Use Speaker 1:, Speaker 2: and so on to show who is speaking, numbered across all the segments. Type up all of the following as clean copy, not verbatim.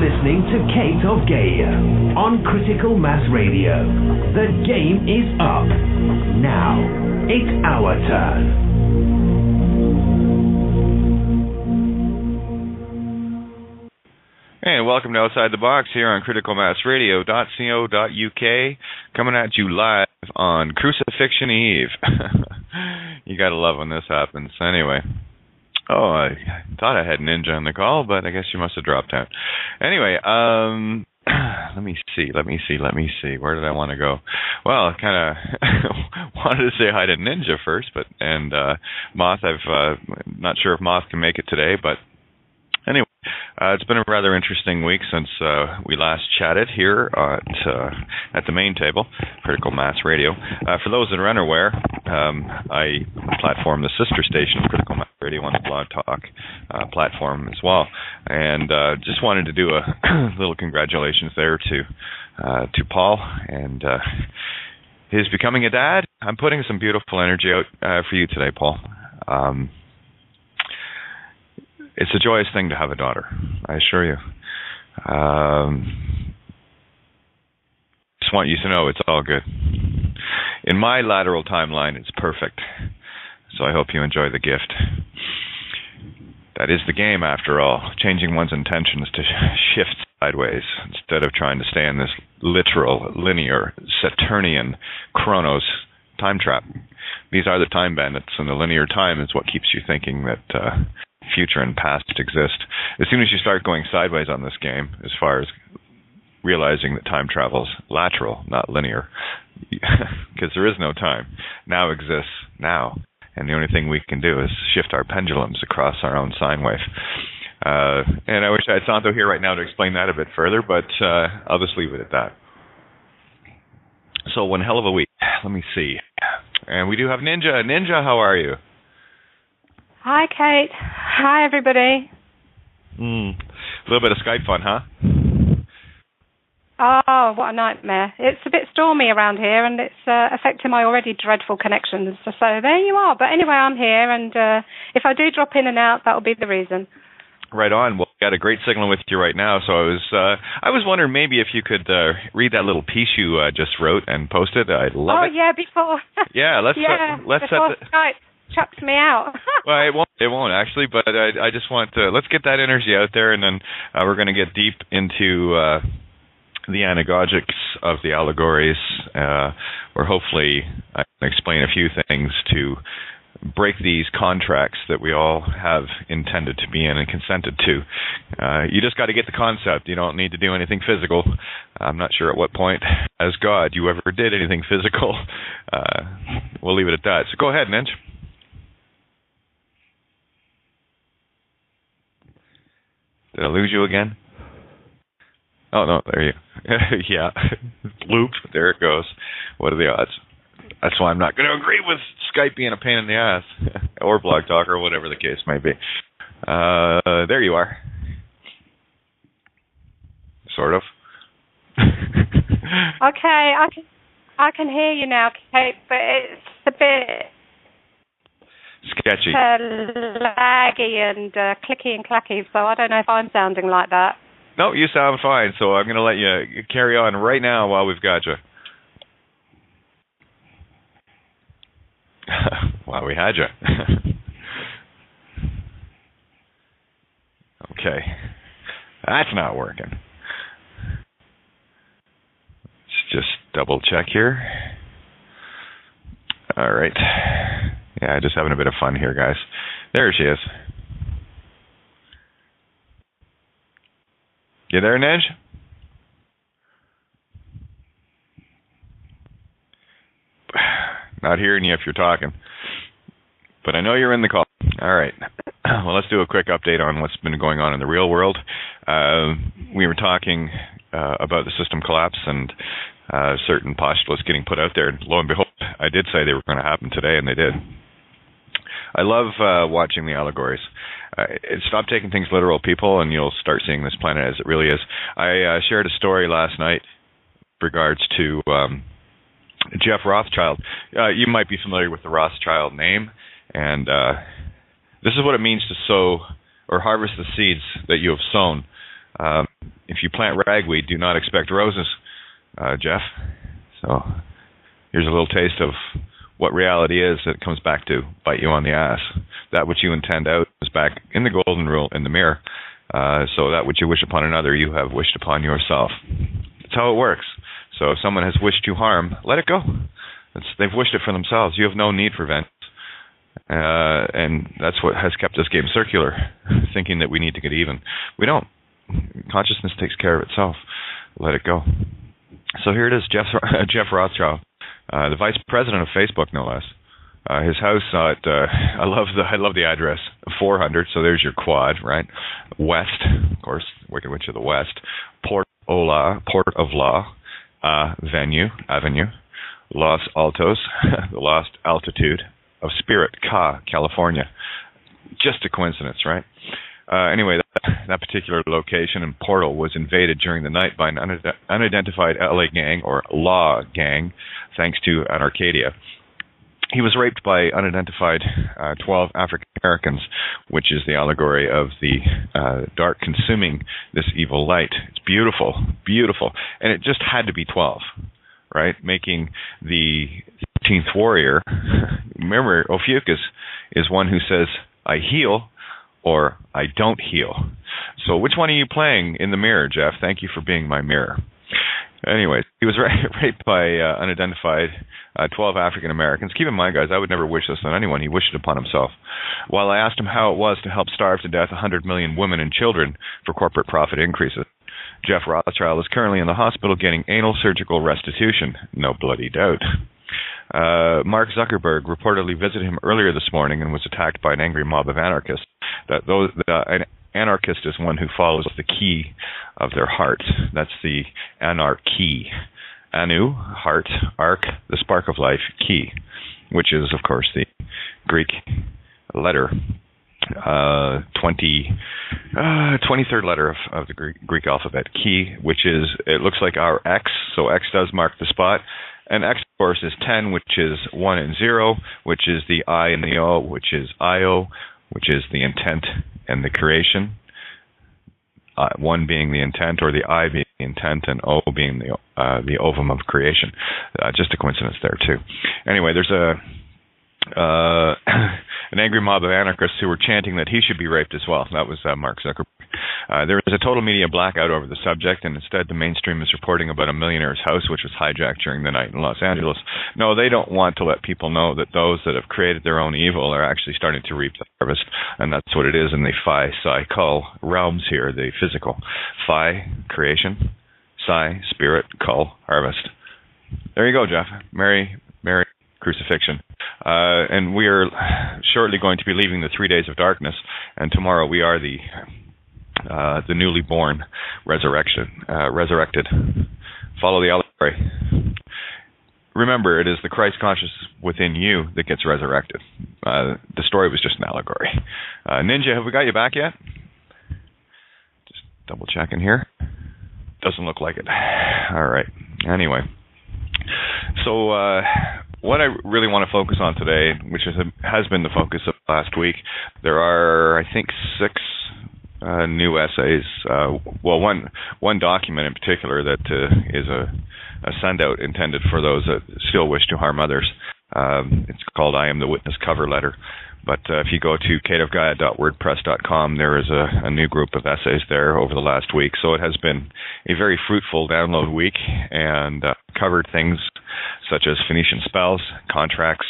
Speaker 1: listening to Kate of Gaia on Critical Mass Radio. The game is up. Now, it's our turn.
Speaker 2: Hey, and welcome to Outside the Box here on criticalmassradio.co.uk, coming at you live on Crucifixion Eve. You gotta love when this happens. Anyway. Oh, I thought I had Ninja on the call, but I guess you must have dropped out. Anyway, let me see. Where did I want to go? Well, I kind of wanted to say hi to Ninja first, and Moth. I've not sure if Moth can make it today, but anyway, it's been a rather interesting week since we last chatted here at the main table, Critical Mass Radio. For those that are unaware, I platform the sister station of Critical Mass Radio on the Blog Talk platform as well, and just wanted to do a little congratulations there to Paul and his becoming a dad. I'm putting some beautiful energy out for you today, Paul. It's a joyous thing to have a daughter, I assure you. Just want you to know it's all good. In my lateral timeline, it's perfect. So I hope you enjoy the gift. That is the game, after all, changing one's intentions to shift sideways instead of trying to stay in this literal, linear, Saturnian Chronos time trap. These are the time bandits, and the linear time is what keeps you thinking that future and past exist. As soon as you start going sideways on this game, as far as realizing that time travel's lateral, not linear, because there is no time. Now exists now, and the only thing we can do is shift our pendulums across our own sine wave. And I wish I had Santo here right now to explain that a bit further, but I'll just leave it at that. So one hell of a week. Let me see. And we do have Ninja. Ninja, how are you?
Speaker 3: Hi, Kate. Hi, everybody.
Speaker 2: A little bit of Skype fun, huh?
Speaker 3: Oh, what a nightmare. It's a bit stormy around here, and it's affecting my already dreadful connections. So there you are. But anyway, I'm here, and if I do drop in and out, that'll be the reason. Right
Speaker 2: on. Well, we got a great signal with you right now, so I was wondering maybe if you could read that little piece you just wrote and post it. I'd love it.
Speaker 3: Oh, yeah, before.
Speaker 2: Yeah, let's
Speaker 3: before Skype chucks me out.
Speaker 2: Well, it won't actually, but I just want to, let's get that energy out there, and then we're going to get deep into the anagogics of the allegories, where hopefully I can explain a few things to break these contracts that we all have intended to be in and consented to. You just got to get the concept. You don't need to do anything physical. I'm not sure at what point, as God, you ever did anything physical. We'll leave it at that. So go ahead, Ninja. Did I lose you again? Oh, no, there you go. Yeah, loop, there it goes. What are the odds? That's why I'm not going to agree with Skype being a pain in the ass, or Blog Talk, or whatever the case may be. There you are. Sort of.
Speaker 3: Okay, I can hear you now, Kate, but it's a bit
Speaker 2: sketchy,
Speaker 3: laggy and clicky and clacky, so I don't know if I'm sounding like that.
Speaker 2: No, you sound fine, so I'm going to let you carry on right now while we've got you. While we had you. Okay. That's not working. Let's just double check here. All right. Yeah, just having a bit of fun here, guys. There she is. You there, Nej? Not hearing you if you're talking. But I know you're in the call. All right. Well, let's do a quick update on what's been going on in the real world. We were talking about the system collapse and certain postulates getting put out there. And lo and behold, I did say they were going to happen today, and they did. I love watching the allegories. Stop taking things literal, people, and you'll start seeing this planet as it really is. I shared a story last night with regards to Jeff Rothschild. You might be familiar with the Rothschild name, and this is what it means to sow or harvest the seeds that you have sown. if you plant ragweed, do not expect roses, Jeff. So here's a little taste of what reality is that comes back to bite you on the ass. That which you intend out is back in the golden rule in the mirror. So that which you wish upon another, you have wished upon yourself. That's how it works. So if someone has wished you harm, let it go. They've wished it for themselves. You have no need for vengeance. And that's what has kept this game circular, thinking that we need to get even. We don't. Consciousness takes care of itself. Let it go. So here it is, Jeff Rothschild, the vice president of Facebook, no less. His house at I love the address, 400. So there's your quad, right? West, of course, Wicked Witch of the West. Port of Law, Avenue, Los Altos, the lost altitude of Spirit, California. Just a coincidence, right? Anyway, that particular location and portal was invaded during the night by an unidentified LA gang, or Law Gang, thanks to Anarcadia. He was raped by unidentified 12 African Americans, which is the allegory of the dark consuming this evil light. It's beautiful, beautiful. And it just had to be 12, right? Making the 13th warrior. Remember, Ophiuchus is one who says, I heal or I don't heal. So which one are you playing in the mirror, Jeff? Thank you for being my mirror. Anyway, he was raped by unidentified 12 African Americans. Keep in mind, guys, I would never wish this on anyone. He wished it upon himself. While I asked him how it was to help starve to death 100 million women and children for corporate profit increases. Jeff Rothschild is currently in the hospital getting anal surgical restitution. No bloody doubt. Mark Zuckerberg reportedly visited him earlier this morning and was attacked by an angry mob of anarchists. An anarchist is one who follows the key of their heart. That's the anarchy. Anu, heart, arc, the spark of life, key, which is, of course, the Greek letter, 23rd letter of the Greek alphabet, key, which is, it looks like our X, so X does mark the spot. And X, of course, is 10, which is 1 and 0, which is the I and the O, which is Io, which is the intent and the creation. 1 being the intent, or the I being the intent, and O being the ovum of creation. Just a coincidence there, too. Anyway, there's an angry mob of anarchists who were chanting that he should be raped as well. That was Mark Zuckerberg. There is a total media blackout over the subject, and instead the mainstream is reporting about a millionaire's house which was hijacked during the night in Los Angeles. No, they don't want to let people know that those that have created their own evil are actually starting to reap the harvest, and that's what it is in the Phi, Psi, Kull realms here, the physical. Phi, creation, Psi, spirit, Kull, harvest. There you go, Jeff. Mary, crucifixion. And we are shortly going to be leaving the 3 days of darkness, and tomorrow we are the newly born resurrected. Follow the allegory. Remember, it is the Christ consciousness within you that gets resurrected. The story was just an allegory. Ninja, have we got you back yet? Just double checking here. Doesn't look like it. All right. Anyway. So what I really want to focus on today, which has been the focus of last week, there are, I think, 6 new essays. One document in particular that is a send-out intended for those that still wish to harm others. It's called I Am the Witness cover letter. But if you go to cateofgaia.wordpress.com, there is a new group of essays there over the last week. So it has been a very fruitful download week, and covered things such as Phoenician spells, contracts,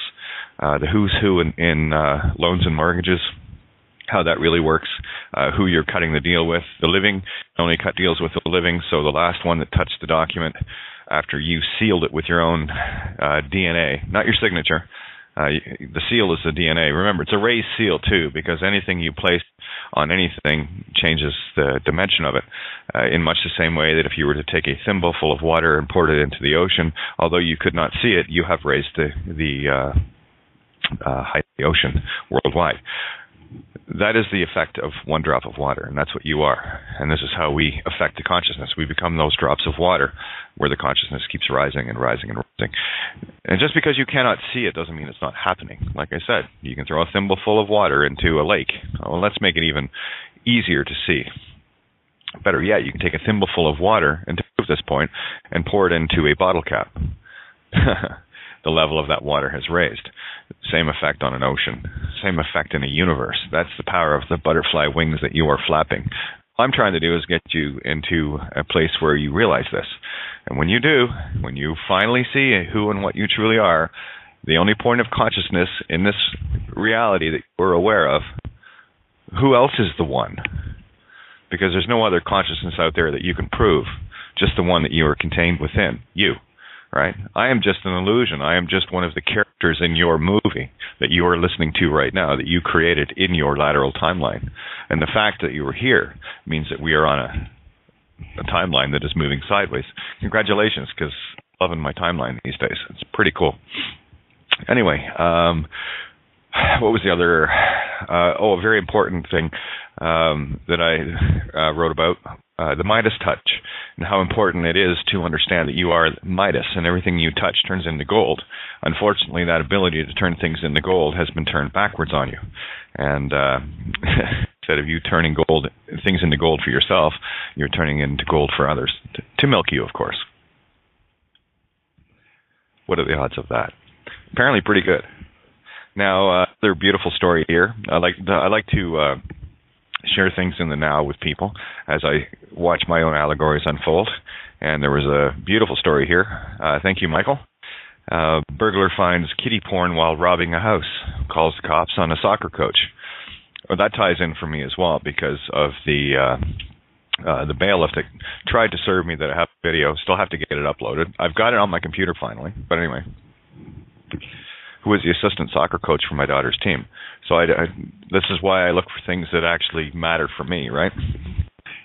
Speaker 2: the who's who in loans and mortgages, how that really works, who you're cutting the deal with. The living only cut deals with the living, so the last one that touched the document after you sealed it with your own DNA, not your signature. The seal is the DNA. Remember, it's a raised seal, too, because anything you place on anything changes the dimension of it, in much the same way that if you were to take a thimble full of water and poured it into the ocean, although you could not see it, you have raised the height of the ocean worldwide. That is the effect of one drop of water, and that's what you are. And this is how we affect the consciousness. We become those drops of water where the consciousness keeps rising and rising and rising. And just because you cannot see it doesn't mean it's not happening. Like I said, you can throw a thimble full of water into a lake. Well, let's make it even easier to see. Better yet, you can take a thimbleful of water and to prove this point and pour it into a bottle cap. The level of that water has raised. Same effect on an ocean. Same effect in a universe. That's the power of the butterfly wings that you are flapping. All I'm trying to do is get you into a place where you realize this. And when you do, when you finally see who and what you truly are, the only point of consciousness in this reality that you're aware of, who else is the one? Because there's no other consciousness out there that you can prove, just the one that you are contained within, you, right? I am just an illusion. I am just one of the characters in your movie that you are listening to right now, that you created in your lateral timeline. And the fact that you are here means that we are on a timeline that is moving sideways. Congratulations, because I'm loving my timeline these days. It's pretty cool. Anyway, what was the other? A very important thing that I wrote about, the Midas touch, and how important it is to understand that you are Midas, and everything you touch turns into gold. Unfortunately, that ability to turn things into gold has been turned backwards on you. And instead of you turning things into gold for yourself, you're turning into gold for others, to milk you, of course. What are the odds of that? Apparently pretty good. Now, another beautiful story here. I like to share things in the now with people as I watch my own allegories unfold. And there was a beautiful story here. Thank you, Michael. Burglar finds kiddie porn while robbing a house. Calls the cops on a soccer coach. Well, that ties in for me as well because of the bailiff that tried to serve me that I have video. Still have to get it uploaded. I've got it on my computer finally. But anyway, who was the assistant soccer coach for my daughter's team. So this is why I look for things that actually matter for me, right?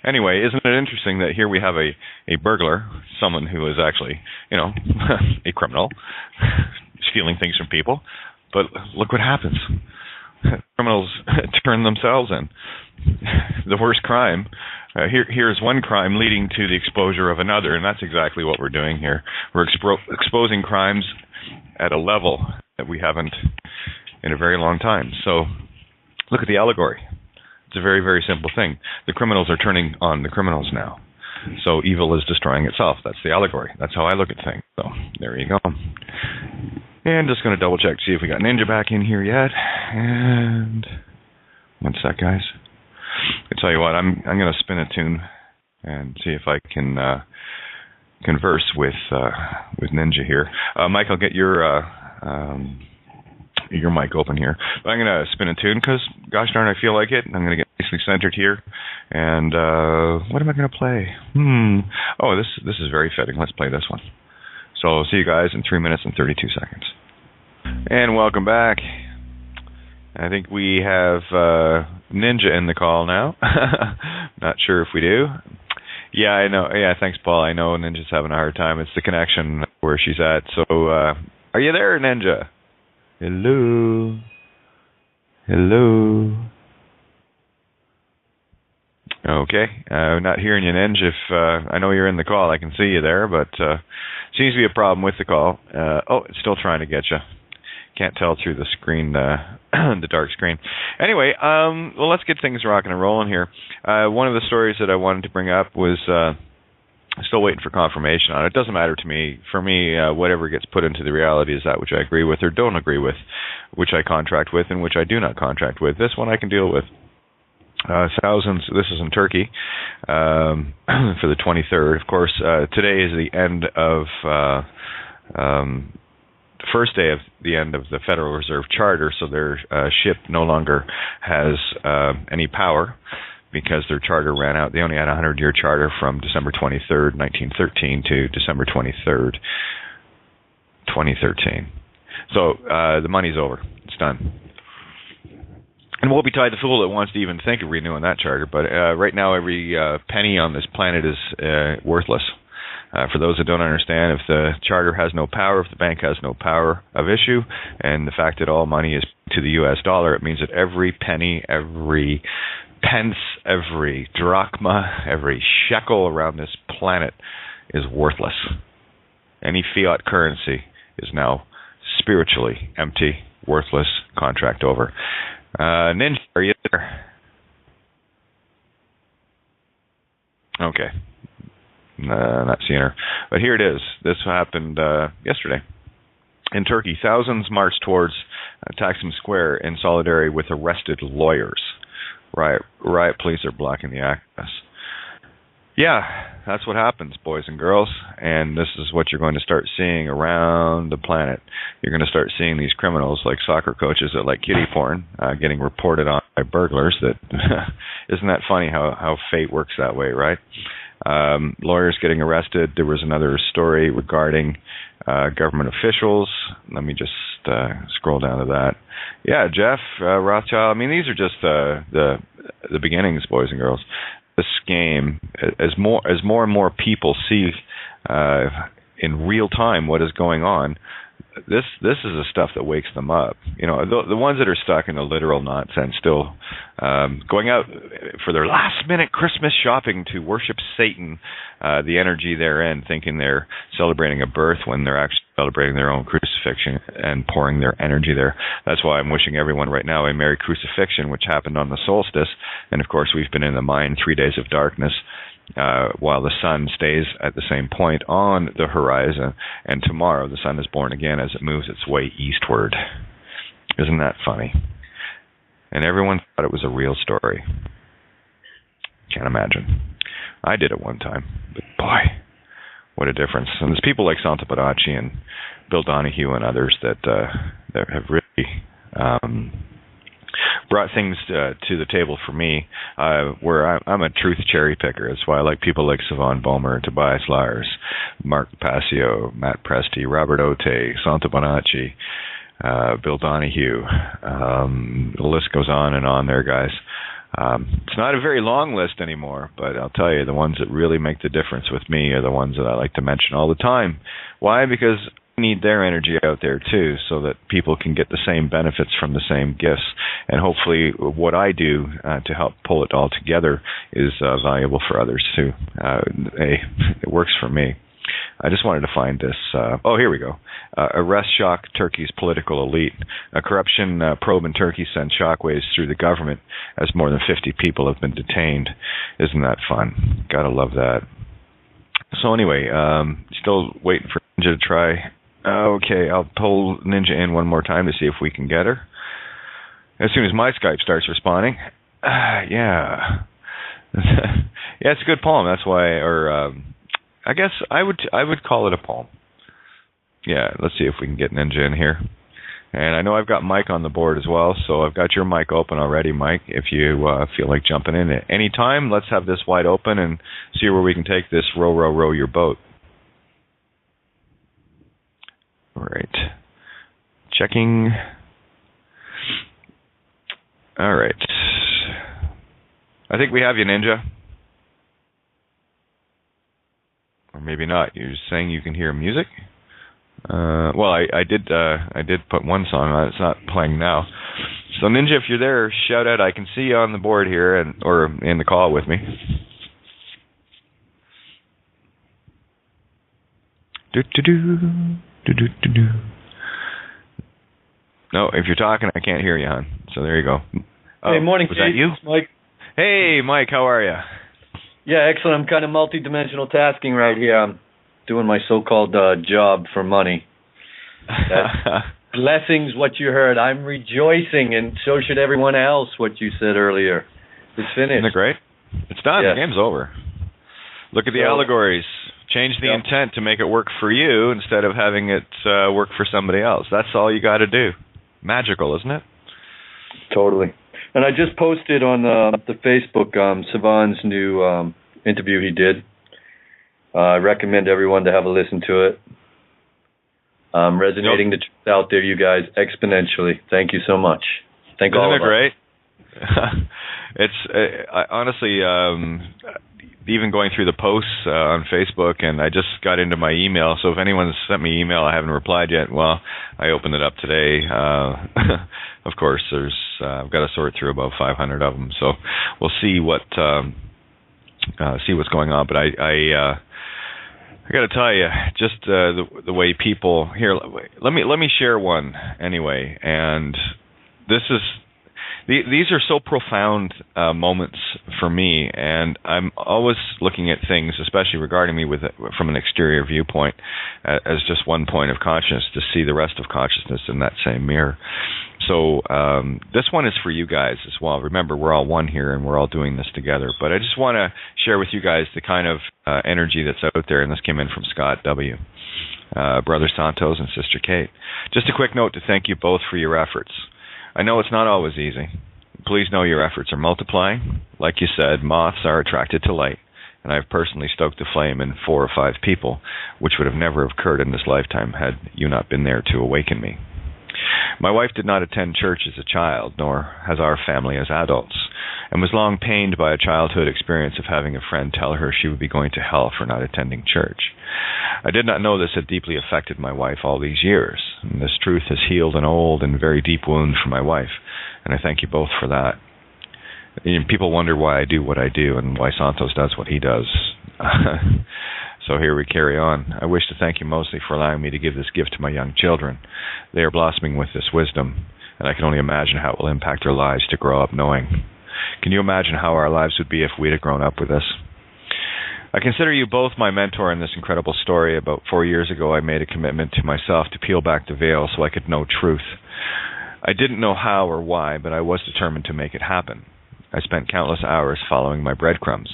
Speaker 2: Anyway, isn't it interesting that here we have a burglar, someone who is actually, a criminal, stealing things from people. But look what happens. Criminals turn themselves in. The worst crime. Here's one crime leading to the exposure of another, and that's exactly what we're doing here. We're exposing crimes at a level that we haven't in a very long time. So look at the allegory. It's a very, very simple thing. The criminals are turning on the criminals now. So evil is destroying itself. That's the allegory. That's how I look at things. So there you go. And just going to double check to see if we got Ninja back in here yet. And one sec, guys. I'll tell you what, I'm going to spin a tune and see if I can converse with Ninja here. Mike, I'll get your mic open here. But I'm going to spin a tune because, gosh darn, I feel like it. I'm going to get nicely centered here. And what am I going to play? Oh, this is very fitting. Let's play this one. So I'll see you guys in 3 minutes and 32 seconds. And welcome back. I think we have Ninja in the call now. Not sure if we do. Yeah, I know. Yeah, thanks, Paul. I know Ninja's having a hard time. It's the connection where she's at. So, are you there, Ninja? Hello? Hello? Okay. I'm not hearing you, Ninja. If I know you're in the call, I can see you there, but seems to be a problem with the call. It's still trying to get you. Can't tell through the screen, the dark screen. Anyway, well, let's get things rocking and rolling here. One of the stories that I wanted to bring up was still waiting for confirmation on it. It doesn't matter to me. For me, whatever gets put into the reality is that which I agree with or don't agree with, which I contract with and which I do not contract with. This one I can deal with. Thousands, this is in Turkey, for the 23rd. Of course, today is the end of the first day of the end of the Federal Reserve Charter, so their ship no longer has any power because their charter ran out. They only had a 100-year charter from December 23rd, 1913 to December 23rd, 2013. So the money's over. It's done. And we'll be tied to the fool that wants to even think of renewing that charter. But right now, every penny on this planet is worthless. For those that don't understand, if the charter has no power, if the bank has no power of issue, and the fact that all money is to the U.S. dollar, it means that every penny, every pence, every drachma, every shekel around this planet is worthless. Any fiat currency is now spiritually empty, worthless, contract over. Ninja, are you there? Okay. Not seeing her. But here it is. This happened yesterday. In Turkey, thousands marched towards Taksim Square in solidarity with arrested lawyers. Riot police are blocking the access. Yeah, that's what happens, boys and girls. And this is what you're going to start seeing around the planet. You're going to start seeing these criminals like soccer coaches that like kiddie porn getting reported on by burglars. That isn't that funny how fate works that way, right? Lawyers getting arrested. There was another story regarding government officials. Let me just scroll down to that. Yeah, Jeff Rothschild. I mean, these are just the beginnings, boys and girls. This game, as more and more people see in real time what is going on, this is the stuff that wakes them up. You know, the ones that are stuck in the literal nonsense, still going out for their last-minute Christmas shopping to worship Satan, the energy they're in, thinking they're celebrating a birth when they're actually celebrating their own crucifixion and pouring their energy there. That's why I'm wishing everyone right now a Merry Crucifixion, which happened on the solstice. And, of course, we've been in the Mayan 3 days of darkness while the sun stays at the same point on the horizon. And tomorrow the sun is born again as it moves its way eastward. Isn't that funny? And everyone thought it was a real story. Can't imagine. I did it one time, but boy, what a difference. And there's people like Santa Baracci and Bill Donahue and others that have really brought things to the table for me where I'm a truth cherry picker. That's why I like people like Savon Bomer, Tobias Lars, Mark Passio, Matt Presti, Robert Otte, Santa Bonacci, Bill Donahue. The list goes on and on there, guys. It's not a very long list anymore, but I'll tell you, the ones that really make the difference with me are the ones that I like to mention all the time. Why? Because I need their energy out there too, so that people can get the same benefits from the same gifts. And hopefully what I do to help pull it all together is valuable for others too. Hey, it works for me. I just wanted to find this. Here we go. Arrest shock Turkey's political elite. A corruption probe in Turkey sends shockwaves through the government as more than 50 people have been detained. Isn't that fun? Gotta love that. So anyway, still waiting for Ninja to try. Okay, I'll pull Ninja in one more time to see if we can get her. As soon as my Skype starts responding. Yeah. Yeah, it's a good poem. That's why, I guess I would call it a poem. Yeah, let's see if we can get Ninja in here. And I know I've got Mike on the board as well, so I've got your mic open already, Mike. If you feel like jumping in at any time, let's have this wide open and see where we can take this row, row, row your boat. All right. Checking. All right. I think we have you, Ninja. Or maybe not. You're saying you can hear music? Well, I did put one song on. It's not playing now. So Ninja, if you're there, shout out. I can see you on the board here or in the call with me. No, if you're talking, I can't hear you, hon. So there you go.
Speaker 4: Hey, morning,
Speaker 2: was that you?
Speaker 4: Mike.
Speaker 2: Hey, Mike, how are you?
Speaker 4: Yeah, excellent. I'm kind of multi-dimensional tasking right here. I'm doing my so-called job for money. Blessings, what you heard. I'm rejoicing, and so should everyone else, what you said earlier. It's finished.
Speaker 2: Isn't it great? It's done.
Speaker 4: Yes.
Speaker 2: The game's over. Look at the allegories. Change the intent to make it work for you instead of having it work for somebody else. That's all you got to do. Magical, isn't it?
Speaker 4: Totally. And I just posted on the Facebook Savon's new interview he did. I recommend everyone to have a listen to it. Resonating the truth out there, you guys, exponentially. Thank you so much. Thank all of us.
Speaker 2: Isn't it great? It's honestly, even going through the posts on Facebook, and I just got into my email. So if anyone's sent me email, I haven't replied yet. Well, I opened it up today. Of course, I've got to sort through about 500 of them. So we'll see what's going on. But I got to tell you, just the way people here. Let me share one anyway. And this These are so profound moments for me, and I'm always looking at things, especially regarding me from an exterior viewpoint, as just one point of consciousness, to see the rest of consciousness in that same mirror. So this one is for you guys as well. Remember, we're all one here, and we're all doing this together. But I just want to share with you guys the kind of energy that's out there, and this came in from Scott W., Brother Santos and Sister Kate. Just a quick note to thank you both for your efforts. I know it's not always easy. Please know your efforts are multiplying. Like you said, moths are attracted to light, and I've personally stoked the flame in 4 or 5 people, which would have never occurred in this lifetime had you not been there to awaken me. My wife did not attend church as a child, nor has our family as adults, and was long pained by a childhood experience of having a friend tell her she would be going to hell for not attending church. I did not know this had deeply affected my wife all these years, and this truth has healed an old and very deep wound for my wife, and I thank you both for that. People wonder why I do what I do and why Santos does what he does. So here we carry on. I wish to thank you mostly for allowing me to give this gift to my young children. They are blossoming with this wisdom, and I can only imagine how it will impact their lives to grow up knowing. Can you imagine how our lives would be if we'd have grown up with this? I consider you both my mentor in this incredible story. About 4 years ago, I made a commitment to myself to peel back the veil so I could know truth. I didn't know how or why, but I was determined to make it happen. I spent countless hours following my breadcrumbs.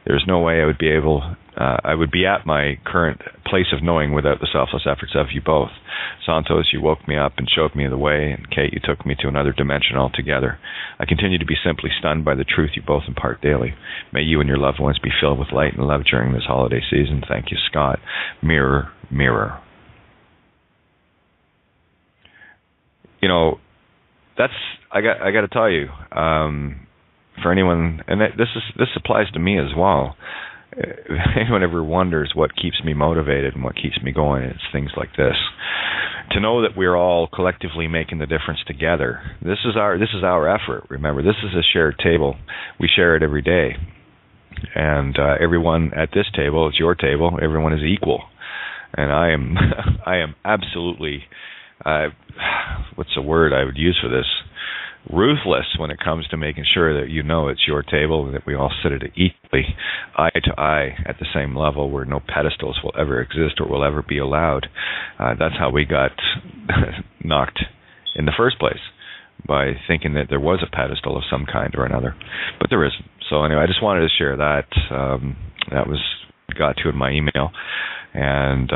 Speaker 2: There's no way I would be at my current place of knowing without the selfless efforts of you both. Santos, you woke me up and showed me the way, and Kate, you took me to another dimension altogether. I continue to be simply stunned by the truth you both impart daily. May you and your loved ones be filled with light and love during this holiday season. Thank you, Scott. Mirror, mirror. You know, that's I got to tell you. For anyone, and this applies to me as well. If anyone ever wonders what keeps me motivated and what keeps me going, it's things like this. To know that we're all collectively making the difference together. This is our effort. Remember, this is a shared table. We share it every day, and everyone at this table, it's your table. Everyone is equal, and I am absolutely. What's the word I would use for this? Ruthless when it comes to making sure that you know it's your table and that we all sit at it equally, eye to eye, at the same level, where no pedestals will ever exist or will ever be allowed. That's how we got knocked in the first place, by thinking that there was a pedestal of some kind or another, but there isn't. So anyway, I just wanted to share that. That was got to in my email. And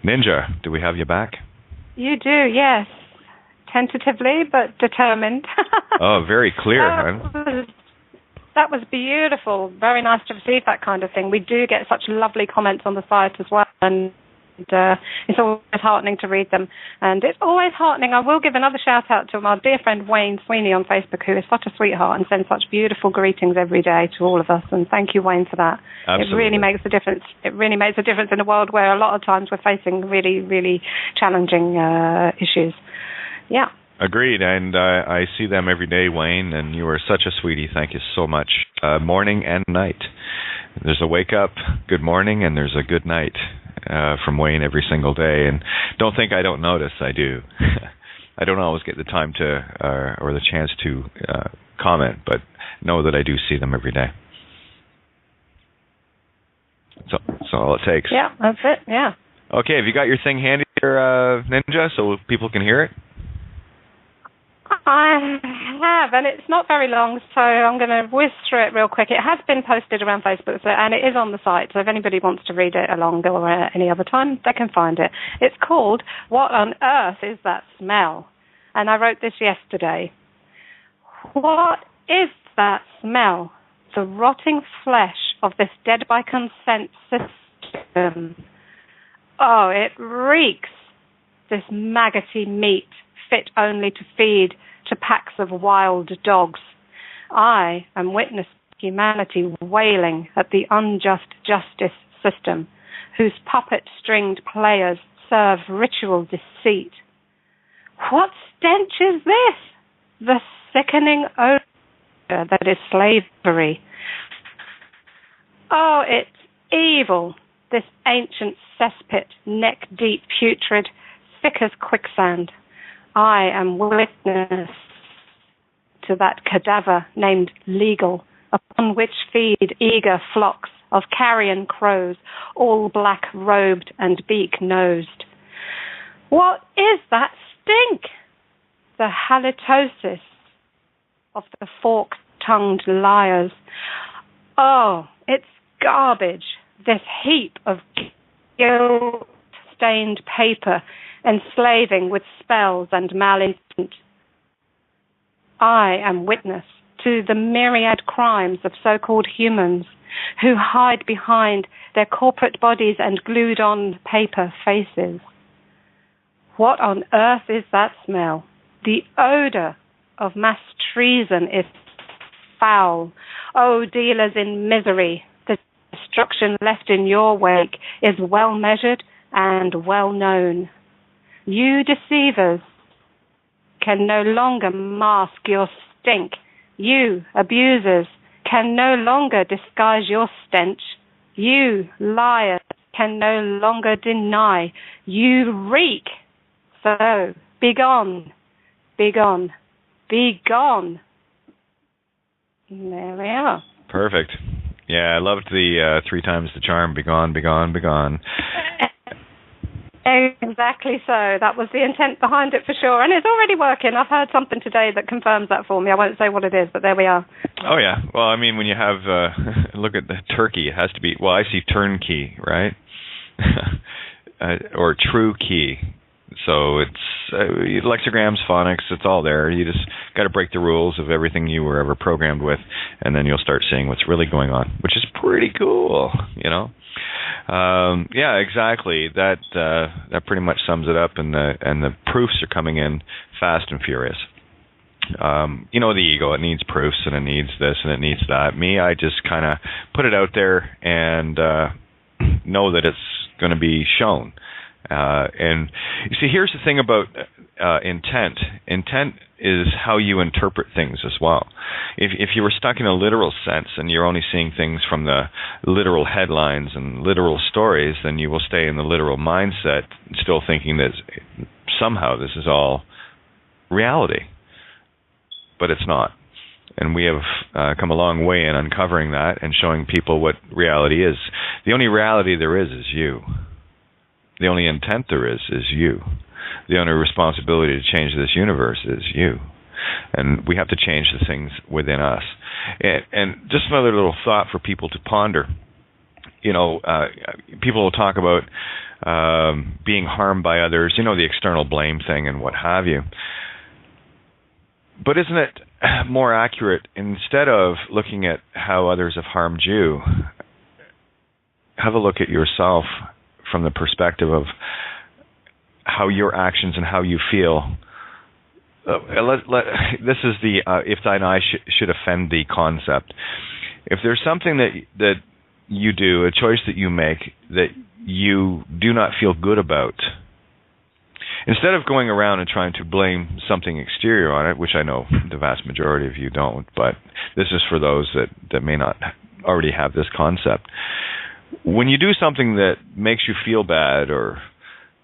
Speaker 2: Ninja, do we have you back?
Speaker 3: You do, yes. Tentatively, but determined.
Speaker 2: Oh, very clear.
Speaker 3: That was beautiful. Very nice to receive that kind of thing. We do get such lovely comments on the site as well, and it's always heartening to read them. And it's always heartening. I will give another shout-out to my dear friend Wayne Sweeney on Facebook, who is such a sweetheart and sends such beautiful greetings every day to all of us. And thank you, Wayne, for that. Absolutely. It really makes a difference. It really makes a difference in a world where a lot of times we're facing really, really challenging issues. Yeah. Agreed,
Speaker 2: and I see them every day, Wayne, and you are such a sweetie. Thank you so much. Morning and night. There's a wake up, good morning, and there's a good night from Wayne every single day. And don't think I don't notice, I do. I don't always get the time to or the chance to comment, but know that I do see them every day. So that's all it takes.
Speaker 3: Yeah, that's it, yeah.
Speaker 2: Okay, have you got your thing handy here, Ninja, so people can hear it?
Speaker 3: I have, and it's not very long, so I'm going to whiz through it real quick. It has been posted around Facebook, and it is on the site, so if anybody wants to read it along or any other time, they can find it. It's called, What on Earth is That Smell? And I wrote this yesterday. What is that smell? The rotting flesh of this dead by consent system. Oh, it reeks. This maggoty meat, fit only to feed to packs of wild dogs. I am witness to humanity wailing at the unjust justice system, whose puppet-stringed players serve ritual deceit. What stench is this? The sickening odor that is slavery. Oh, it's evil, this ancient cesspit, neck-deep, putrid, thick as quicksand. I am witness to that cadaver named legal, upon which feed eager flocks of carrion crows, all black-robed and beak-nosed. What is that stink? The halitosis of the fork-tongued liars. Oh, it's garbage, this heap of guilt-stained paper enslaving with spells and malintent. I am witness to the myriad crimes of so-called humans who hide behind their corporate bodies and glued-on paper faces. What on earth is that smell? The odor of mass treason is foul. Oh, dealers in misery, the destruction left in your wake is well measured and well known. You deceivers can no longer mask your stink. You abusers can no longer disguise your stench. You liars can no longer deny. You reek. So, be gone, be gone, be gone. There we are.
Speaker 2: Perfect. Yeah, I loved the 3 times the charm, be gone, be gone, be gone.
Speaker 3: Exactly so. That was the intent behind it for sure. And it's already working. I've heard something today that confirms that for me. I won't say what it is, but there we are.
Speaker 2: Oh, yeah. Well, I mean, when you have, look at the turkey, it has to be, well, I see turnkey, right? Or true key. So it's lexicograms, phonics, it's all there. You just got to break the rules of everything you were ever programmed with, and then you'll start seeing what's really going on, which is pretty cool, you know? Yeah, exactly. That pretty much sums it up, and the proofs are coming in fast and furious. You know, the ego, it needs proofs, and it needs this, and it needs that. Me, I just kind of put it out there and know that it's going to be shown. And you see, here's the thing about intent. Intent is how you interpret things as well. If you were stuck in a literal sense and you're only seeing things from the literal headlines and literal stories, then you will stay in the literal mindset, still thinking that somehow this is all reality. But it's not. And we have come a long way in uncovering that and showing people what reality is. The only reality there is you. The only intent there is you. The only responsibility to change this universe is you. And we have to change the things within us. And just another little thought for people to ponder. You know, people will talk about being harmed by others, you know, the external blame thing and what have you. But isn't it more accurate, instead of looking at how others have harmed you, have a look at yourself from the perspective of how your actions and how you feel. This is the if thine eye should offend thee concept. If there's something that you do, a choice that you make that you do not feel good about, instead of going around and trying to blame something exterior on it, which I know the vast majority of you don't, but this is for those that may not already have this concept. When you do something that makes you feel bad or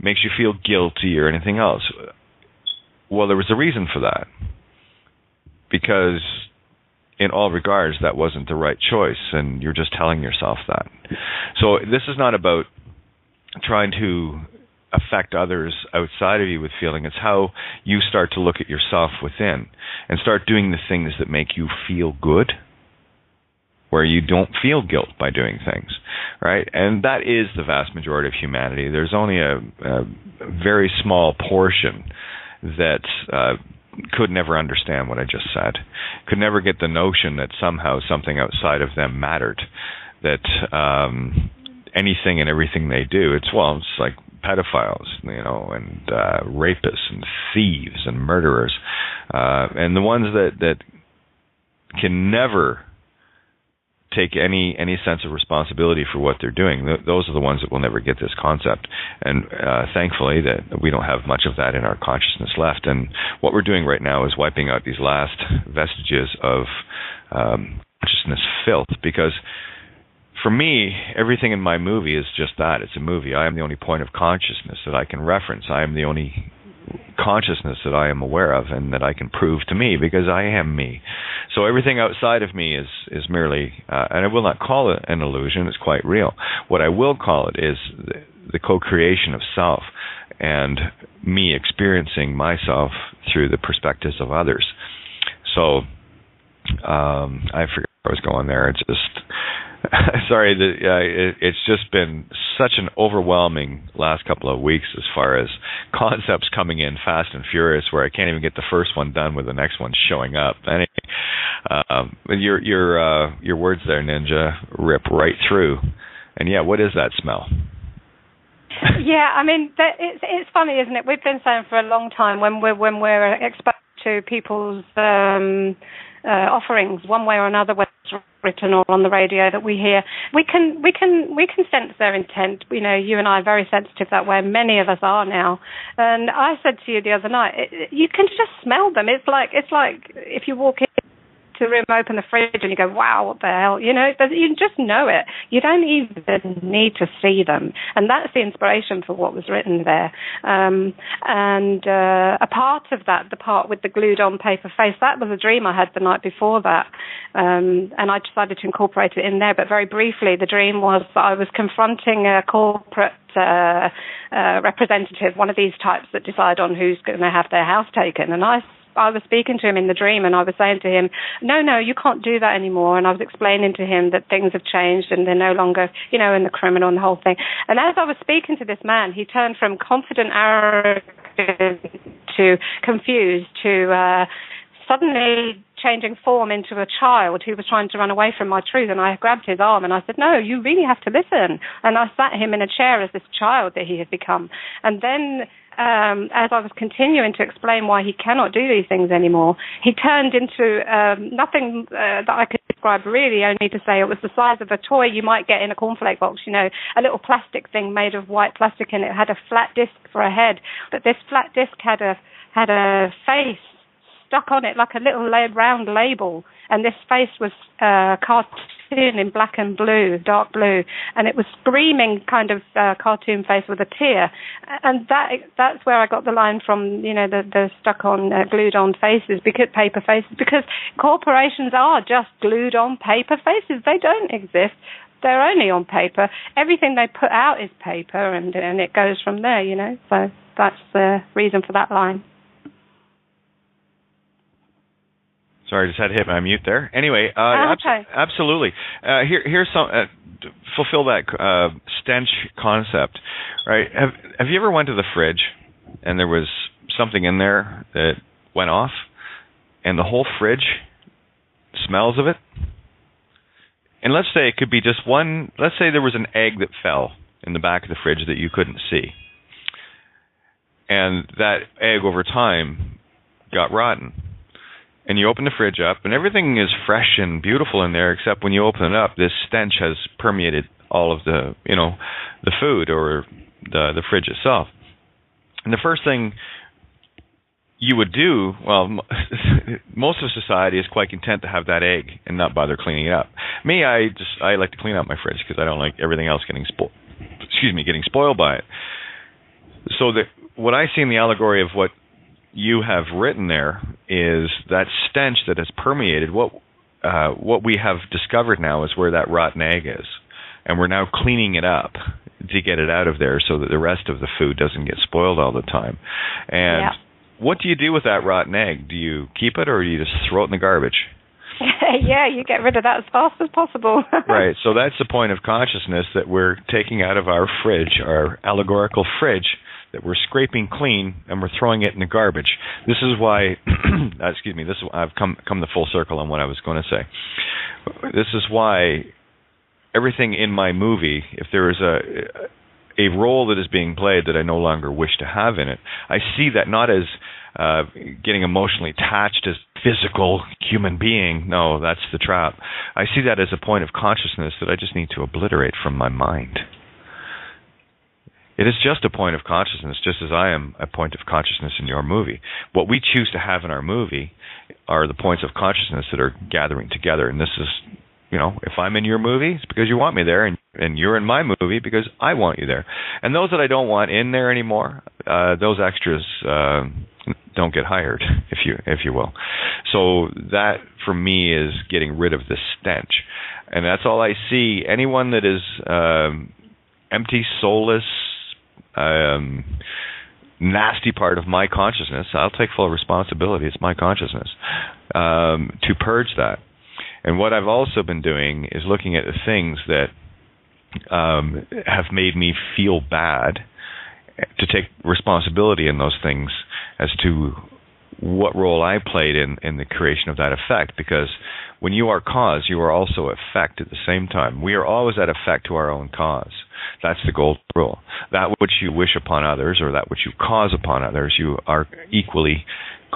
Speaker 2: makes you feel guilty or anything else, well, there was a reason for that. Because in all regards, that wasn't the right choice, and you're just telling yourself that. So this is not about trying to affect others outside of you with feeling. It's how you start to look at yourself within and start doing the things that make you feel good, where you don't feel guilt by doing things, right? And that is the vast majority of humanity. There's only a very small portion that could never understand what I just said, could never get the notion that somehow something outside of them mattered, that anything and everything they do, it's like pedophiles, you know, and rapists and thieves and murderers, and the ones that can never take any sense of responsibility for what they're doing. Those are the ones that will never get this concept. And thankfully that we don't have much of that in our consciousness left. And what we're doing right now is wiping out these last vestiges of consciousness filth, because for me, everything in my movie is just that. It's a movie. I am the only point of consciousness that I can reference. I am the only consciousness that I am aware of and that I can prove to me because I am me. So everything outside of me is merely, and I will not call it an illusion, it's quite real. What I will call it is the co-creation of self and me experiencing myself through the perspectives of others. So I forgot where I was going there. It's just, sorry, it's just been such an overwhelming last couple of weeks as far as concepts coming in fast and furious, where I can't even get the first one done with the next one showing up. Anyway, your words there, Ninja, rip right through. And yeah, what is that smell?
Speaker 3: Yeah, I mean, it's funny, isn't it? We've been saying for a long time when we're exposed to people's offerings, one way or another, whether it's written or on the radio that we hear, we can sense their intent. You know, you and I are very sensitive that way. Many of us are now. And I said to you the other night, you can just smell them. It's like if you walk in to the room, open the fridge, and you go, wow, what the hell? You know, you just know it. You don't even need to see them. And that's the inspiration for what was written there. A part of that, the part with the glued-on paper face, that was a dream I had the night before that. And I decided to incorporate it in there. But very briefly, the dream was that I was confronting a corporate representative, one of these types that decide on who's going to have their house taken. And I was speaking to him in the dream, and I was saying to him, no, you can't do that anymore. And I was explaining to him that things have changed and they're no longer, you know, in the criminal and the whole thing. And as I was speaking to this man, he turned from confident, arrogant to confused to suddenly changing form into a child who was trying to run away from my truth. And I grabbed his arm and I said, no, you really have to listen. And I sat him in a chair as this child that he had become. And then as I was continuing to explain why he cannot do these things anymore, he turned into nothing that I could describe, really, only to say it was the size of a toy you might get in a cornflake box, you know, a little plastic thing made of white plastic, and it had a flat disc for a head. But this flat disc had a face stuck on it like a little round label, and this face was cartoon in black and blue, dark blue, and it was screaming kind of cartoon face with a tear. And that's where I got the line from, you know, the stuck on, glued on faces, because paper faces, because corporations are just glued on paper faces. They don't exist. They're only on paper. Everything they put out is paper, and it goes from there, you know. So that's the reason for that line.
Speaker 2: Sorry, just had to hit my mute there. Anyway,
Speaker 3: okay.
Speaker 2: Absolutely. Here's some fulfill that stench concept, right? Have you ever went to the fridge and there was something in there that went off, and the whole fridge smells of it? And let's say it could be just one. Let's say there was an egg that fell in the back of the fridge that you couldn't see, and that egg over time got rotten. And you open the fridge up, and everything is fresh and beautiful in there, except when you open it up, this stench has permeated all of the, you know, the food or the fridge itself. And the first thing you would do, well, most of society is quite content to have that egg and not bother cleaning it up. Me, I like to clean out my fridge because I don't like everything else getting spoiled by it. So what I see in the allegory of what you have written there is that stench that has permeated. What we have discovered now is where that rotten egg is, and we're now cleaning it up to get it out of there so that the rest of the food doesn't get spoiled all the time. And what do you do with that rotten egg? Do you keep it, or do you just throw it in the garbage?
Speaker 3: Yeah, you get rid of that as fast as possible.
Speaker 2: Right, so that's the point of consciousness that we're taking out of our fridge, our allegorical fridge, that we're scraping clean, and we're throwing it in the garbage. This is why, I've come the full circle on what I was going to say. This is why everything in my movie, if there is a role that is being played that I no longer wish to have in it, I see that not as getting emotionally attached as physical human being. No, that's the trap. I see that as a point of consciousness that I just need to obliterate from my mind. It is just a point of consciousness, just as I am a point of consciousness in your movie. What we choose to have in our movie are the points of consciousness that are gathering together. And this is, you know, if I'm in your movie, it's because you want me there, and you're in my movie because I want you there. And those that I don't want in there anymore, those extras don't get hired, if you will. So that for me is getting rid of the stench, and that's all I see. Anyone that is empty, soulless, nasty part of my consciousness, I'll take full responsibility. It's my consciousness to purge that. And what I've also been doing is looking at the things that have made me feel bad, to take responsibility in those things as to what role I played in the creation of that effect. Because when you are cause, you are also effect at the same time. We are always at effect to our own cause. That's the golden rule. That which you wish upon others, or that which you cause upon others, you are equally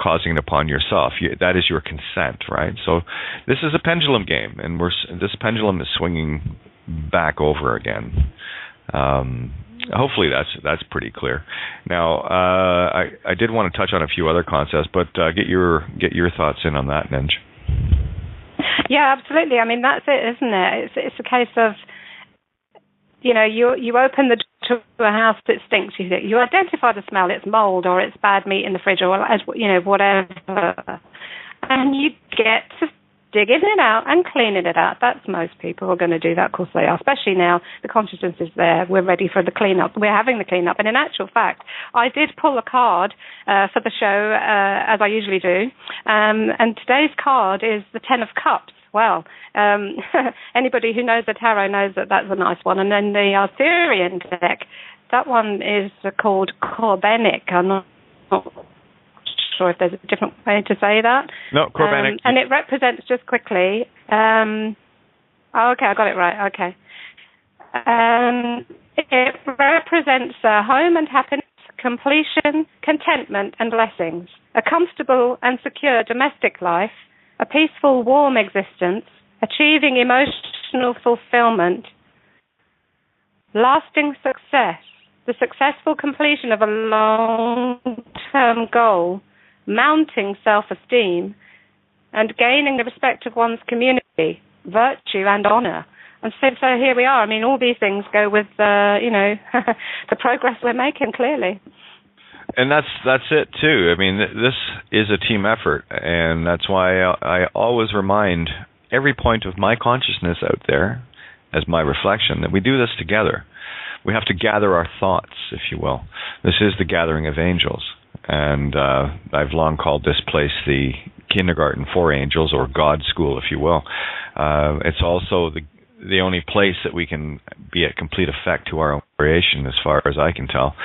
Speaker 2: causing it upon yourself. That is your consent, right? So this is a pendulum game, and this pendulum is swinging back over again. Hopefully that's pretty clear. Now, I did want to touch on a few other concepts, but get your thoughts in on that, Ninj.
Speaker 3: Yeah, absolutely. I mean, that's it, isn't it? It's a case of, you open the door to a house that stinks. You identify the smell. It's mold, or it's bad meat in the fridge, or whatever, and you get to digging it out and cleaning it out. That's most people are going to do that. Of course they are, especially now the consciousness is there. We're ready for the cleanup. We're having the cleanup. And in actual fact, I did pull a card for the show, as I usually do. And today's card is the 10 of Cups. Well, anybody who knows the tarot knows that that's a nice one. And then the Arthurian deck, that one is called Corbenic. I'm not sure if there's a different way to say that.
Speaker 2: No, Corbenic.
Speaker 3: And it represents, just quickly, okay, I got it right, okay. It represents home and happiness, completion, contentment and blessings, a comfortable and secure domestic life, a peaceful, warm existence, achieving emotional fulfillment, lasting success, the successful completion of a long-term goal, mounting self-esteem, and gaining the respect of one's community, virtue and honor. And so here we are. I mean, all these things go with, the progress we're making, clearly.
Speaker 2: And that's it too. I mean, this is a team effort, and that's why I always remind every point of my consciousness out there as my reflection that we do this together. We have to gather our thoughts, if you will. This is the gathering of angels, and I've long called this place the kindergarten for angels, or God school, if you will. It's also the only place that we can be at complete effect to our own creation, as far as I can tell,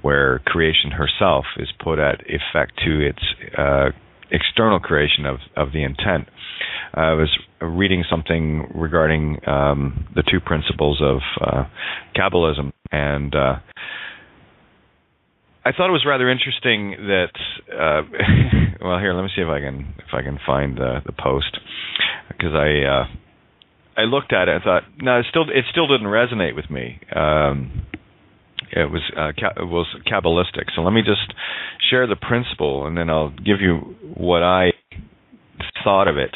Speaker 2: where creation herself is put at effect to its external creation of the intent. I was reading something regarding the two principles of Kabbalism, and I thought it was rather interesting that well, here, let me see if I can find the post, because I looked at it and thought, no, it still didn't resonate with me. It was Kabbalistic. So let me just share the principle, and then I'll give you what I thought of it.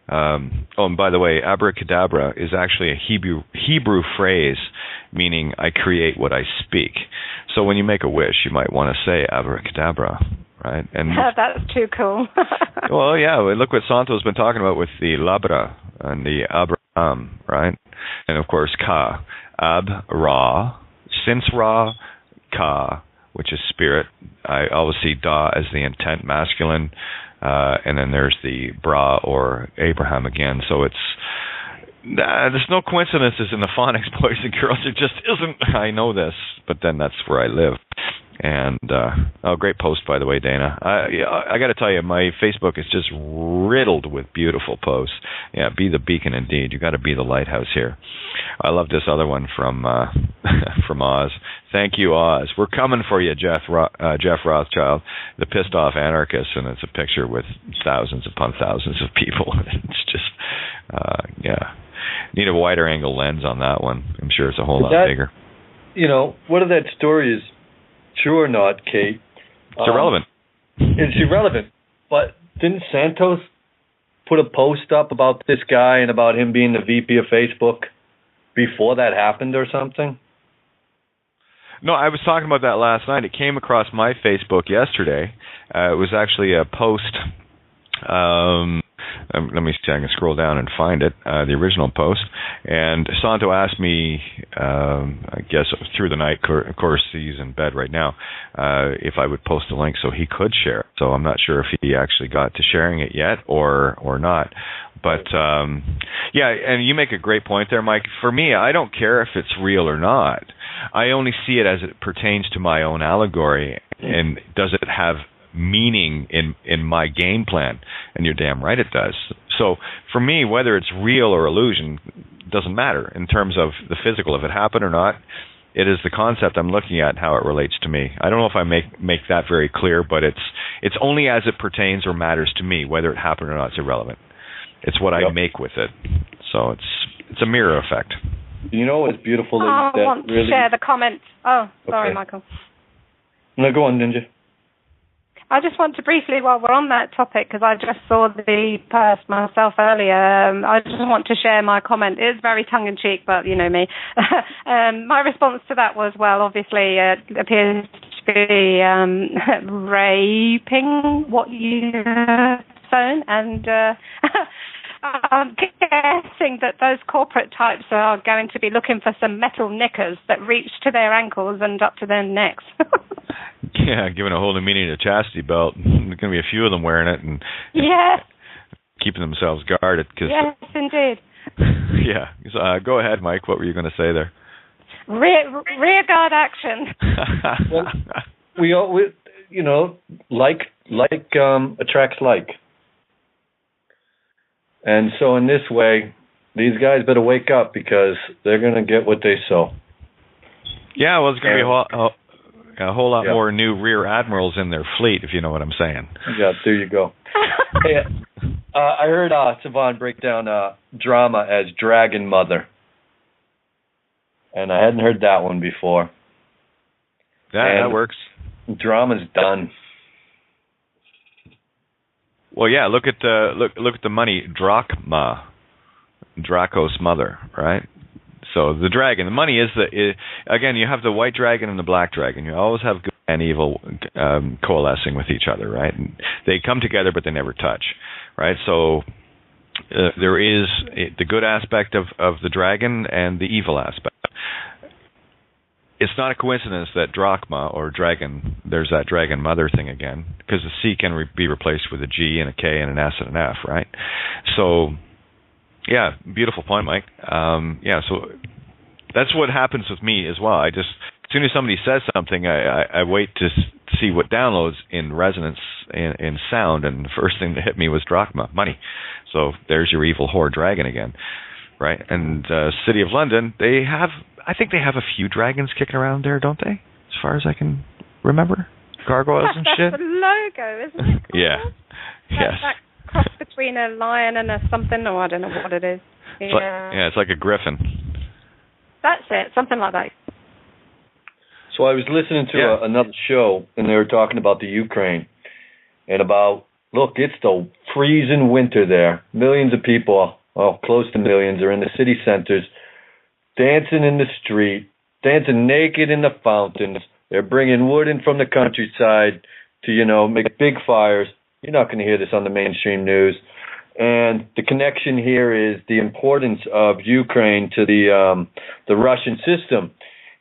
Speaker 2: And by the way, abracadabra is actually a Hebrew phrase meaning I create what I speak. So when you make a wish, you might want to say abracadabra, right? And
Speaker 3: that's too cool.
Speaker 2: Well, yeah. Look what Santo's been talking about with the labra and the Abraham, right? And of course, Ka, Ab-Ra, since Ra, Ka, which is spirit. I always see Da as the intent, masculine, and then there's the Bra, or Abraham again. So there's no coincidences in the phonics, boys and girls. It just isn't. I know this, but then that's where I live. And great post, by the way, Dana. I got to tell you, my Facebook is just riddled with beautiful posts. Yeah, be the beacon indeed. You got to be the lighthouse here. I love this other one from Oz. Thank you, Oz. We're coming for you, Jeff Rothschild, the pissed off anarchist, and it's a picture with thousands upon thousands of people. It's just, need a wider angle lens on that one. I'm sure it's a whole lot bigger.
Speaker 4: Whether that story is true or not, Kate,
Speaker 2: it's irrelevant.
Speaker 4: It's irrelevant. But didn't Santos put a post up about this guy and about him being the VP of Facebook before that happened or something?
Speaker 2: No, I was talking about that last night. It came across my Facebook yesterday. It was actually a post. Let me see. I can scroll down and find it. The original post. And Santo asked me, I guess through the night. Of course, he's in bed right now. If I would post a link so he could share it. So I'm not sure if he actually got to sharing it yet or not. But yeah, and you make a great point there, Mike. For me, I don't care if it's real or not. I only see it as it pertains to my own allegory, and does it have meaning in my game plan? And you're damn right it does. So for me, whether it's real or illusion doesn't matter in terms of the physical. If it happened or not, it is the concept I'm looking at and how it relates to me. I don't know if I make that very clear, but it's only as it pertains or matters to me. Whether it happened or not is irrelevant. It's what I make with it. So it's a mirror effect.
Speaker 4: You know what's beautiful?
Speaker 3: I want to share the comments. Oh, sorry, okay. Michael.
Speaker 4: No, go on, Ninja.
Speaker 3: I just want to briefly, while we're on that topic, because I just saw the post myself earlier, I just want to share my comment. It's very tongue-in-cheek, but you know me. My response to that was, well, obviously it appears to be raping what you sown, and I'm guessing that those corporate types are going to be looking for some metal knickers that reach to their ankles and up to their necks.
Speaker 2: Yeah, giving a whole new meaning to chastity belt. There's going to be a few of them wearing it and keeping themselves guarded.
Speaker 3: Yes, indeed.
Speaker 2: Yeah. So, go ahead, Mike. What were you going to say there?
Speaker 3: Rear guard action.
Speaker 4: Well, we you know, like attracts like. And so in this way, these guys better wake up because they're going to get what they sow.
Speaker 2: Yeah, well, there's going to be a whole lot more new rear admirals in their fleet, if you know what I'm saying.
Speaker 4: Yeah, there you go. Hey, I heard Savon break down drama as Dragon Mother. And I hadn't heard that one before.
Speaker 2: That works.
Speaker 4: Drama's done.
Speaker 2: Well, yeah. Look at the money, drachma, Draco's mother, right? So the dragon, the money is again. You have the white dragon and the black dragon. You always have good and evil coalescing with each other, right? And they come together, but they never touch, right? So there is the good aspect of the dragon and the evil aspect. It's not a coincidence that drachma or dragon, there's that dragon mother thing again, because the C can be replaced with a G and a K and an S and an F, right? So, yeah, beautiful point, Mike. Yeah, so that's what happens with me as well. As soon as somebody says something, I wait to see what downloads in resonance in sound, and the first thing that hit me was drachma, money. So there's your evil whore dragon again, right? And City of London, I think they have a few dragons kicking around there, don't they? As far as I can remember. Gargoyles and shit.
Speaker 3: That's the logo, isn't it?
Speaker 2: Yeah. Yes.
Speaker 3: That cross between a lion and a something, or I don't know what it is.
Speaker 2: It's like a griffin.
Speaker 3: That's it, something like that.
Speaker 4: So I was listening to another show, and they were talking about the Ukraine, and about, look, it's the freezing winter there. Millions of people, close to millions, are in the city centers, dancing in the street, dancing naked in the fountains. They're bringing wood in from the countryside to, make big fires. You're not going to hear this on the mainstream news. And the connection here is the importance of Ukraine to the Russian system.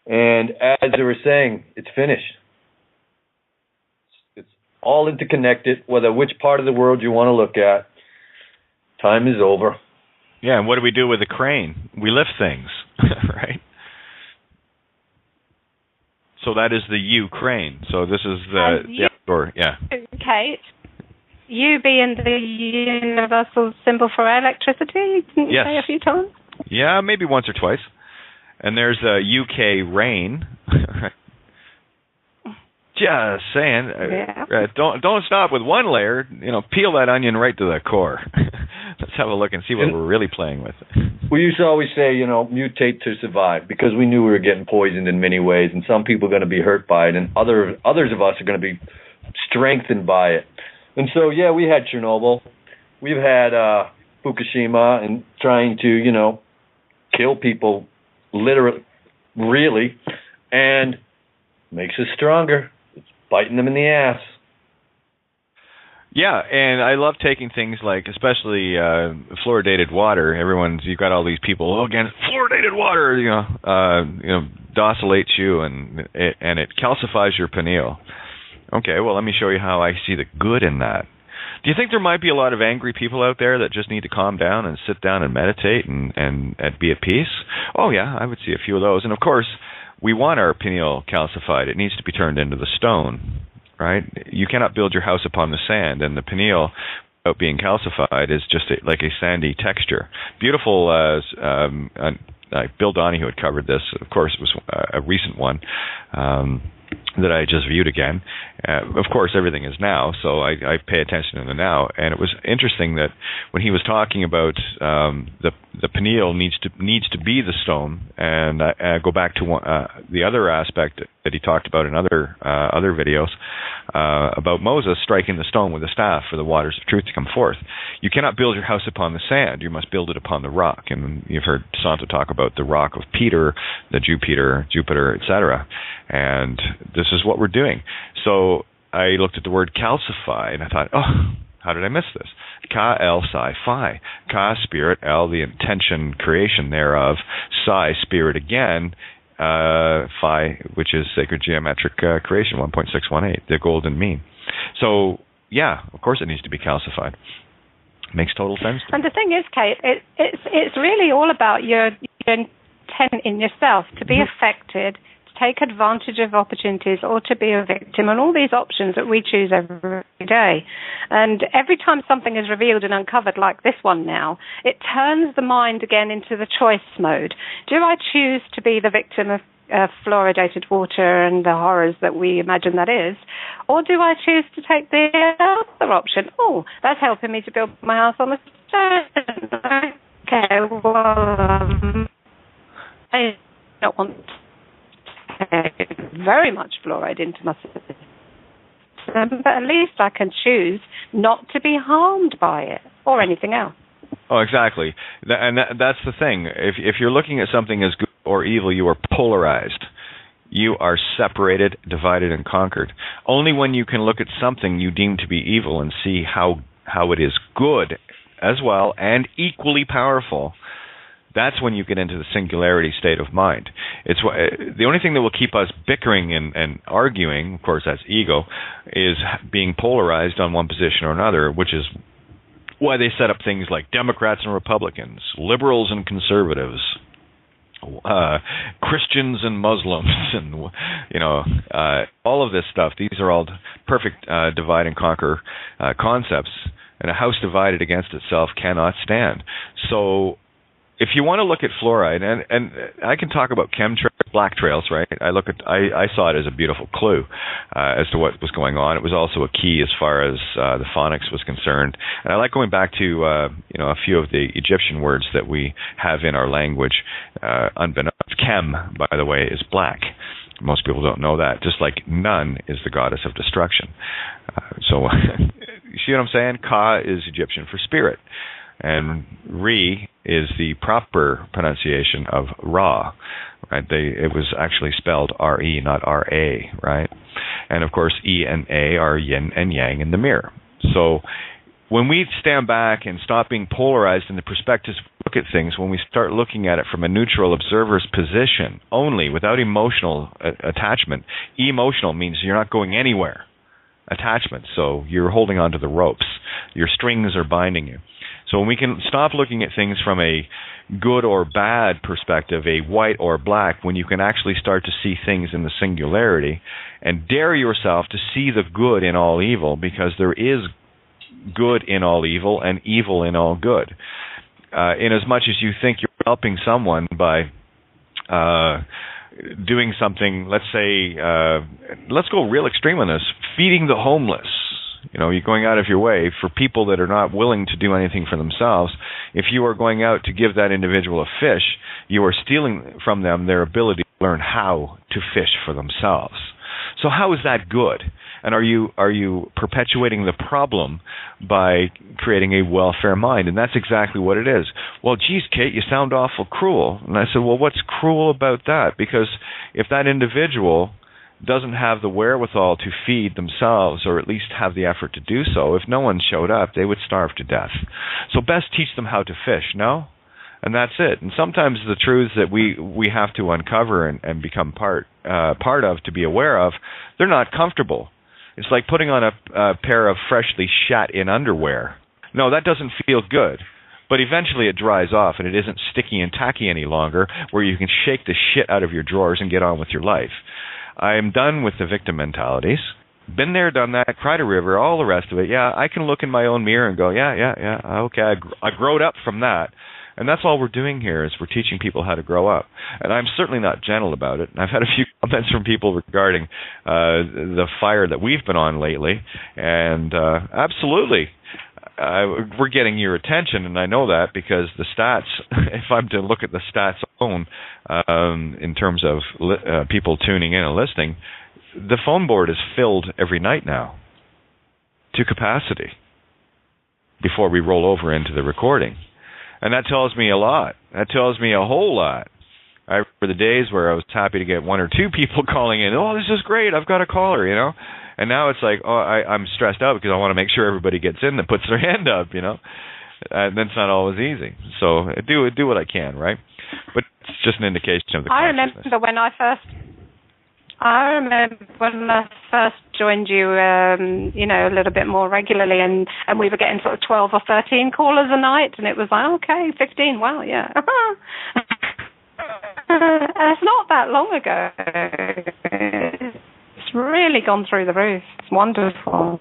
Speaker 4: And as they were saying, it's finished. It's all interconnected, whether which part of the world you want to look at. Time is over.
Speaker 2: Yeah, and what do we do with the crane? We lift things, right? So that is the Ukraine. So this is the outdoor,
Speaker 3: Okay. U being the universal symbol for electricity, didn't you say a few times?
Speaker 2: Yeah, maybe once or twice. And there's the UK rain. Just saying. Don't stop with one layer. Peel that onion right to the core. Let's have a look and see what we're really playing with.
Speaker 4: We used to always say, mutate to survive, because we knew we were getting poisoned in many ways, and some people are going to be hurt by it, and others of us are going to be strengthened by it. And so, we had Chernobyl. We've had Fukushima, and trying to, kill people, literally, really. And makes us stronger. It's biting them in the ass.
Speaker 2: Yeah, and I love taking things like, especially fluoridated water. You've got all these people against fluoridated water. Docilates you and it calcifies your pineal. Okay, well, let me show you how I see the good in that. Do you think there might be a lot of angry people out there that just need to calm down and sit down and meditate and be at peace? Oh, yeah, I would see a few of those. And, of course, we want our pineal calcified. It needs to be turned into the stone, right? You cannot build your house upon the sand, and the pineal, without being calcified, is just like a sandy texture. Beautiful. Bill Donahue had covered this. Of course, it was a recent one that I just viewed again. Of course, everything is now, so I pay attention in the now. And it was interesting that when he was talking about the pineal needs to be the stone, and I go back to the other aspect that he talked about in other videos about Moses striking the stone with a staff for the waters of truth to come forth. You cannot build your house upon the sand. You must build it upon the rock. And you've heard Santo talk about the rock of Peter, the Jupiter, etc. And this is what we're doing. So I looked at the word calcify, and I thought, oh, how did I miss this? Ka, El, Psi, Phi. Ka, spirit, El, the intention, creation thereof, Psi, spirit again, Phi, which is sacred geometric creation, 1.618, the golden mean. So, yeah, of course it needs to be calcified. Makes total sense.
Speaker 3: And the thing is, Kate, it's really all about your intent in yourself to be affected, take advantage of opportunities, or to be a victim, and all these options that we choose every day. And every time something is revealed and uncovered, like this one now, it turns the mind again into the choice mode. Do I choose to be the victim of fluoridated water and the horrors that we imagine that is, or do I choose to take the other option? Oh, that's helping me to build my house on the stone. Okay, well, I don't want very much fluoride into my system, but at least I can choose not to be harmed by it or anything else.
Speaker 2: Oh, exactly. And that's the thing. If you're looking at something as good or evil, you are polarized. You are separated, divided, and conquered. Only when you can look at something you deem to be evil and see how it is good as well and equally powerful, that's when you get into the singularity state of mind. It's the only thing that will keep us bickering and arguing, of course that's ego, is being polarized on one position or another, which is why they set up things like Democrats and Republicans, liberals and conservatives, Christians and Muslims, and all of this stuff. These are all perfect divide and conquer concepts, and a house divided against itself cannot stand. So if you want to look at fluoride, and I can talk about chemtrails, black trails, right? I saw it as a beautiful clue as to what was going on. It was also a key as far as the phonics was concerned. And I like going back to a few of the Egyptian words that we have in our language. Unbeknownst, Chem, by the way, is black. Most people don't know that. Just like Nun is the goddess of destruction. So you see what I'm saying? Ka is Egyptian for spirit. And Re is the proper pronunciation of Ra, right? It was actually spelled R-E, not R-A, right? And, of course, E and A are yin and yang in the mirror. So when we stand back and stop being polarized in the perspectives we look at things, when we start looking at it from a neutral observer's position only, without emotional attachment, emotional means you're not going anywhere. Attachment, so you're holding onto the ropes. Your strings are binding you. So when we can stop looking at things from a good or bad perspective, a white or black, when you can actually start to see things in the singularity and dare yourself to see the good in all evil, because there is good in all evil and evil in all good. In as much as you think you're helping someone by doing something, let's say, let's go real extreme on this, feeding the homeless. You're going out of your way for people that are not willing to do anything for themselves. If you are going out to give that individual a fish, you are stealing from them their ability to learn how to fish for themselves. So how is that good? And are you perpetuating the problem by creating a welfare mind? And that's exactly what it is. Well, geez, Kate, you sound awful cruel. And I said, well, what's cruel about that? Because if that individual doesn't have the wherewithal to feed themselves, or at least have the effort to do so, if no one showed up, they would starve to death. So best teach them how to fish, no? And that's it. And sometimes the truths that we have to uncover and become part of, to be aware of, they're not comfortable. It's like putting on a pair of freshly shat-in underwear. No, that doesn't feel good. But eventually it dries off and it isn't sticky and tacky any longer, where you can shake the shit out of your drawers and get on with your life. I'm done with the victim mentalities. Been there, done that, cried a river, all the rest of it. Yeah, I can look in my own mirror and go, yeah, okay, I growed up from that. And that's all we're doing here, is we're teaching people how to grow up. And I'm certainly not gentle about it. I've had a few comments from people regarding the fire that we've been on lately. And absolutely, we're getting your attention, and I know that because the stats, if I'm to look at the stats alone, in terms of people tuning in and listening, the phone board is filled every night now to capacity before we roll over into the recording. And that tells me a lot. That tells me a whole lot. I remember the days where I was happy to get one or two people calling in. Oh, this is great. I've got a caller, you know. And now it's like, I'm stressed out because I want to make sure everybody gets in that puts their hand up, you know. And that's not always easy. So do what I can, right? But it's just an indication of the consciousness.
Speaker 3: I remember when I first joined you, a little bit more regularly, and we were getting sort of 12 or 13 callers a night, and it was like, okay, 15, wow, yeah. It's not that long ago. It's really gone through the roof. It's wonderful.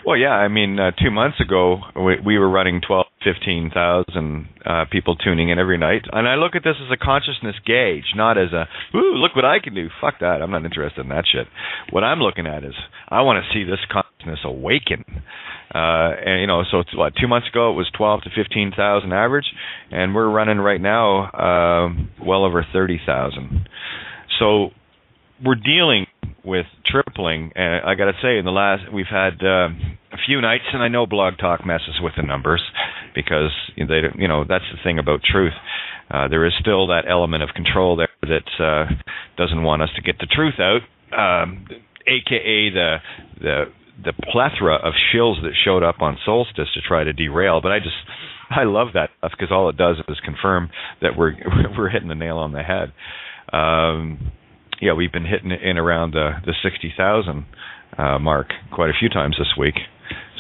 Speaker 2: Well, yeah, I mean, 2 months ago, we were running 15,000 people tuning in every night. And I look at this as a consciousness gauge, not as a, ooh, look what I can do. Fuck that. I'm not interested in that shit. What I'm looking at is, I want to see this consciousness awaken. So it's, 2 months ago, it was 12 to 15,000 average. And we're running right now well over 30,000. So we're dealing with tripling, and I got to say, we've had a few nights, and I know Blog Talk messes with the numbers because that's the thing about truth. There is still that element of control there that doesn't want us to get the truth out, aka the plethora of shills that showed up on Solstice to try to derail. But I love that stuff because all it does is confirm that we're hitting the nail on the head. Yeah, we've been hitting it in around the 60,000 mark quite a few times this week.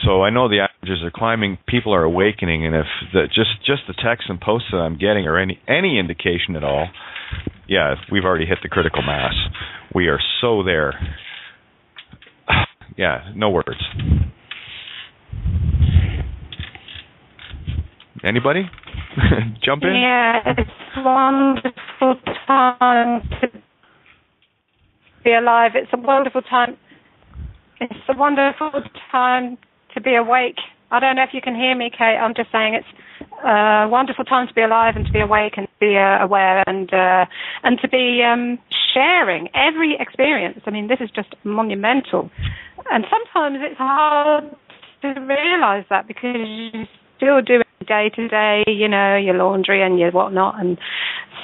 Speaker 2: So I know the averages are climbing. People are awakening, and if just the texts and posts that I'm getting are any indication at all, yeah, we've already hit the critical mass. We are so there. Yeah, no words. Anybody? Jump in?
Speaker 3: Yeah, it's a wonderful time to be alive. It's a wonderful time. It's a wonderful time to be awake. I don't know if you can hear me, Kate. I'm just saying it's a wonderful time to be alive and to be awake and to be aware and to be sharing every experience. I mean, this is just monumental. And sometimes it's hard to realize that because you still do it day to day, your laundry and your whatnot, and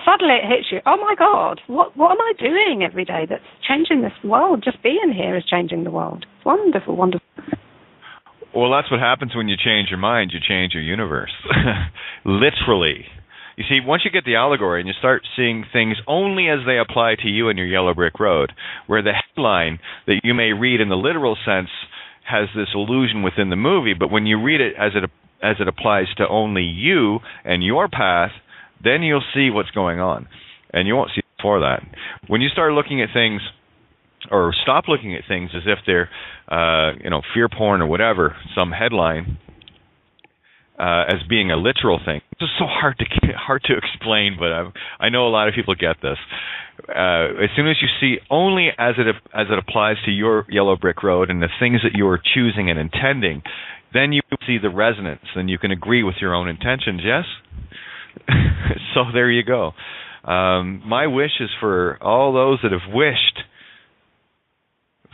Speaker 3: suddenly it hits you, oh my God, what am I doing every day that's changing this world? Just being here is changing the world. It's wonderful, wonderful.
Speaker 2: Well, that's what happens when you change your mind. You change your universe. Literally. You see, once you get the allegory and you start seeing things only as they apply to you and your yellow brick road, where the headline that you may read in the literal sense has this illusion within the movie, but when you read it as it applies to only you and your path, then you'll see what's going on. And you won't see it before that. When you start looking at things, or stop looking at things as if they're, fear porn or whatever, some headline, as being a literal thing. It's just so hard to explain, but I know a lot of people get this. As soon as you see only as it applies to your yellow brick road and the things that you are choosing and intending, then you see the resonance, and you can agree with your own intentions, yes? So there you go. My wish is for all those that have wished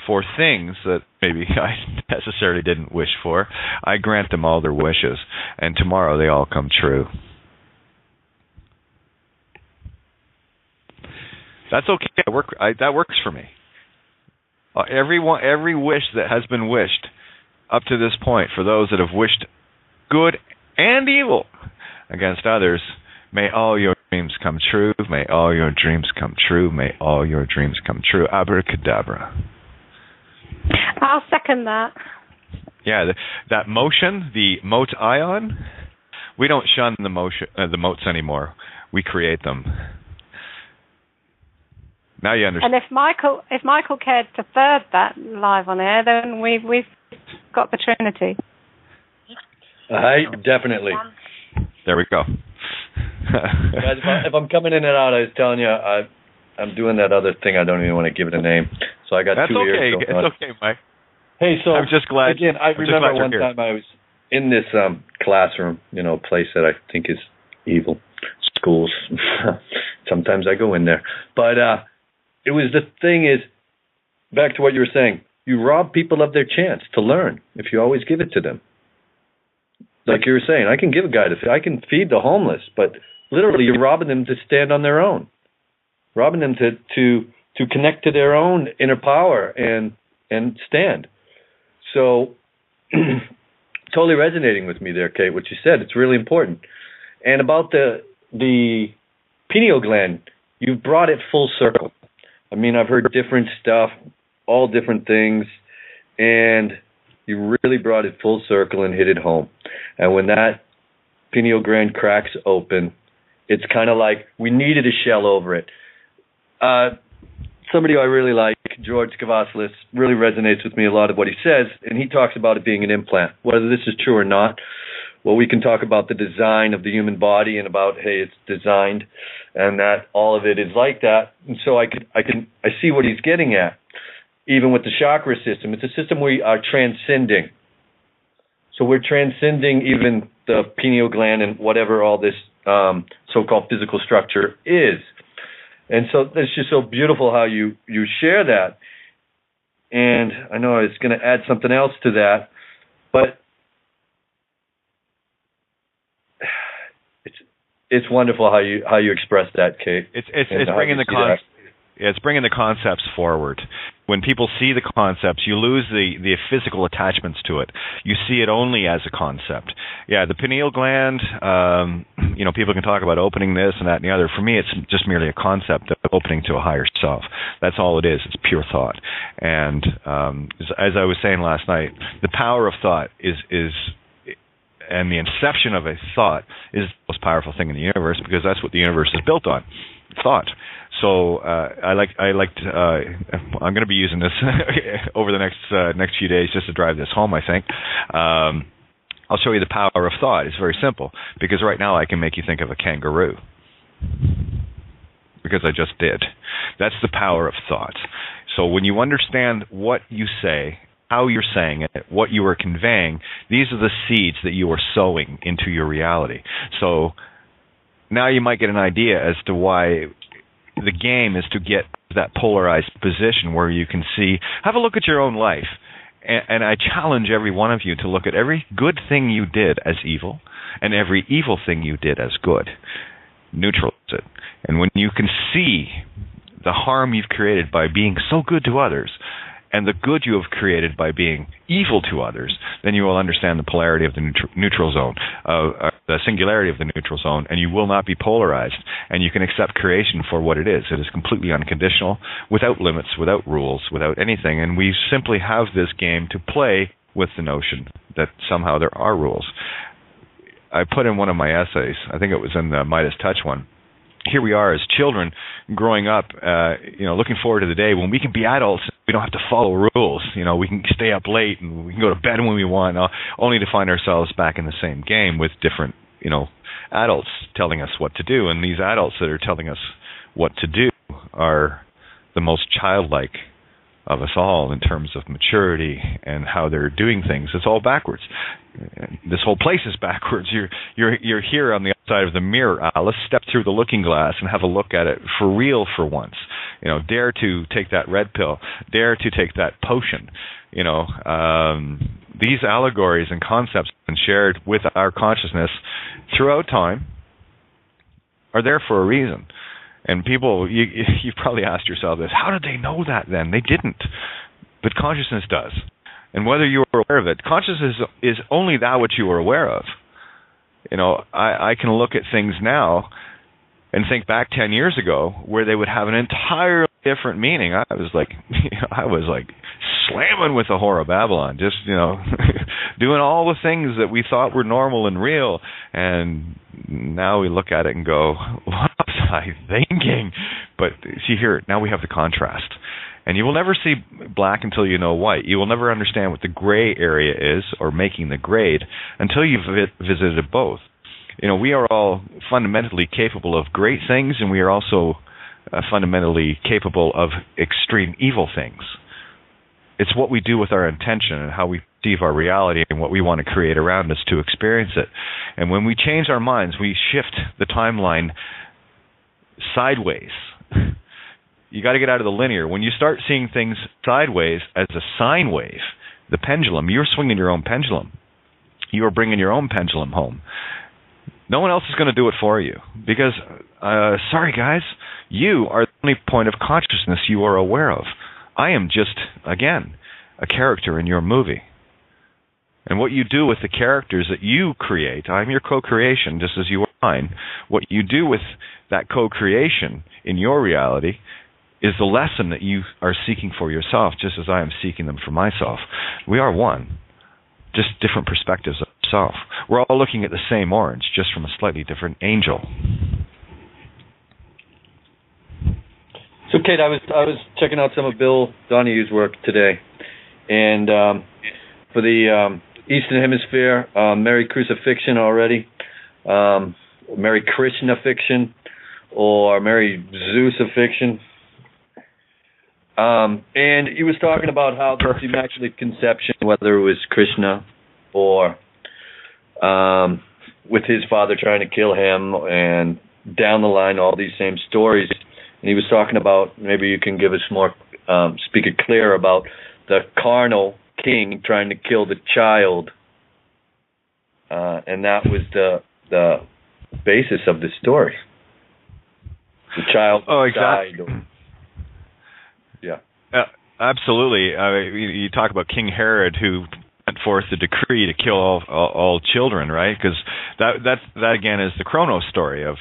Speaker 2: for things that maybe I necessarily didn't wish for, I grant them all their wishes, and tomorrow they all come true. That's okay. That works for me. Every wish that has been wished up to this point, for those that have wished good and evil against others, may all your dreams come true. May all your dreams come true. May all your dreams come true. Abracadabra.
Speaker 3: I'll second that.
Speaker 2: Yeah, that motion, the mote ion, we don't shun the motes anymore. We create them. Now you understand.
Speaker 3: And if Michael cared to third that live on air, then we've got the Trinity.
Speaker 4: Definitely.
Speaker 2: There we go.
Speaker 4: Guys, if I'm coming in and out, I was telling you, I'm doing that other thing. I don't even want to give it a name. So I got
Speaker 2: That's
Speaker 4: 2 ears.
Speaker 2: Okay. It's okay, Mike.
Speaker 4: Hey, so
Speaker 2: I'm just glad.
Speaker 4: Again, I remember one time I was in this classroom, place that I think is evil. Schools. Sometimes I go in there, but it was the thing is, back to what you were saying. You rob people of their chance to learn if you always give it to them. Like you were saying, I can give a guy I can feed the homeless, but literally you're robbing them to stand on their own, robbing them to connect to their own inner power and stand. So, totally resonating with me there, Kate. What you said, it's really important. And about the pineal gland, you've brought it full circle. I mean, I've heard different stuff, all different things, and you really brought it full circle and hit it home. And when that pineal gland cracks open, it's kind of like we needed a shell over it. Somebody I really like, George Kavasilis, really resonates with me a lot of what he says, and he talks about it being an implant. Whether this is true or not, well, we can talk about the design of the human body and about, hey, it's designed, and that all of it is like that. And so I see what he's getting at. Even with the chakra system, it's a system we are transcending. So we're transcending even the pineal gland and whatever all this so-called physical structure is. And so it's just so beautiful how you share that. And I know I was going to add something else to that, but it's wonderful how you express that, Kate.
Speaker 2: It's bringing the concepts forward. When people see the concepts, you lose the physical attachments to it. You see it only as a concept. Yeah, the pineal gland, people can talk about opening this and that and the other. For me, it's just merely a concept of opening to a higher self. That's all it is. It's pure thought. And as I was saying last night, the power of thought is and the inception of a thought is the most powerful thing in the universe, because that's what the universe is built on, thought. So I'm going to be using this over the next few days just to drive this home, I think. I'll show you the power of thought. It's very simple, because right now I can make you think of a kangaroo, because I just did. That's the power of thought. So when you understand what you say, how you're saying it, what you are conveying, these are the seeds that you are sowing into your reality. So now you might get an idea as to why the game is to get that polarized position where you can see, have a look at your own life. And I challenge every one of you to look at every good thing you did as evil and every evil thing you did as good. Neutralize it. And when you can see the harm you've created by being so good to others, and the good you have created by being evil to others, then you will understand the polarity of the neutral zone, the singularity of the neutral zone, and you will not be polarized. And you can accept creation for what it is. It is completely unconditional, without limits, without rules, without anything. And we simply have this game to play with the notion that somehow there are rules. I put in one of my essays, I think it was in the Midas Touch one, here we are as children growing up, looking forward to the day when we can be adults. We don't have to follow rules. We can stay up late and we can go to bed when we want, only to find ourselves back in the same game with different, adults telling us what to do. And these adults that are telling us what to do are the most childlike of us all in terms of maturity and how they're doing things. It's all backwards. This whole place is backwards. You're here on the outside of the mirror. Let's step through the looking glass and have a look at it for real for once. Dare to take that red pill. Dare to take that potion. These allegories and concepts have been shared with our consciousness throughout time are there for a reason. And people, you've probably asked yourself this, how did they know that then? They didn't. but consciousness does. And whether you are aware of it, consciousness is only that which you are aware of. I can look at things now and think back 10 years ago where they would have an entirely different meaning. I was like slamming with the Whore of Babylon, just, doing all the things that we thought were normal and real. And now we look at it and go, what was I thinking? But see here, now we have the contrast. And you will never see black until you know white. You will never understand what the gray area is, or making the grade, until you've visited both. We are all fundamentally capable of great things, and we are also fundamentally capable of extreme evil things. It's what we do with our intention and how we perceive our reality and what we want to create around us to experience it. And when we change our minds, we shift the timeline sideways. You got to get out of the linear. When you start seeing things sideways as a sine wave, the pendulum, you're swinging your own pendulum. You are bringing your own pendulum home. No one else is going to do it for you because, sorry guys, you are the only point of consciousness you are aware of. I am just, again, a character in your movie. And what you do with the characters that you create, I'm your co-creation just as you are mine. What you do with that co-creation in your reality is the lesson that you are seeking for yourself, just as I am seeking them for myself. We are one, just different perspectives of self. We're all looking at the same orange, just from a slightly different angel.
Speaker 4: So, Kate, I was checking out some of Bill Donohue's work today, and for the Eastern Hemisphere, Merry Crucifixion already, Merry Krishna Fiction, or Merry Zeusifixion. And he was talking about how the Immaculate Conception, whether it was Krishna or with his father trying to kill him, and down the line, all these same stories. And he was talking about, maybe you can give us more, speak it clear about the carnal king trying to kill the child. And that was the basis of the story. The child died. Yeah.
Speaker 2: Absolutely. You talk about King Herod, who sent forth the decree to kill all children, right? Because that again is the Kronos story of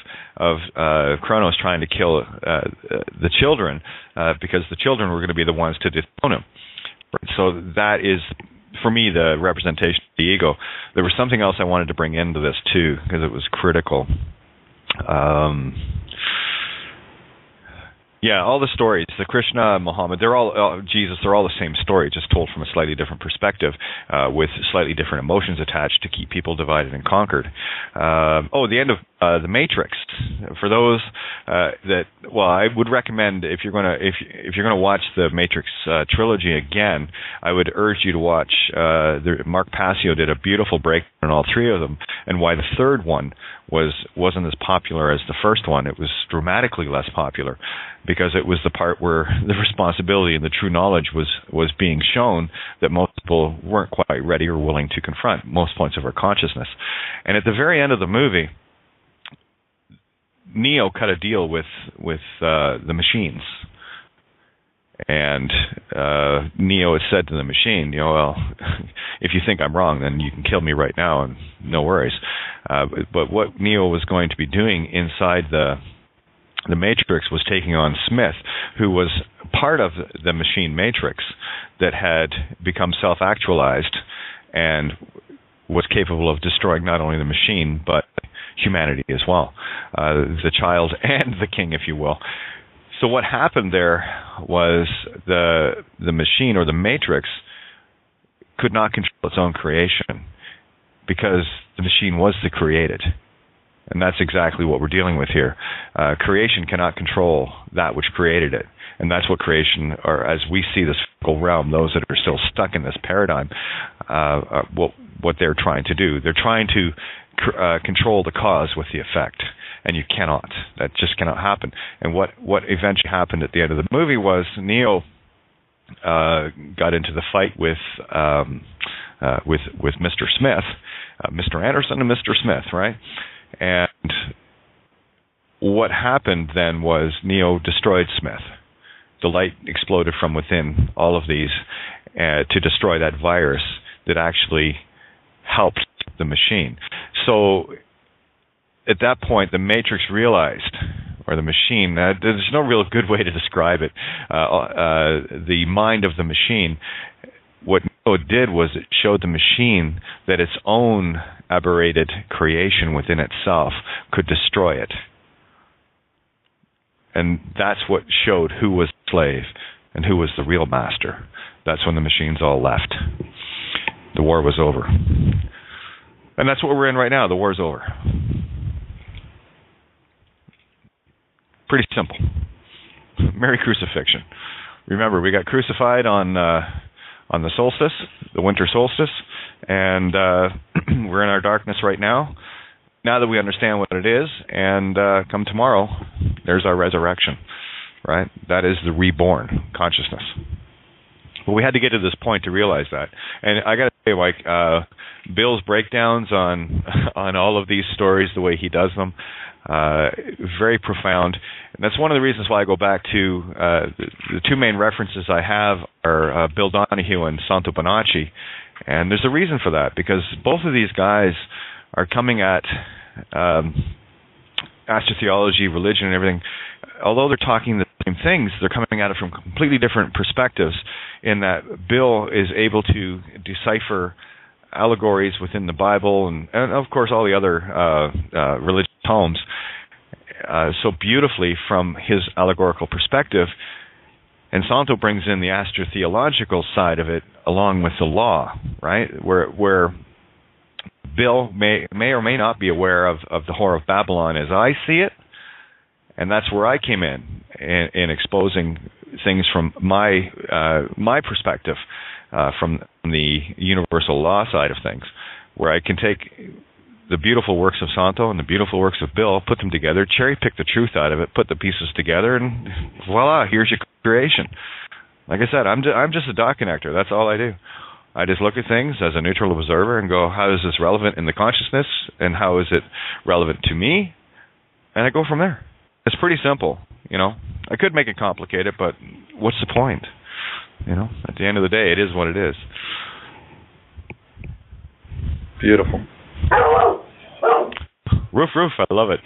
Speaker 2: Kronos trying to kill the children because the children were going to be the ones to dethrone him. So that is, for me, the representation of the ego. There was something else I wanted to bring into this too, because it was critical. Yeah, all the stories, the Krishna, Muhammad, they're all Jesus. They're all the same story, just told from a slightly different perspective, with slightly different emotions attached to keep people divided and conquered. The end of the Matrix. For those I would recommend if you're gonna watch the Matrix trilogy again, I would urge you to watch. Mark Passio did a beautiful breakdown on all three of them, and why the third one wasn't as popular as the first one. It was dramatically less popular because it was the part where the responsibility and the true knowledge was being shown that most people weren't quite ready or willing to confront, most points of our consciousness. And at the very end of the movie, Neo cut a deal with the machines. And Neo had said to the machine, well, if you think I'm wrong, then you can kill me right now, and no worries. But what Neo was going to be doing inside the Matrix was taking on Smith, who was part of the machine Matrix that had become self-actualized and was capable of destroying not only the machine, but humanity as well, the child and the king, if you will. So what happened there was the machine, or the Matrix, could not control its own creation because the machine was the created. And that's exactly what we're dealing with here. Creation cannot control that which created it. And that's what creation, or as we see this physical realm, those that are still stuck in this paradigm, what they're trying to do. They're trying to control the cause with the effect. And you cannot. That just cannot happen. And what eventually happened at the end of the movie was Neo got into the fight with Mr. Smith, Mr. Anderson and Mr. Smith, right? And what happened then was Neo destroyed Smith. the light exploded from within all of these to destroy that virus that actually helped the machine. So at that point, the Matrix realized, or the machine, there's no real good way to describe it, the mind of the machine, what it did was it showed the machine that its own aberrated creation within itself could destroy it. And that's what showed who was the slave and who was the real master. That's when the machines all left. The war was over. And that's what we're in right now. The war's over. Pretty simple. Merry crucifixion. Remember, we got crucified on the solstice, the winter solstice, and we're in our darkness right now. Now that we understand what it is, and come tomorrow, there's our resurrection, right? That is the reborn consciousness. But we had to get to this point to realize that. And I got to say, Mike, Bill's breakdowns on all of these stories, the way he does them, very profound. And that's one of the reasons why I go back to the two main references I have are Bill Donahue and Santo Bonacci. And there's a reason for that, because both of these guys are coming at astrotheology, religion, and everything. Although they're talking the same things, they're coming at it from completely different perspectives, in that Bill is able to decipher allegories within the Bible and of course all the other religious tomes so beautifully from his allegorical perspective, and Santo brings in the astrotheological side of it along with the law, right? Where Bill may or may not be aware of the Whore of Babylon as I see it, and that's where I came in exposing things from my perspective, from the universal law side of things, where I can take the beautiful works of Santo and the beautiful works of Bill, put them together, cherry pick the truth out of it, put the pieces together, and voila, here's your creation. Like I said, I'm just a dot connector. That's all I do. I just look at things as a neutral observer and go, how is this relevant in the consciousness, and how is it relevant to me? And I go from there. It's pretty simple, you know. I could make it complicated, but what's the point? You know, at the end of the day, it is what it is.
Speaker 4: Beautiful.
Speaker 2: Roof, I love it.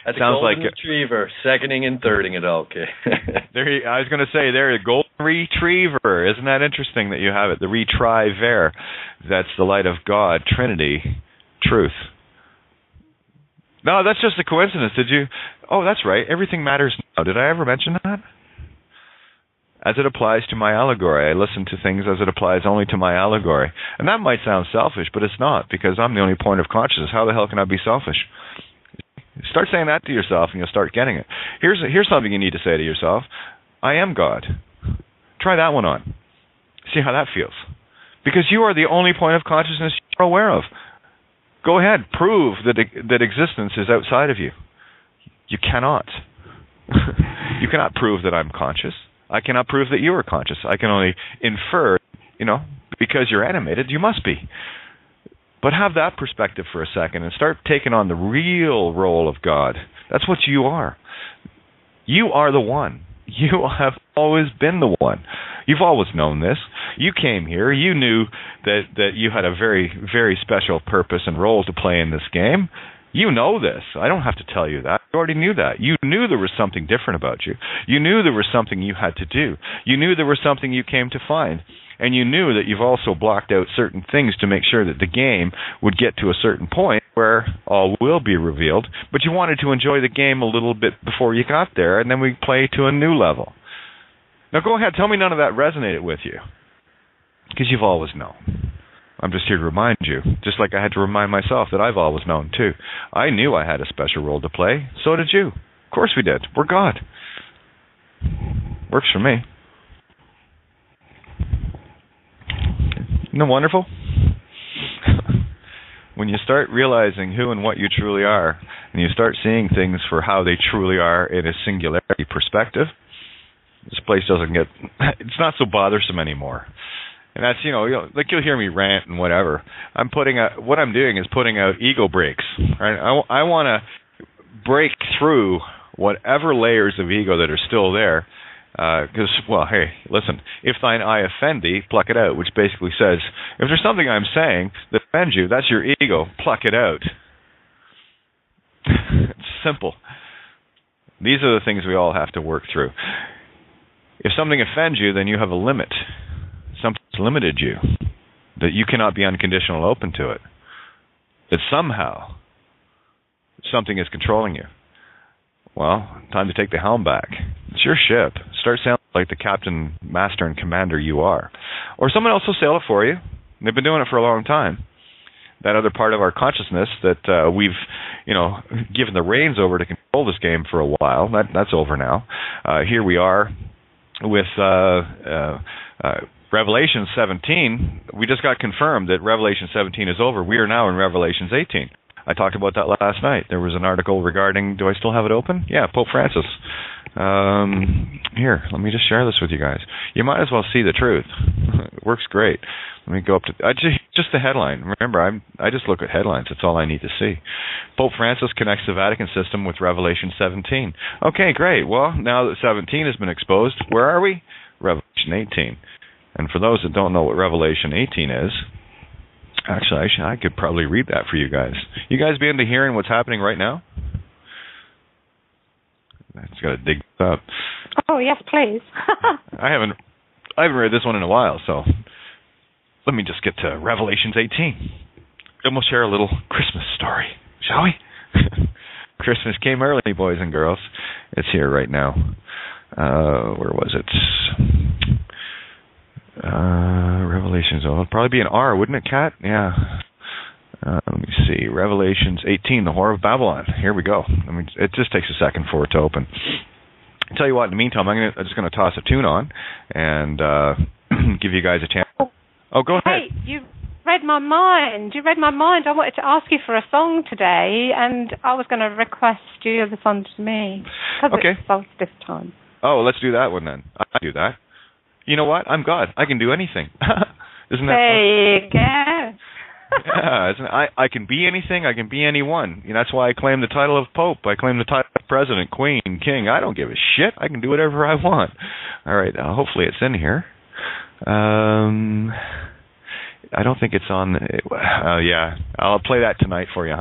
Speaker 4: That's
Speaker 2: sounds
Speaker 4: a golden
Speaker 2: like
Speaker 4: retriever, seconding and thirding it all. Okay.
Speaker 2: I was going to say, there, a golden retriever. Isn't that interesting that you have it? The retriever. That's the light of God, Trinity, truth. No, that's just a coincidence. Did you? Oh, that's right. Everything matters now. Did I ever mention that? As it applies to my allegory. I listen to things as it applies only to my allegory. And that might sound selfish, but it's not, because I'm the only point of consciousness. How the hell can I be selfish? Start saying that to yourself and you'll start getting it. Here's something you need to say to yourself. I am God. Try that one on. See how that feels. Because you are the only point of consciousness you're aware of. Go ahead, prove that existence is outside of you. You cannot. You cannot prove that I'm conscious. I cannot prove that you are conscious. I can only infer, because you're animated, you must be. But have that perspective for a second and start taking on the real role of God. That's what you are. You are the one. You have always been the one. You've always known this. You came here. You knew that you had a very, very special purpose and role to play in this game. You know this. I don't have to tell you that. You already knew that. You knew there was something different about you. You knew there was something you had to do. You knew there was something you came to find. And you knew that you've also blocked out certain things to make sure that the game would get to a certain point where all will be revealed. But you wanted to enjoy the game a little bit before you got there, and then we play to a new level. Now go ahead. Tell me none of that resonated with you. Because you've always known. I'm just here to remind you, just like I had to remind myself that I've always known too. I knew I had a special role to play. So did you. Of course we did. We're God. Works for me. Isn't that wonderful? When you start realizing who and what you truly are, and you start seeing things for how they truly are in a singularity perspective, this place doesn't get, it's not so bothersome anymore. And that's, like you'll hear me rant and whatever. What I'm doing is putting out ego brakes. Right? I want to break through whatever layers of ego that are still there. Because, well, hey, listen, if thine eye offend thee, pluck it out, which basically says, if there's something I'm saying that offends you, that's your ego, pluck it out. It's simple. These are the things we all have to work through. If something offends you, then you have a limit. Something's limited you, that you cannot be unconditional open to it. That somehow something is controlling you. Well, time to take the helm back. It's your ship. Start sailing like the captain, master, and commander you are. Or someone else will sail it for you. They've been doing it for a long time. That other part of our consciousness that we've, given the reins over to control this game for a while, that's over now. Here we are with Revelation 17. We just got confirmed that Revelation 17 is over. We are now in Revelations 18. I talked about that last night. There was an article regarding, do I still have it open? Yeah, Pope Francis. Here, let me just share this with you guys. You might as well see the truth. It works great. Let me go up to just the headline. Remember, I just look at headlines. That's all I need to see. Pope Francis connects the Vatican system with Revelation 17. Okay, great. Well, now that 17 has been exposed, where are we? Revelation 18. And for those that don't know what Revelation 18 is, actually, I could probably read that for you guys. You guys be into hearing what's happening right now? I just got to dig this up.
Speaker 3: Oh, yes, please.
Speaker 2: I haven't read this one in a while, so let me just get to Revelations 18. And we'll share a little Christmas story, shall we? Christmas came early, boys and girls. It's here right now. Where was it? Revelations. Oh, it'll probably be an R, wouldn't it, Kat? Yeah. Let me see. Revelations 18, the Whore of Babylon. Here we go. It just takes a second for it to open. I'll tell you what, in the meantime, I'm just going to toss a tune on and give you guys a chance. Oh, go ahead.
Speaker 3: Hey, you read my mind. I wanted to ask you for a song today, and I was going to request you the song to me. Because it's Solstice time.
Speaker 2: Oh, let's do that one then. I can do that. You know what? I'm God. I can do anything. Isn't that
Speaker 3: there you go.
Speaker 2: Yeah, I can be anything. I can be anyone. That's why I claim the title of Pope. I claim the title of President, Queen, King. I don't give a shit. I can do whatever I want. All right. Hopefully it's in here. I don't think it's on. Yeah. I'll play that tonight for you,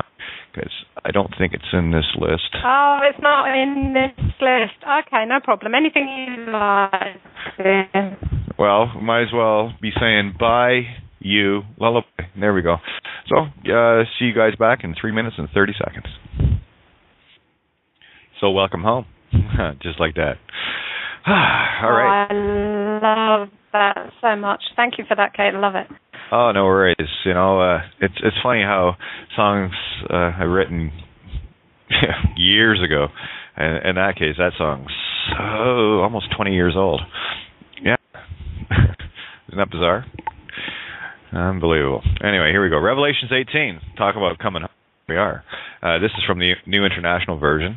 Speaker 2: because I don't think it's in this list.
Speaker 3: Oh, it's not in this list. Okay, no problem. Anything you like.
Speaker 2: Well, might as well be saying bye, you, lullaby. There we go. So, see you guys back in 3 minutes and 30 seconds. So, welcome home. Just like that. All right.
Speaker 3: I love that so much. Thank you for that, Kate. I love it.
Speaker 2: Oh, no worries. It's funny how songs I've written years ago. And in that case, that song's almost 20 years old. Yeah. Isn't that bizarre? Unbelievable. Anyway, here we go. Revelations 18. Talk about coming home. Here we are. This is from the New International Version.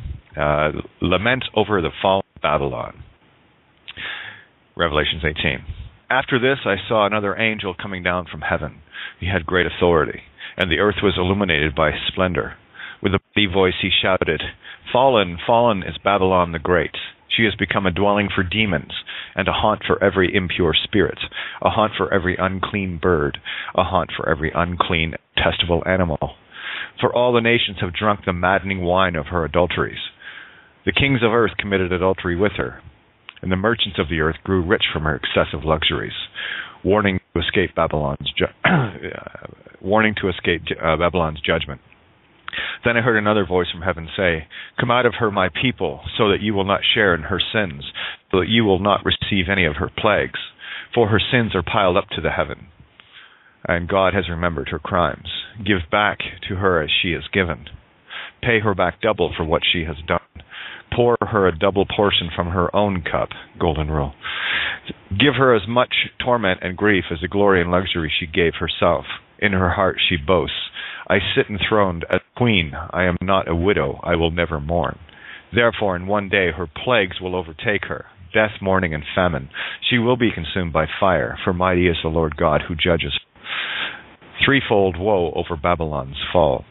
Speaker 2: Lament over the fall of Babylon. Revelations 18. After this, I saw another angel coming down from heaven. He had great authority, and the earth was illuminated by splendor. With a mighty voice he shouted, "Fallen, fallen is Babylon the Great. She has become a dwelling for demons, and a haunt for every impure spirit, a haunt for every unclean bird, a haunt for every unclean, detestable animal. For all the nations have drunk the maddening wine of her adulteries. The kings of earth committed adultery with her, and the merchants of the earth grew rich from her excessive luxuries, warning to escape Babylon's judgment. Then I heard another voice from heaven say, 'Come out of her, my people, so that you will not share in her sins, so that you will not receive any of her plagues, for her sins are piled up to the heaven. And God has remembered her crimes. Give back to her as she has given. Pay her back double for what she has done. Pour her a double portion from her own cup,' golden rule. 'Give her as much torment and grief as the glory and luxury she gave herself. In her heart she boasts, I sit enthroned as queen. I am not a widow. I will never mourn. Therefore in one day her plagues will overtake her, death, mourning, and famine. She will be consumed by fire, for mighty is the Lord God who judges. Threefold woe over Babylon's fall.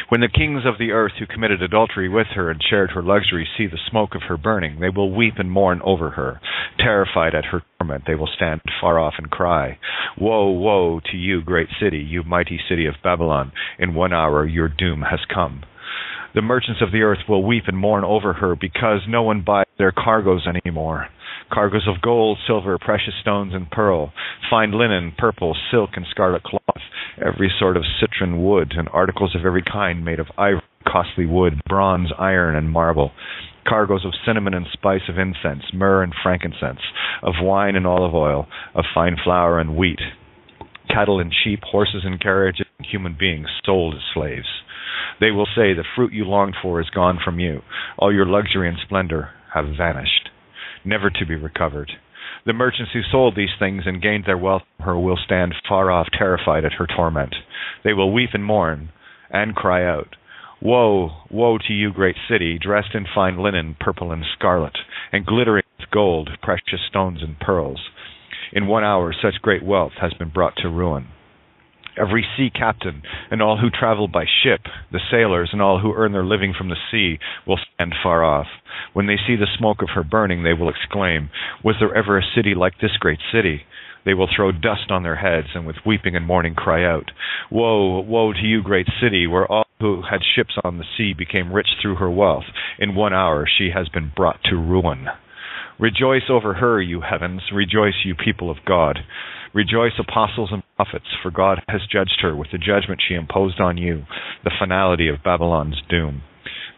Speaker 2: When the kings of the earth who committed adultery with her and shared her luxury see the smoke of her burning, they will weep and mourn over her. Terrified at her torment, they will stand far off and cry, "Woe, woe to you, great city, you mighty city of Babylon! In 1 hour your doom has come." The merchants of the earth will weep and mourn over her because no one buys their cargoes anymore. Cargoes of gold, silver, precious stones, and pearl, fine linen, purple, silk, and scarlet cloth, every sort of citron wood, and articles of every kind made of ivory, costly wood, bronze, iron, and marble, cargoes of cinnamon and spice, of incense, myrrh and frankincense, of wine and olive oil, of fine flour and wheat, cattle and sheep, horses and carriages, and human beings sold as slaves. They will say, "The fruit you longed for is gone from you. All your luxury and splendor have vanished, never to be recovered." The merchants who sold these things and gained their wealth from her will stand far off, terrified at her torment. They will weep and mourn and cry out, "Woe, woe to you, great city, dressed in fine linen, purple and scarlet, and glittering with gold, precious stones and pearls. In 1 hour such great wealth has been brought to ruin. Every sea captain and all who travel by ship, the sailors and all who earn their living from the sea will stand far off. When they see the smoke of her burning, they will exclaim, 'Was there ever a city like this great city?' They will throw dust on their heads and with weeping and mourning cry out, 'Woe, woe to you, great city, where all who had ships on the sea became rich through her wealth. In 1 hour she has been brought to ruin. Rejoice over her, you heavens. Rejoice, you people of God. Rejoice, apostles and prophets, for God has judged her with the judgment she imposed on you, the finality of Babylon's doom.'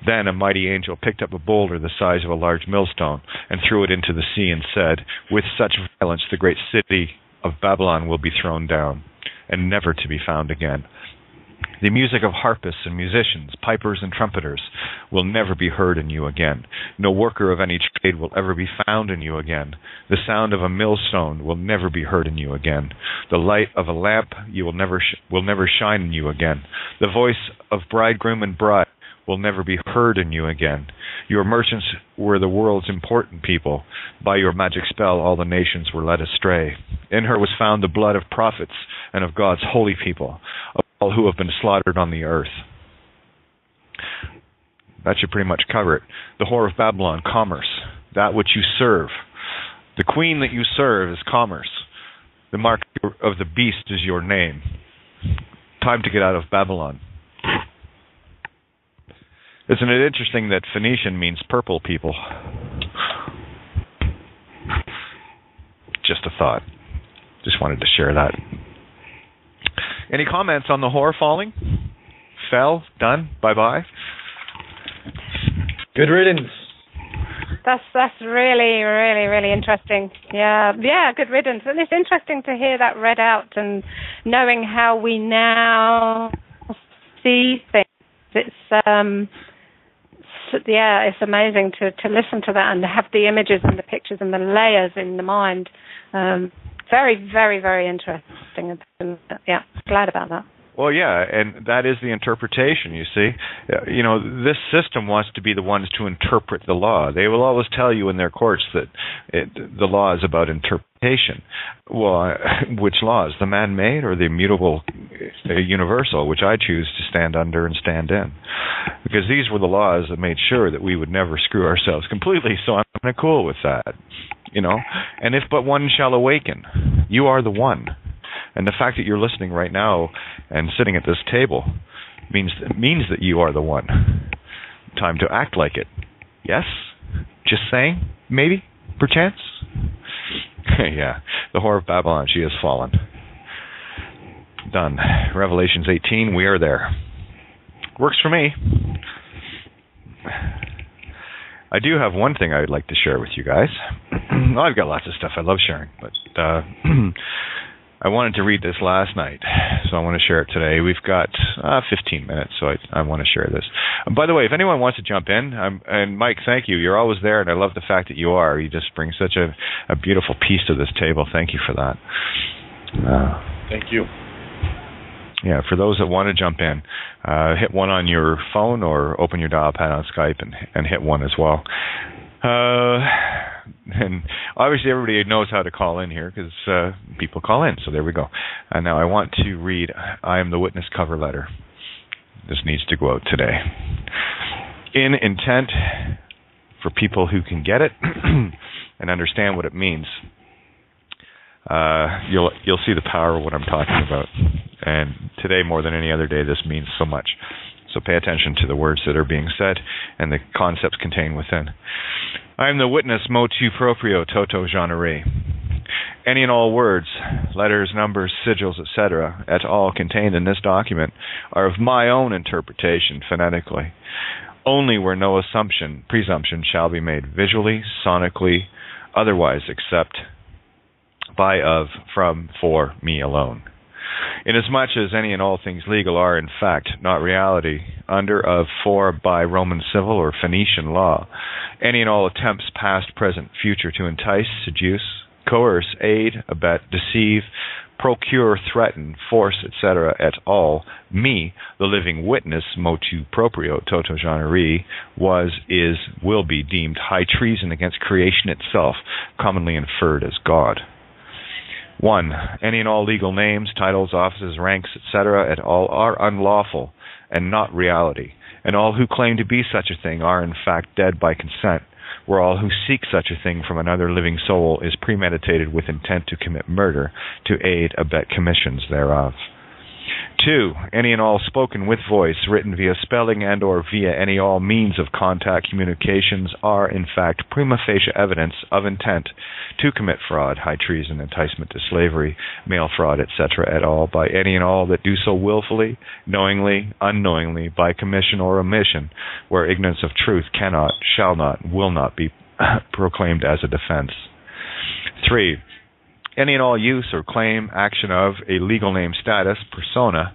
Speaker 2: Then a mighty angel picked up a boulder the size of a large millstone and threw it into the sea and said, 'With such violence the great city of Babylon will be thrown down, and never to be found again. The music of harpists and musicians, pipers and trumpeters will never be heard in you again. No worker of any trade will ever be found in you again. The sound of a millstone will never be heard in you again. The light of a lamp will never shine in you again. The voice of bridegroom and bride will never be heard in you again. Your merchants were the world's important people. By your magic spell all the nations were led astray. In her was found the blood of prophets and of God's holy people, of all who have been slaughtered on the earth.'" That should pretty much cover it. The whore of Babylon, commerce, that which you serve. The queen that you serve is commerce. The mark of the beast is your name. Time to get out of Babylon. Isn't it interesting that Phoenician means purple people? Just a thought. Just wanted to share that. Any comments on the whore falling? Fell? Done? Bye-bye?
Speaker 4: Good riddance.
Speaker 3: That's really, really, really interesting. Yeah, good riddance. And it's interesting to hear that read out and knowing how we now see things. It's amazing to listen to that and have the images and the pictures and the layers in the mind. Very, very, very interesting. Yeah, glad about that.
Speaker 2: Well, yeah, and that is the interpretation, you see. This system wants to be the ones to interpret the law. They will always tell you in their courts that the law is about interpretation. Well, which laws? The man-made or the immutable universal, which I choose to stand under and stand in? Because these were the laws that made sure that we would never screw ourselves completely, so I'm kind of cool with that. And if but one shall awaken, you are the one. And the fact that you're listening right now and sitting at this table means that you are the one. Time to act like it. Yes? Just saying? Maybe? Perchance? Yeah. The whore of Babylon, she has fallen. Done. Revelations 18, we are there. Works for me. I do have one thing I would like to share with you guys. I've got lots of stuff I love sharing, but I wanted to read this last night, so I want to share it today. We've got 15 minutes, so I want to share this. By the way, if anyone wants to jump in, and Mike, thank you. You're always there, and I love the fact that you are. You just bring such a beautiful piece to this table. Thank you for that.
Speaker 4: Thank you.
Speaker 2: Yeah, for those that want to jump in, hit 1 on your phone or open your dial pad on Skype and hit 1 as well. And obviously everybody knows how to call in here because people call in, so there we go. And now I want to read I Am the Witness cover letter. This needs to go out today. In intent, for people who can get it and understand what it means, you'll see the power of what I'm talking about. And today, more than any other day, this means so much. So pay attention to the words that are being said and the concepts contained within. I am the witness motu proprio toto genere. Any and all words, letters, numbers, sigils, etc., et al. Contained in this document are of my own interpretation phonetically, only where no presumption shall be made visually, sonically, otherwise except by, of, from, for me alone. Inasmuch as any and all things legal are, in fact, not reality, under, of, for, by Roman civil or Phoenician law, any and all attempts past, present, future to entice, seduce, coerce, aid, abet, deceive, procure, threaten, force, etc., et al., me, the living witness, motu proprio, toto genere, was, is, will be deemed high treason against creation itself, commonly inferred as God. 1. Any and all legal names, titles, offices, ranks, etc., et al. Are unlawful and not reality, and all who claim to be such a thing are in fact dead by consent, where all who seek such a thing from another living soul is premeditated with intent to commit murder, to aid, abet commissions thereof. 2. Any and all spoken with voice, written via spelling and or via any all means of contact communications are, in fact, prima facie evidence of intent to commit fraud, high treason, enticement to slavery, mail fraud, etc., et al., by any and all that do so willfully, knowingly, unknowingly, by commission or omission, where ignorance of truth cannot, shall not, will not be proclaimed as a defense. 3. Any and all use or claim, action of a legal name status, persona,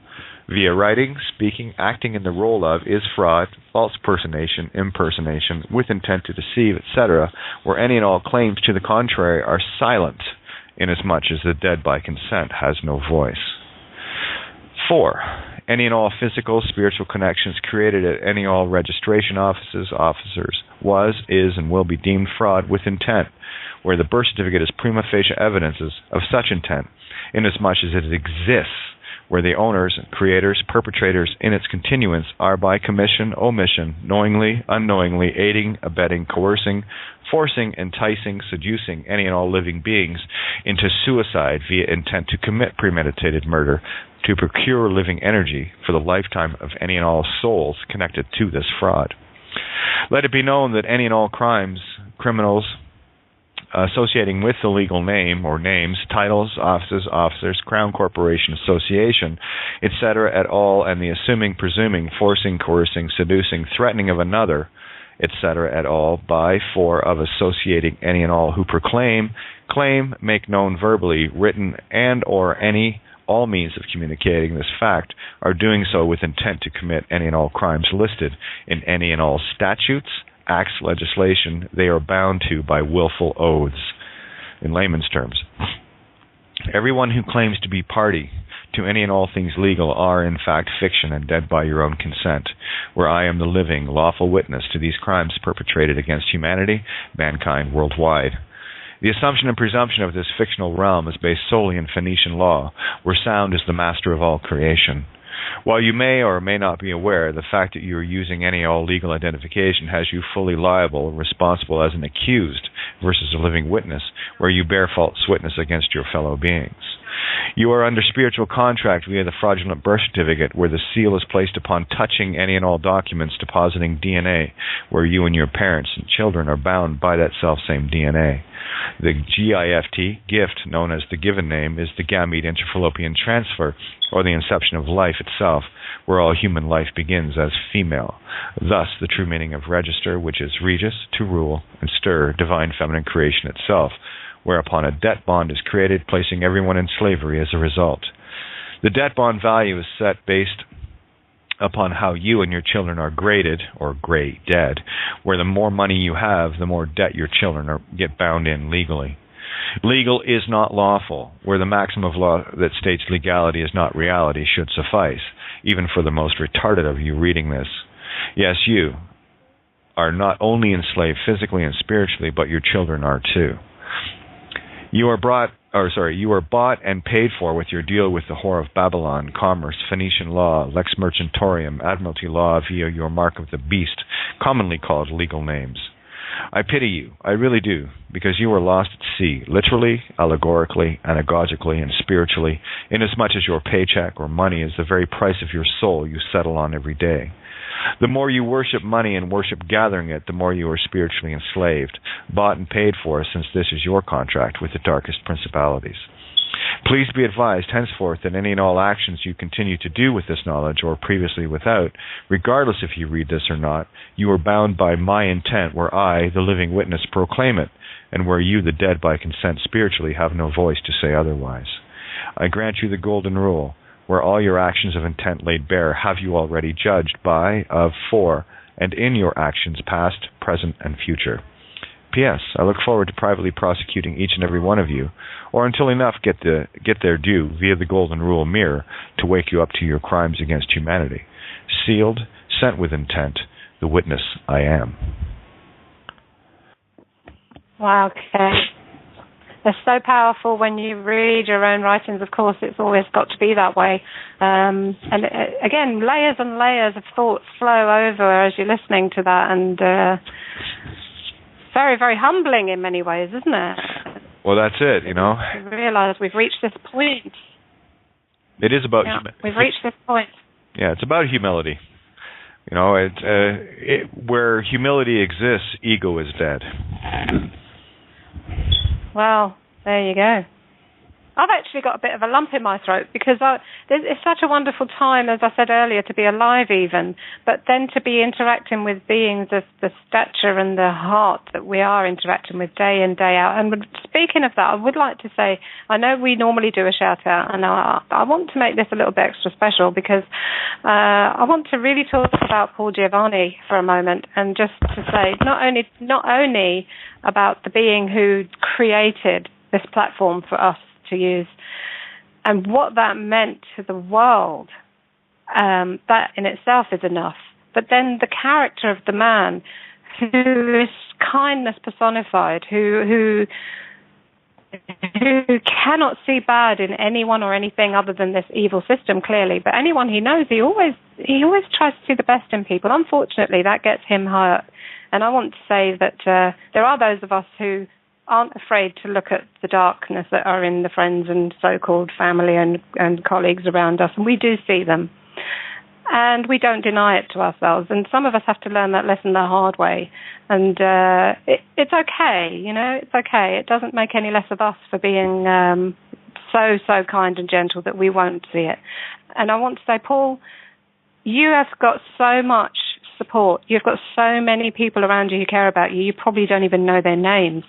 Speaker 2: via writing, speaking, acting in the role of, is fraud, false personation, impersonation, with intent to deceive, etc., where any and all claims to the contrary are silent, inasmuch as the dead by consent has no voice. 4. Any and all physical, spiritual connections created at any all registration offices, officers, was, is, and will be deemed fraud with intent, where the birth certificate is prima facie evidences of such intent, inasmuch as it exists, where the owners, creators, perpetrators in its continuance are by commission, omission, knowingly, unknowingly, aiding, abetting, coercing, forcing, enticing, seducing any and all living beings into suicide via intent to commit premeditated murder, to procure living energy for the lifetime of any and all souls connected to this fraud. Let it be known that any and all crimes, criminals, associating with the legal name or names, titles, offices, officers, Crown Corporation Association, etc., et al., and the assuming, presuming, forcing, coercing, seducing, threatening of another, etc., et al., by, for, of associating any and all who proclaim, claim, make known verbally, written, and or any all means of communicating this fact, are doing so with intent to commit any and all crimes listed in any and all statutes, acts, legislation they are bound to by willful oaths. In layman's terms, everyone who claims to be party to any and all things legal are in fact fiction and dead by your own consent, where I am the living, lawful witness to these crimes perpetrated against humanity, mankind worldwide. The assumption and presumption of this fictional realm is based solely in Phoenician law, where sound is the master of all creation. While you may or may not be aware, the fact that you are using any all legal identification has you fully liable and responsible as an accused versus a living witness, where you bear false witness against your fellow beings. You are under spiritual contract via the fraudulent birth certificate, where the seal is placed upon touching any and all documents depositing DNA, where you and your parents and children are bound by that self-same DNA. The GIFT, gift, known as the given name, is the gamete interfallopian transfer, or the inception of life itself, where all human life begins as female. Thus, the true meaning of register, which is regis, to rule, and stir, divine feminine creation itself, whereupon a debt bond is created, placing everyone in slavery as a result. The debt bond value is set based upon how you and your children are graded, or gray dead, where the more money you have, the more debt your children get bound in legally. Legal is not lawful, where the maxim of law that states legality is not reality should suffice, even for the most retarded of you reading this. Yes, you are not only enslaved physically and spiritually, but your children are too. You are brought
Speaker 5: You are bought and paid for with your deal with the whore of Babylon, commerce, Phoenician law, lex mercentorium, admiralty law via your mark of the beast, commonly called legal names. I pity you, I really do, because you are lost at sea, literally, allegorically, anagogically, and spiritually, inasmuch as your paycheck or money is the very price of your soul you settle on every day. The more you worship money and worship gathering it, the more you are spiritually enslaved, bought and paid for, since this is your contract with the darkest principalities. Please be advised henceforth that any and all actions you continue to do with this knowledge or previously without, regardless if you read this or not, you are bound by my intent where I, the living witness, proclaim it, and where you, the dead by consent spiritually, have no voice to say otherwise. I grant you the golden rule, where all your actions of intent laid bare have you already judged by, of, for, and in your actions past, present, and future. P.S. I look forward to privately prosecuting each and every one of you, or until enough get their due via the golden rule mirror to wake you up to your crimes against humanity. Sealed, sent with intent, the witness I am.
Speaker 3: Wow, okay. They're so powerful when you read your own writings. Of course, it's always got to be that way. And again, layers and layers of thoughts flow over as you're listening to that, and very, very humbling in many ways, isn't it?
Speaker 5: Well, that's it, you know.
Speaker 3: We realise we've reached this point.
Speaker 5: It is about...
Speaker 3: we've reached this point.
Speaker 5: Yeah, it's about humility. You know, where humility exists, ego is dead.
Speaker 3: Well, there you go. I've actually got a bit of a lump in my throat because it's such a wonderful time, as I said earlier, to be alive even, but then to be interacting with beings of the stature and the heart that we are interacting with day in, day out. And speaking of that, I would like to say, I know we normally do a shout-out, and I want to make this a little bit extra special because I want to really talk about Paul Giovanni for a moment, and just to say not only about the being who created this platform for us to use and what that meant to the world, that in itself is enough. But then the character of the man who is kindness personified, who cannot see bad in anyone or anything other than this evil system, clearly, but anyone he knows, he always tries to see the best in people. Unfortunately, that gets him hurt. And I want to say that there are those of us who aren't afraid to look at the darkness that are in the friends and so-called family and colleagues around us, and we do see them. And we don't deny it to ourselves. And some of us have to learn that lesson the hard way. And it's okay, you know, it's okay. It doesn't make any less of us for being so kind and gentle that we won't see it. And I want to say, Paul, you have got so much support. You've got so many people around you who care about you. You probably don't even know their names.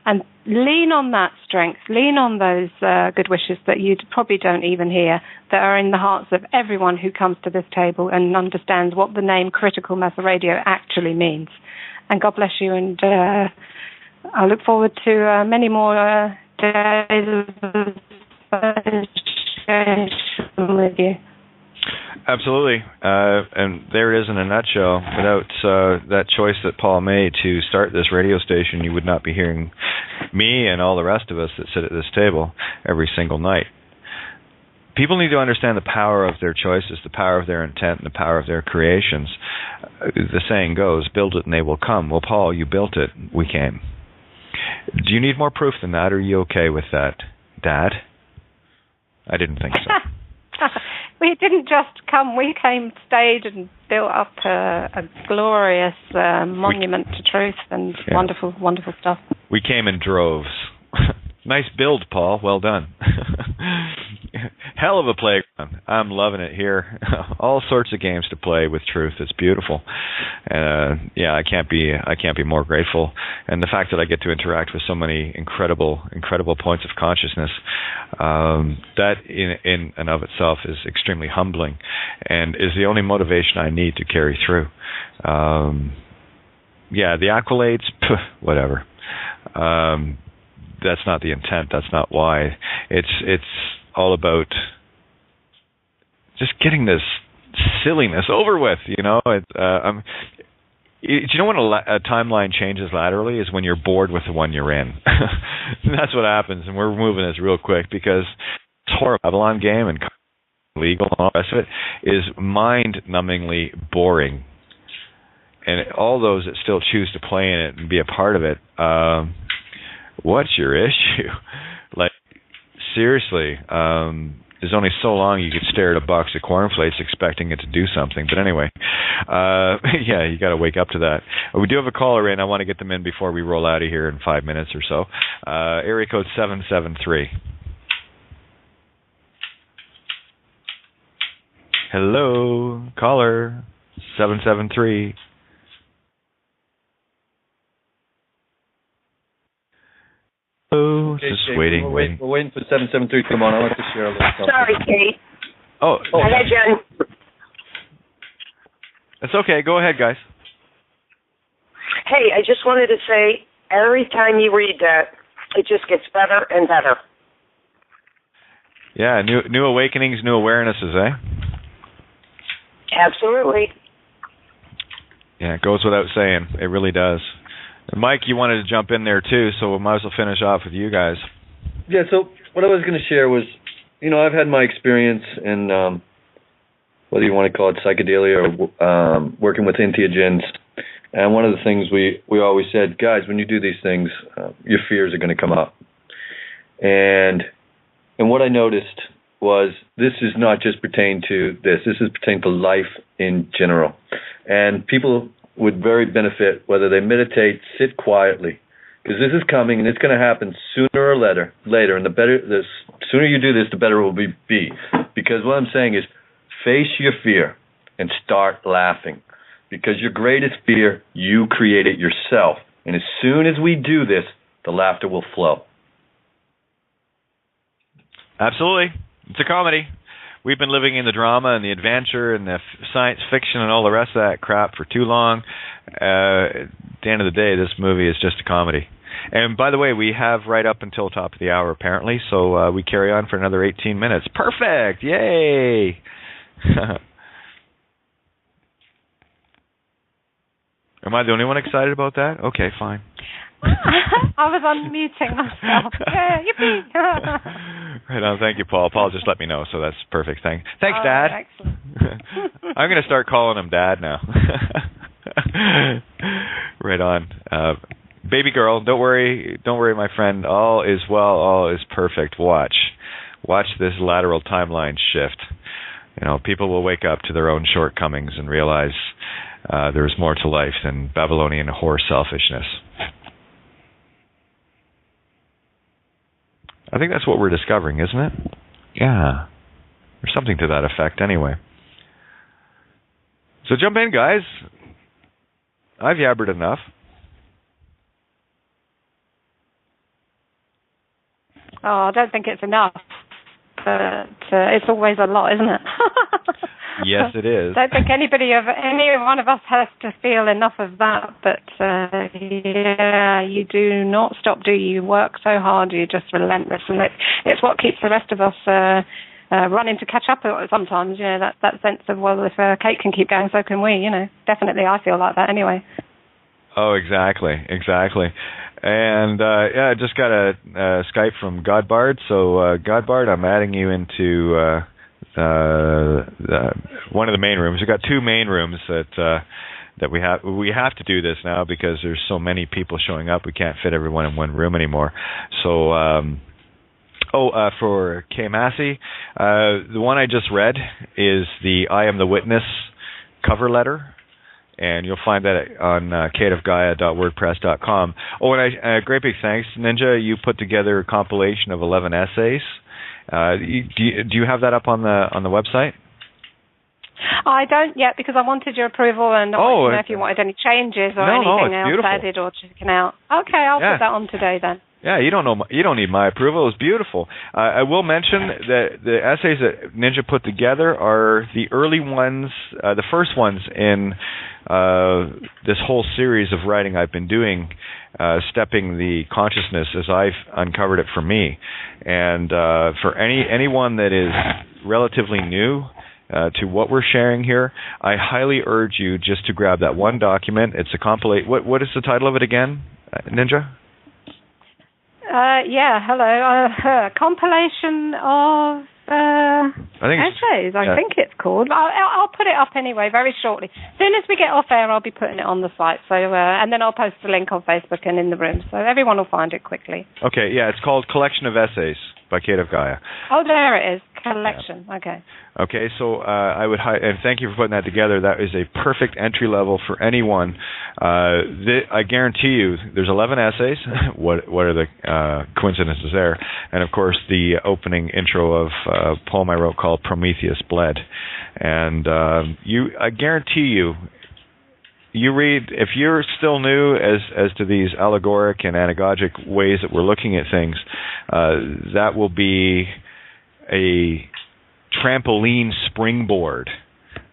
Speaker 3: And lean on that strength, lean on those good wishes that you probably don't even hear, that are in the hearts of everyone who comes to this table and understands what the name Critical Mass Radio actually means. And God bless you, and I look forward to many more days of association with you.
Speaker 5: Absolutely. And there it is in a nutshell. Without that choice that Paul made to start this radio station, you would not be hearing me and all the rest of us that sit at this table every single night. People need to understand the power of their choices, the power of their intent, and the power of their creations. The saying goes, build it and they will come. Well, Paul, you built it. We came. Do you need more proof than that, or are you okay with that, Dad? I didn't think so.
Speaker 3: We didn't just come, we came, stayed, and built up a glorious monument to truth and wonderful, wonderful stuff.
Speaker 5: We came in droves. Nice build, Paul. Well done. Hell of a playground. I'm loving it here. All sorts of games to play with truth. It's beautiful. I can't be more grateful. And the fact that I get to interact with so many incredible points of consciousness, that in and of itself is extremely humbling, and is the only motivation I need to carry through. The accolades, whatever. That's not the intent. That's not why. It's all about just getting this silliness over with. You know, Do you know when a timeline changes laterally is when you're bored with the one you're in. That's what happens, and we're moving this real quick because this horror Babylon game and legal and all the rest of it is mind-numbingly boring. And all those that still choose to play in it and be a part of it, what's your issue? Like, seriously, there's only so long you could stare at a box of cornflakes expecting it to do something. But anyway, yeah, you got to wake up to that. We do have a caller in. I want to get them in before we roll out of here in 5 minutes or so. Area code 773. Hello, caller, 773.
Speaker 4: Okay,
Speaker 5: just
Speaker 4: Kate,
Speaker 5: waiting.
Speaker 4: We're waiting for 773 to come on. I want to share a little something.
Speaker 6: Sorry, Kate.
Speaker 5: Oh,
Speaker 6: Hello, Jen.
Speaker 5: That's okay. Go ahead, guys.
Speaker 6: Hey, I just wanted to say, every time you read that, it just gets better and better.
Speaker 5: Yeah, new awakenings, new awarenesses, eh?
Speaker 6: Absolutely.
Speaker 5: Yeah, it goes without saying. It really does. And Mike, you wanted to jump in there too, so we might as well finish off with you guys.
Speaker 4: Yeah, so what I was going to share was, I've had my experience in, whether you want to call it psychedelia or working with entheogens. And one of the things we always said, guys, when you do these things, your fears are going to come up. And what I noticed was this is not just pertain to this. This is pertain to life in general. And people would very benefit whether they meditate, sit quietly, because this is coming and it's going to happen sooner or later. And the sooner you do this, the better it will be. Because what I'm saying is, face your fear and start laughing. Because your greatest fear, you create it yourself. And as soon as we do this, the laughter will flow.
Speaker 5: Absolutely. It's a comedy. We've been living in the drama and the adventure and the science fiction and all the rest of that crap for too long. At the end of the day, this movie is just a comedy. And by the way, we have right up until top of the hour, apparently, so we carry on for another 18 minutes. Perfect! Yay! Am I the only one excited about that? Okay, fine.
Speaker 3: I was unmuting myself. Yeah, yippee.
Speaker 5: Right on. Thank you, Paul. Paul just let me know, so that's perfect. Thanks, Dad.
Speaker 3: Excellent.
Speaker 5: I'm going to start calling him Dad now. Right on. Baby girl, don't worry, my friend. All is well. All is perfect. Watch this lateral timeline shift. People will wake up to their own shortcomings and realize there's more to life than Babylonian whore selfishness. I think that's what we're discovering, isn't it? Yeah. There's something to that effect anyway. So jump in, guys. I've yabbered enough.
Speaker 3: Oh, I don't think it's enough. But it's always a lot, isn't it?
Speaker 5: Yes, it is.
Speaker 3: I don't think any one of us has to feel enough of that. But yeah, you do not stop, do you? You work so hard, you're just relentless, and it's what keeps the rest of us running to catch up sometimes. That sense of, well, if Kate can keep going, so can we. Definitely, I feel like that anyway. Oh,
Speaker 5: exactly. And yeah, I just got a Skype from Godbard. So Godbard, I'm adding you into one of the main rooms. We've got two main rooms that we have to do this now because there's so many people showing up. We can't fit everyone in one room anymore. So for Kay Massey, the one I just read is the I Am the Witness cover letter. And you'll find that on kateofgaia.wordpress.com. Oh, and great big thanks, Ninja. You put together a compilation of 11 essays. Do you have that up on the website?
Speaker 3: I don't yet because I wanted your approval and if you wanted any changes or anything else
Speaker 5: beautiful.
Speaker 3: added or taken out. Okay, I'll put that on today then.
Speaker 5: Yeah, you don't need my approval. It was beautiful. I will mention that the essays that Ninja put together are the early ones, the first ones in this whole series of writing I've been doing, stepping the consciousness as I've uncovered it for me. And for anyone that is relatively new to what we're sharing here, I highly urge you just to grab that one document. It's a compilation. What is the title of it again, Ninja?
Speaker 3: Hello. Compilation of essays, I think it's called. I'll put it up anyway very shortly. As soon as we get off air, I'll be putting it on the site. So, and then I'll post the link on Facebook and in the room, so everyone will find it quickly.
Speaker 5: Okay, yeah, it's called Collection of Essays by Kate of Gaia.
Speaker 3: Oh, there it is. Collection. Yeah. Okay.
Speaker 5: Okay, so I would and thank you for putting that together. That is a perfect entry level for anyone. I guarantee you, there's 11 essays. What are the coincidences there? And of course, the opening intro of a poem I wrote called Prometheus Bled. And I guarantee you read, if you're still new as to these allegoric and anagogic ways that we're looking at things, that will be a trampoline springboard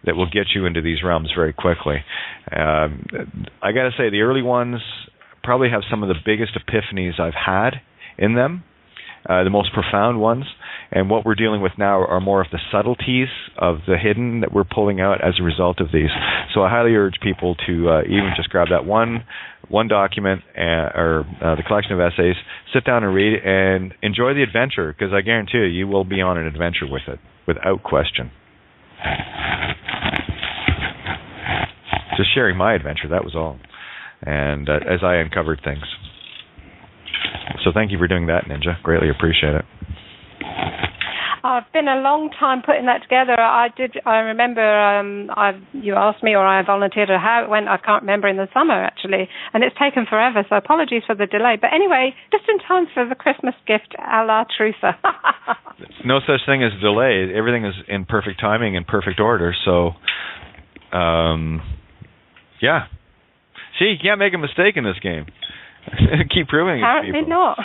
Speaker 5: that will get you into these realms very quickly. I got to say, the early ones probably have some of the biggest epiphanies I've had in them, the most profound ones. And what we're dealing with now are more of the subtleties of the hidden that we're pulling out as a result of these. So I highly urge people to even just grab that one document or the collection of essays, sit down and read and enjoy the adventure, because I guarantee you will be on an adventure with it, without question. Just sharing my adventure, that was all. And as I uncovered things. So thank you for doing that, Ninja. Greatly appreciate it.
Speaker 3: I've been a long time putting that together. I remember you asked me, or I volunteered, or how it went. I can't remember, in the summer, actually. And it's taken forever, so apologies for the delay. But anyway, just in time for the Christmas gift a la Truther.
Speaker 5: No such thing as delay. Everything is in perfect timing and perfect order. So, yeah. See, you can't make a mistake in this game. Keep proving it to people.
Speaker 3: Apparently not.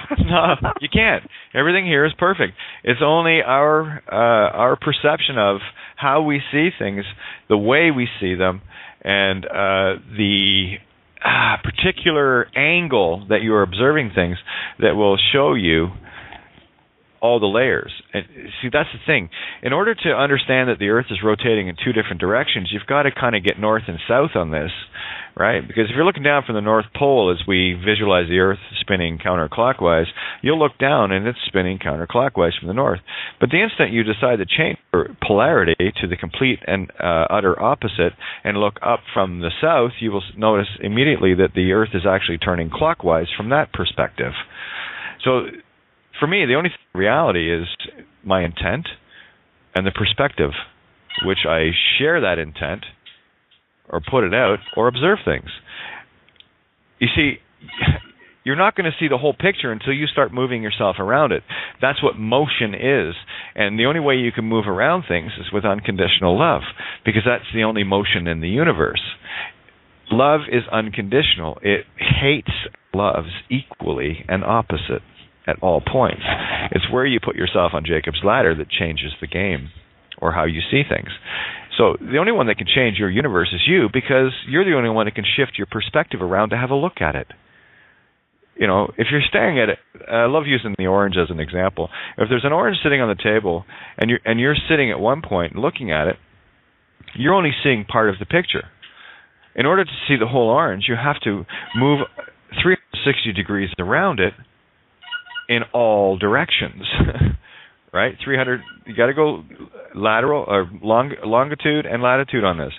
Speaker 5: No, you can't. Everything here is perfect. It's only our perception of how we see things, the way we see them, and the particular angle that you are observing things that will show you all the layers. And see, that's the thing. In order to understand that the Earth is rotating in two different directions, you've got to kind of get north and south on this, right? Because if you're looking down from the North Pole as we visualize the Earth spinning counterclockwise, you'll look down and it's spinning counterclockwise from the north. But the instant you decide to change your polarity to the complete and utter opposite and look up from the south, you will notice immediately that the Earth is actually turning clockwise from that perspective. So for me, the only reality is my intent and the perspective, which I share that intent or put it out or observe things. You see, you're not going to see the whole picture until you start moving yourself around it. That's what motion is. And the only way you can move around things is with unconditional love, because that's the only motion in the universe. Love is unconditional. It hates loves equally and opposite at all points. It's where you put yourself on Jacob's ladder that changes the game or how you see things. So the only one that can change your universe is you, because you're the only one that can shift your perspective around to have a look at it. You know, if you're staring at it, I love using the orange as an example. If there's an orange sitting on the table and you're sitting at one point looking at it, you're only seeing part of the picture. In order to see the whole orange, you have to move 360 degrees around it in all directions, right? 300. You got to go lateral or longitude and latitude on this.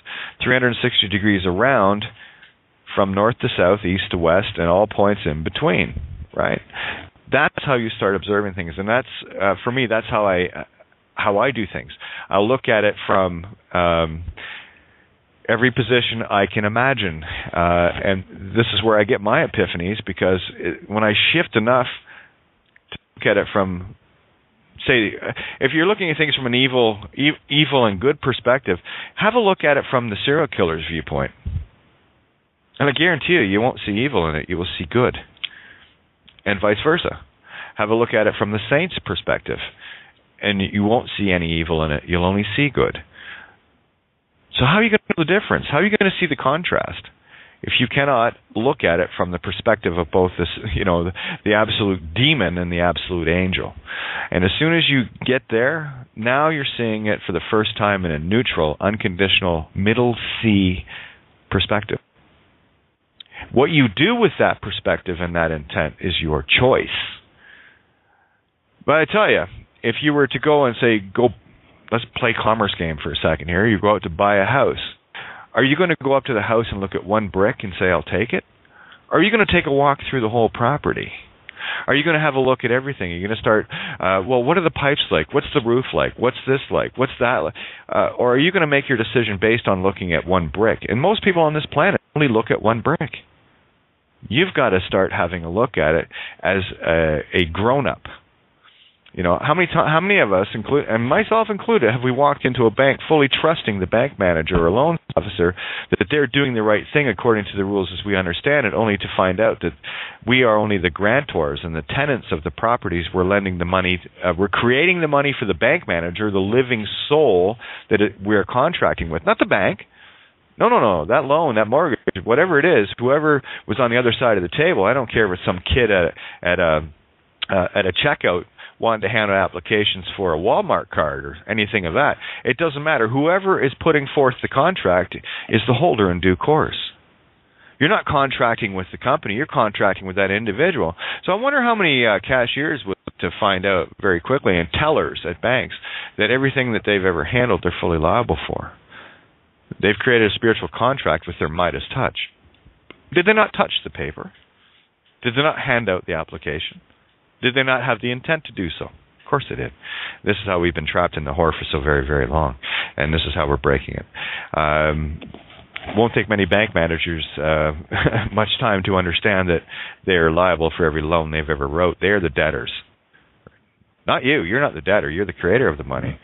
Speaker 5: 360 degrees around, from north to south, east to west, and all points in between, right? That's how you start observing things, and that's for me. That's how I do things. I'll look at it from every position I can imagine, and this is where I get my epiphanies, because when I shift enough look at it from, say, if you're looking at things from an evil and good perspective, have a look at it from the serial killer's viewpoint. And I guarantee you won't see evil in it, you will see good. And vice versa. Have a look at it from the saint's perspective, and you won't see any evil in it, you'll only see good. So how are you going to know the difference? How are you going to see the contrast? if you cannot look at it from the perspective of both this, the absolute demon and the absolute angel. And as soon as you get there, now you're seeing it for the first time in a neutral, unconditional, middle C perspective. What you do with that perspective and that intent is your choice. But I tell you, if you were to go and say, let's play commerce game for a second here. You go out to buy a house. Are you going to go up to the house and look at one brick and say, I'll take it? Or are you going to take a walk through the whole property? Are you going to have a look at everything? Are you going to start, what are the pipes like? What's the roof like? What's this like? What's that like? Or are you going to make your decision based on looking at one brick? And most people on this planet only look at one brick. You've got to start having a look at it as a grown-up. How many of us, and myself included, have we walked into a bank fully trusting the bank manager or loan officer that they're doing the right thing according to the rules as we understand it, only to find out that we are only the grantors and the tenants of the properties we're lending the money, we're creating the money for the bank manager, the living soul that we're contracting with, not the bank. No. That loan, that mortgage, whatever it is, whoever was on the other side of the table, I don't care if it's some kid at a checkout wanting to hand out applications for a Walmart card or anything of that. It doesn't matter. Whoever is putting forth the contract is the holder in due course. You're not contracting with the company. You're contracting with that individual. So I wonder how many cashiers would to find out very quickly, and tellers at banks, that everything that they've ever handled they're fully liable for. They've created a spiritual contract with their Midas touch. Did they not touch the paper? Did they not hand out the application? Did they not have the intent to do so? Of course they did. This is how we've been trapped in the horror for so very, very long, and this is how we're breaking it. Won't take many bank managers much time to understand that they're liable for every loan they've ever wrote. They're the debtors. Not you. You're not the debtor. You're the creator of the money.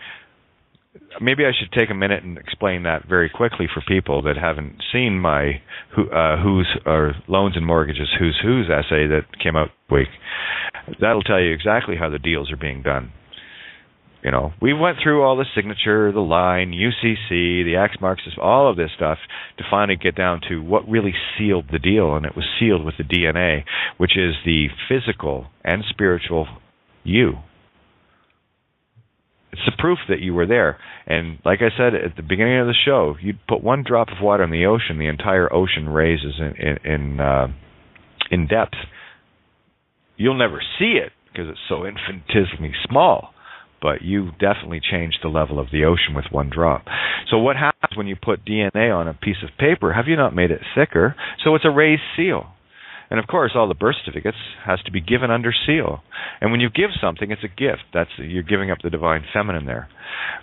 Speaker 5: Maybe I should take a minute and explain that very quickly for people that haven't seen my Loans and Mortgages Who's essay that came out this week. That'll tell you exactly how the deals are being done. We went through all the signature, the line, UCC, the X marks, all of this stuff to finally get down to what really sealed the deal, and it was sealed with the DNA, which is the physical and spiritual you. It's the proof that you were there. And like I said at the beginning of the show, you'd put one drop of water in the ocean, the entire ocean raises in depth. You'll never see it because it's so infinitesimally small, but you definitely changed the level of the ocean with one drop. So what happens when you put DNA on a piece of paper? Have you not made it thicker? So it's a raised seal. And of course, all the birth certificates has to be given under seal. And when you give something, it's a gift. You're giving up the divine feminine there.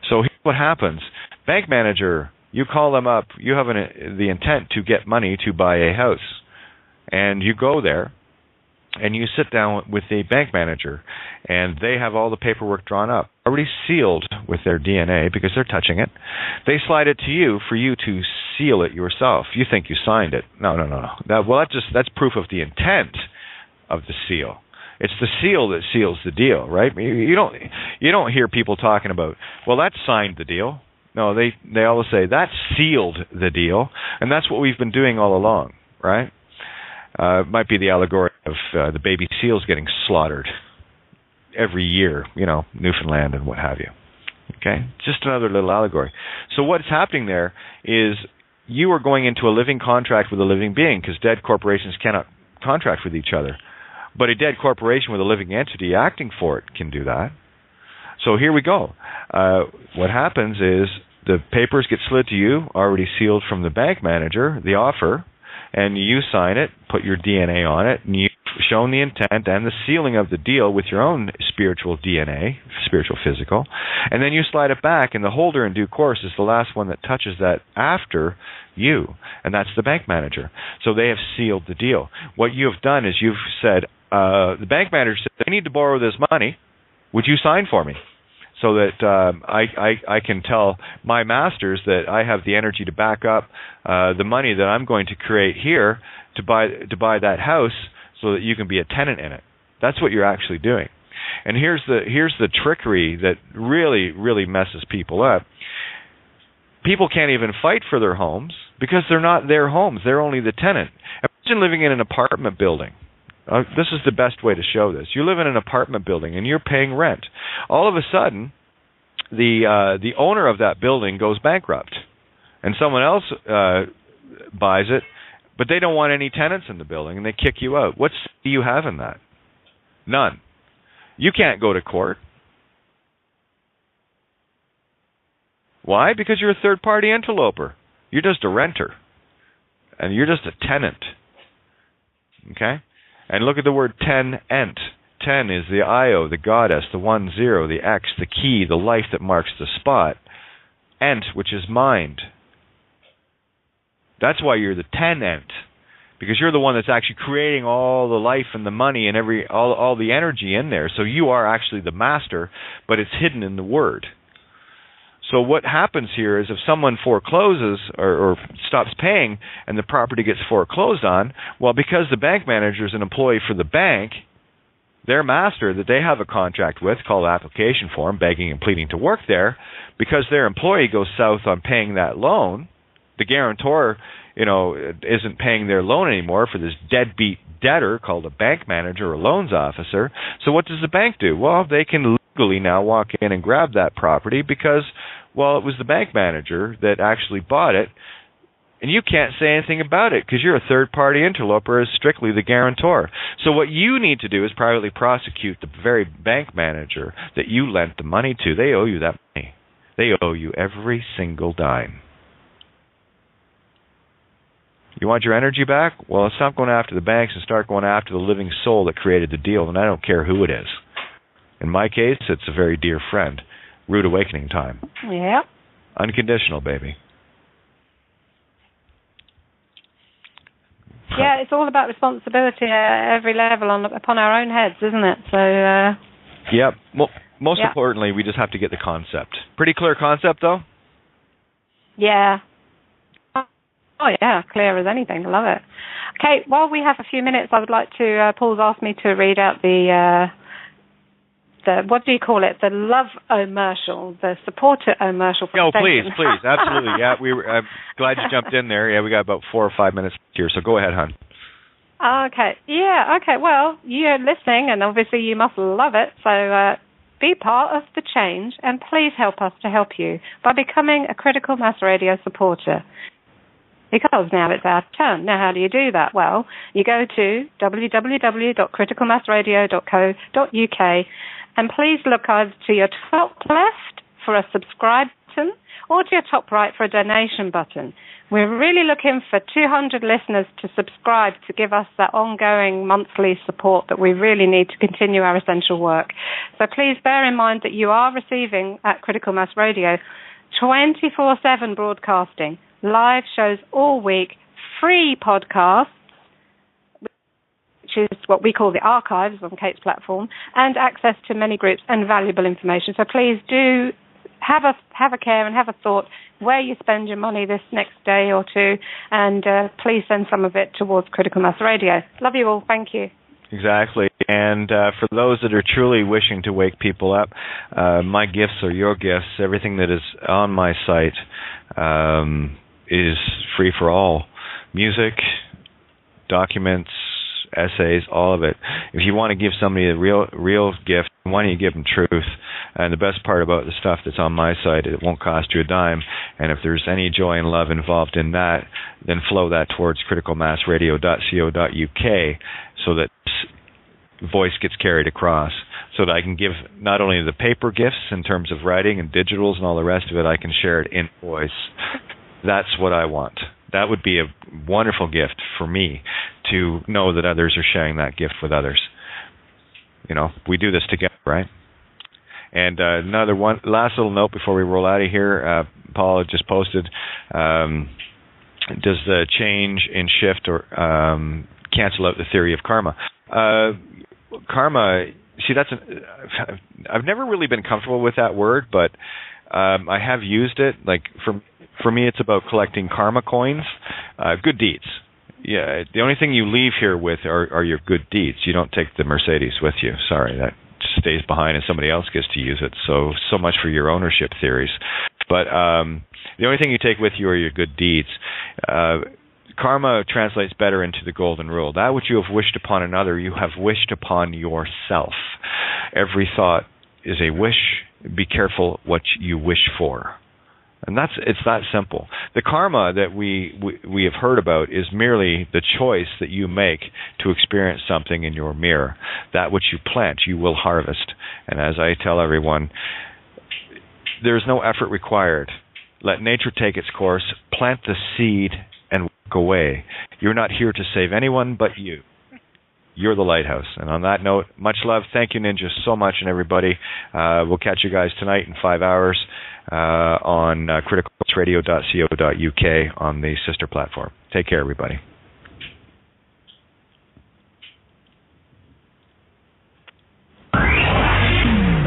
Speaker 5: So here's what happens. Bank manager, you call them up. You have the intent to get money to buy a house. And you go there, and you sit down with the bank manager, and they have all the paperwork drawn up, already sealed with their DNA because they're touching it. They slide it to you for you to seal it yourself. You think you signed it. No. That's proof of the intent of the seal. It's the seal that seals the deal, right? You don't hear people talking about, well, that signed the deal. No, they always say that sealed the deal, and that's what we've been doing all along, right? It might be the allegory of the baby seals getting slaughtered every year, Newfoundland and what have you. Okay? Just another little allegory. So what's happening there is you are going into a living contract with a living being, because dead corporations cannot contract with each other. But a dead corporation with a living entity acting for it can do that. So here we go. What happens is the papers get slid to you, already sealed from the bank manager, the offer, and you sign it, put your DNA on it, and you've shown the intent and the sealing of the deal with your own spiritual DNA, spiritual physical, and then you slide it back, and the holder in due course is the last one that touches that after you, and that's the bank manager. So they have sealed the deal. What you have done is you've said, the bank manager said, I need to borrow this money. Would you sign for me? So that I can tell my masters that I have the energy to back up the money that I'm going to create here to buy that house, so that you can be a tenant in it. That's what you're actually doing. And here's the trickery that really, really messes people up. People can't even fight for their homes because they're not their homes. They're only the tenant. Imagine living in an apartment building. This is the best way to show this. You live in an apartment building and you're paying rent. All of a sudden, the owner of that building goes bankrupt, and someone else buys it, but they don't want any tenants in the building, and they kick you out. What say do you have in that? None. You can't go to court. Why? Because you're a third-party interloper. You're just a renter, and you're just a tenant. Okay? And look at the word ten-ent. Ten is the Io, the goddess, the 1-0, the X, the key, the life that marks the spot. Ent, which is mind. That's why you're the tenant, because you're the one that's actually creating all the life and the money and all the energy in there. So you are actually the master, but it's hidden in the word. So what happens here is if someone forecloses or stops paying and the property gets foreclosed on, well, because the bank manager is an employee for the bank, their master that they have a contract with, called application form, begging and pleading to work there, because their employee goes south on paying that loan, the guarantor, isn't paying their loan anymore for this deadbeat debtor called a bank manager or a loans officer. So what does the bank do? Well, they can legally now walk in and grab that property because, well, it was the bank manager that actually bought it, and you can't say anything about it because you're a third-party interloper as strictly the guarantor. So what you need to do is privately prosecute the very bank manager that you lent the money to. They owe you that money. They owe you every single dime. You want your energy back? Well, stop going after the banks and start going after the living soul that created the deal, and I don't care who it is. In my case, it's a very dear friend. Rude awakening time.
Speaker 3: Yeah.
Speaker 5: Unconditional, baby.
Speaker 3: Yeah, it's all about responsibility at every level upon our own heads, isn't it? So.
Speaker 5: Yep. Well, most importantly, we just have to get the concept. Pretty clear concept, though?
Speaker 3: Yeah. Oh, yeah, clear as anything. I love it. Okay, while we have a few minutes, I would like to, Paul's asked me to read out the what do you call it? The love-o-mercial, the supporter-o-mercial.
Speaker 5: Oh, please, absolutely. Yeah, I'm glad you jumped in there. Yeah, we got about 4 or 5 minutes here, so go ahead, hon.
Speaker 3: Okay, yeah, okay. Well, you're listening, and obviously you must love it, so be part of the change, and please help us to help you by becoming a Critical Mass Radio supporter. Because now it's our turn. Now, how do you do that? Well, you go to www.criticalmassradio.co.uk and please look either to your top left for a subscribe button or to your top right for a donation button. We're really looking for 200 listeners to subscribe to give us that ongoing monthly support that we really need to continue our essential work. So please bear in mind that you are receiving at Critical Mass Radio 24/7 broadcasting, live shows all week, free podcasts, which is what we call the archives on Kate's platform, and access to many groups and valuable information. So please do have a care and have a thought where you spend your money this next day or two, and please send some of it towards Critical Mass Radio. Love you all. Thank you.
Speaker 5: Exactly. And for those that are truly wishing to wake people up, my gifts are your gifts. Everything that is on my site is free for all. Music, documents, essays, all of it. If you want to give somebody a real gift, why don't you give them truth? And the best part about the stuff that's on my site, it won't cost you a dime. And if there's any joy and love involved in that, then flow that towards criticalmassradio.co.uk so that voice gets carried across, so that I can give not only the paper gifts in terms of writing and digitals and all the rest of it, I can share it in voice. That's what I want. That would be a wonderful gift for me to know that others are sharing that gift with others. You know, we do this together, right? And another one, last little note before we roll out of here. Paul had just posted, does the change in shift or cancel out the theory of karma? Karma, see, I've never really been comfortable with that word, but I have used it. Like for me, it's about collecting karma coins, good deeds. Yeah, the only thing you leave here with are your good deeds. You don't take the Mercedes with you. Sorry, that stays behind and somebody else gets to use it. So much for your ownership theories. But The only thing you take with you are your good deeds. Karma translates better into the golden rule. That which you have wished upon another, you have wished upon yourself. Every thought is a wish. Be careful what you wish for. And it's that simple. The karma that we have heard about is merely the choice that you make to experience something in your mirror. That which you plant, you will harvest. And as I tell everyone, there's no effort required. Let nature take its course. Plant the seed and walk away. You're not here to save anyone but you. You're the lighthouse. And on that note, much love. Thank you, Ninja, so much, and everybody. We'll catch you guys tonight in 5 hours on criticalradio.co.uk on the sister platform. Take care, everybody.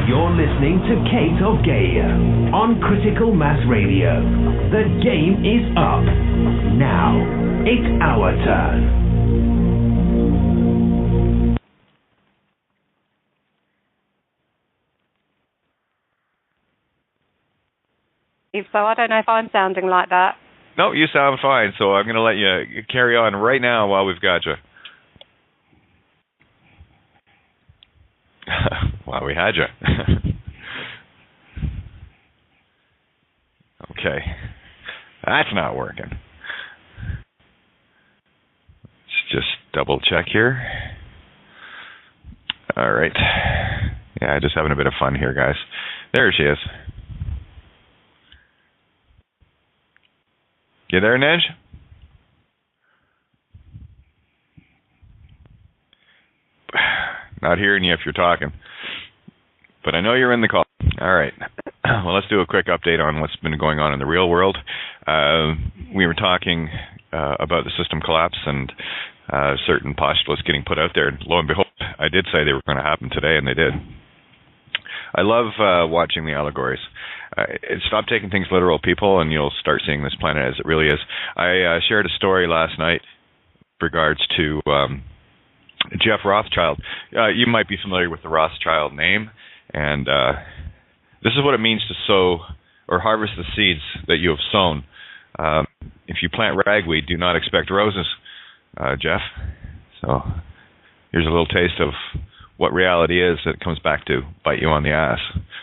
Speaker 1: You're listening to Kate of Gaia on Critical Mass Radio. The game is up. Now, it's our turn.
Speaker 3: So I don't know if I'm sounding like that.
Speaker 2: No, you sound fine, so I'm going to let you carry on right now while we've got you. While we had you. Okay. That's not working. Let's just double check here. All right. Yeah, just having a bit of fun here, guys. There she is. You there, Nedge? Not hearing you if you're talking. But I know you're in the call. All right. Well, let's do a quick update on what's been going on in the real world. We were talking about the system collapse and certain postulates getting put out there. And lo and behold, I did say they were going to happen today, and they did. I love watching the allegories. Stop taking things literal, people, and you'll start seeing this planet as it really is. I shared a story last night with regards to Jeff Rothschild. You might be familiar with the Rothschild name, and this is what it means to sow or harvest the seeds that you have sown. If you plant ragweed, do not expect roses, Jeff. So here's a little taste of what reality is that comes back to bite you on the ass.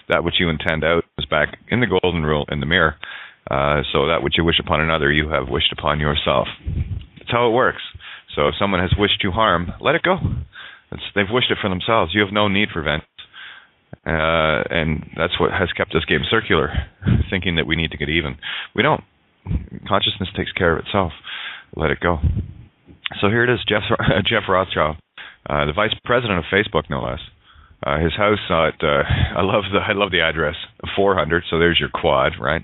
Speaker 2: That which you intend out is back in the golden rule in the mirror. So that which you wish upon another, you have wished upon yourself. That's how it works. So if someone has wished you harm, let it go. They've wished it for themselves. You have no need for vengeance. And that's what has kept this game circular, thinking that we need to get even. We don't. Consciousness takes care of itself. Let it go. So here it is, Jeff Rothschild. The vice president of Facebook, no less. His house at I love the address 400. So there's your quad, right?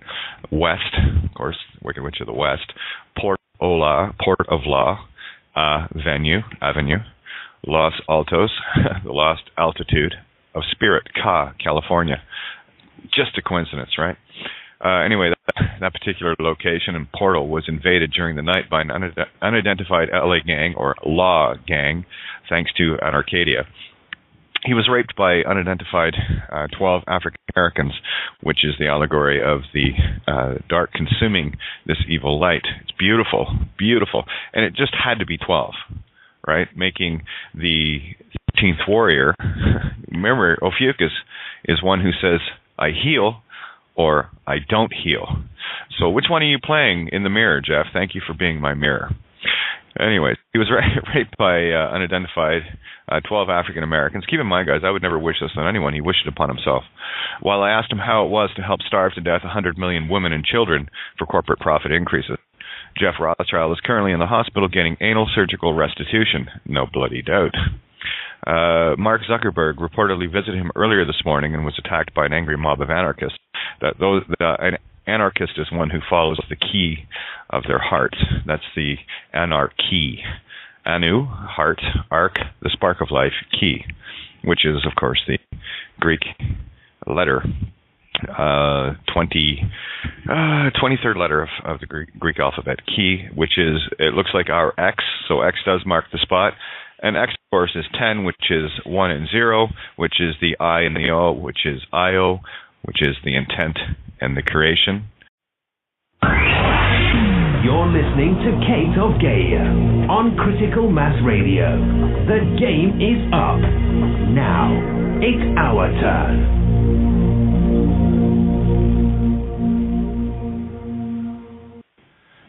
Speaker 2: West, of course, Wicked Witch of the West. Port of Law, Avenue, Los Altos, the lost altitude of Spirit, California. Just a coincidence, right? Anyway, that particular location and portal was invaded during the night by an unidentified LA gang or Law gang, thanks to an Arcadia. He was raped by unidentified 12 African Americans, which is the allegory of the dark consuming this evil light. It's beautiful, beautiful. And it just had to be 12, right? Making the 13th warrior, remember, Ophiuchus is one who says, I heal, or I don't heal. So which one are you playing in the mirror, Jeff? Thank you for being my mirror. Anyways, he was raped by unidentified 12 African Americans. Keep in mind, guys, I would never wish this on anyone. He wished it upon himself. While I asked him how it was to help starve to death 100 million women and children for corporate profit increases. Jeff Rothschild is currently in the hospital getting anal surgical restitution. No bloody doubt. Mark Zuckerberg reportedly visited him earlier this morning and was attacked by an angry mob of anarchists. An anarchist is one who follows the key of their heart. That's the anarchy. Anu, heart, arc, the spark of life, key, which is, of course, the Greek letter, 23rd letter of the Greek alphabet, key, which is, it looks like our X, so X does mark the spot. And X, of course, is 10, which is 1 and 0, which is the I and the O, which is IO, which is the intent and the creation.
Speaker 1: You're listening to Kate of Gaia on Critical Mass Radio. The game is up. Now, it's our turn.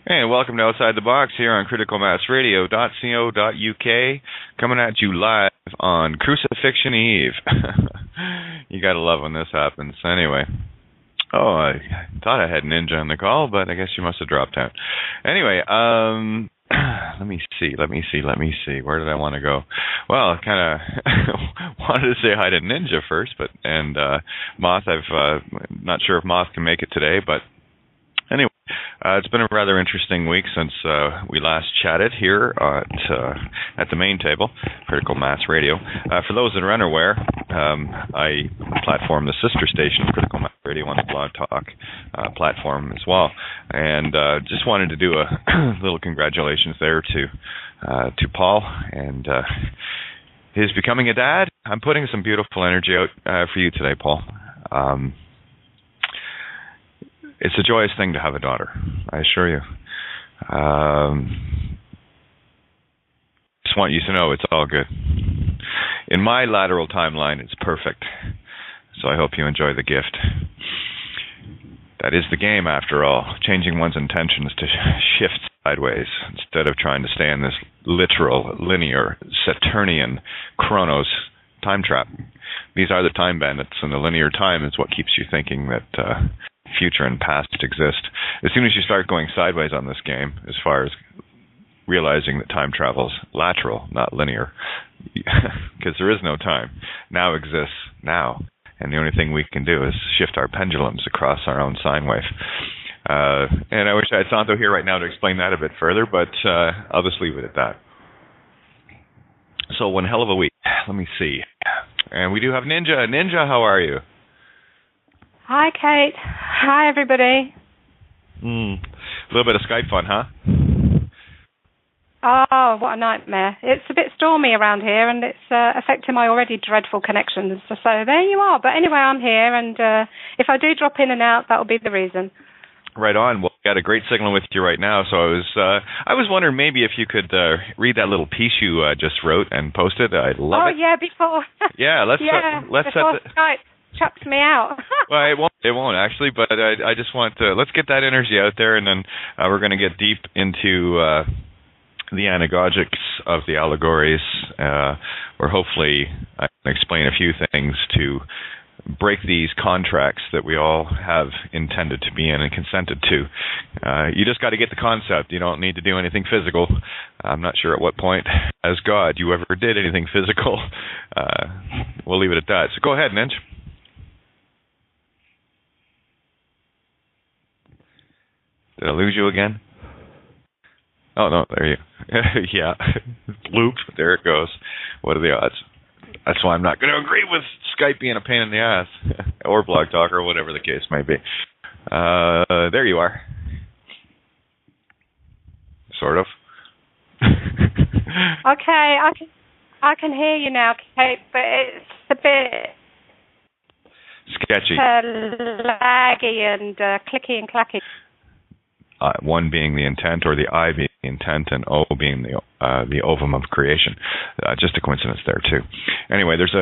Speaker 2: Hey, and welcome to Outside the Box here on criticalmassradio.co.uk, coming at you live on Crucifixion Eve. You gotta love when this happens. Anyway. Oh, I thought I had Ninja on the call, but I guess you must have dropped out. Anyway, let me see. Where did I want to go? Well, I kind of wanted to say hi to Ninja first, and Moth. I'm not sure if Moth can make it today, but anyway, it's been a rather interesting week since we last chatted here at the main table, Critical Mass Radio. For those that are unaware, I platform the sister station of Critical Mass Radio on the Blog Talk platform as well, and just wanted to do a little congratulations there to Paul and his becoming a dad. I'm putting some beautiful energy out for you today, Paul. It's a joyous thing to have a daughter, I assure you. Just want you to know it's all good. In my lateral timeline, it's perfect. So I hope you enjoy the gift. That is the game, after all, changing one's intentions to shift sideways instead of trying to stay in this literal, linear, Saturnian Chronos time trap. These are the time bandits, and the linear time is what keeps you thinking that future and past exist. As soon as you start going sideways on this game, as far as realizing that time travel's lateral, not linear, because there is no time. Now exists now, and the only thing we can do is shift our pendulums across our own sine wave. And I wish I had Santo here right now to explain that a bit further, but I'll just leave it at that. So one hell of a week. Let me see. And we do have Ninja. Ninja, how are you?
Speaker 3: Hi, Kate. Hi, everybody.
Speaker 2: A little bit of Skype fun, huh?
Speaker 3: Oh, what a nightmare. It's a bit stormy around here, and it's affecting my already dreadful connections. So there you are. But anyway, I'm here, and if I do drop in and out, that'll be the reason.
Speaker 2: Right on. Well, we got a great signal with you right now, so I was wondering maybe if you could read that little piece you just wrote and posted. I'd love it.
Speaker 3: Oh, yeah, before.
Speaker 2: Yeah, let's
Speaker 3: before Skype chucks me out.
Speaker 2: Well, it won't actually, but I just want to, let's get that energy out there, and then we're going to get deep into the anagogics of the allegories, where hopefully I can explain a few things to break these contracts that we all have intended to be in and consented to. You just got to get the concept. You don't need to do anything physical. I'm not sure at what point, as God, you ever did anything physical. We'll leave it at that. So go ahead, Ninja. Did I lose you again? Oh, no, there you yeah, loop, there it goes. What are the odds? That's why I'm not going to agree with Skype being a pain in the ass, or Blog Talk, or whatever the case may be. There you are. Sort of.
Speaker 3: Okay, I can hear you now, Kate, but it's a bit
Speaker 2: sketchy,
Speaker 3: laggy and clicky and clacky.
Speaker 2: One being the intent, or the I being the intent, and O being the ovum of creation. Just a coincidence there too. Anyway, there's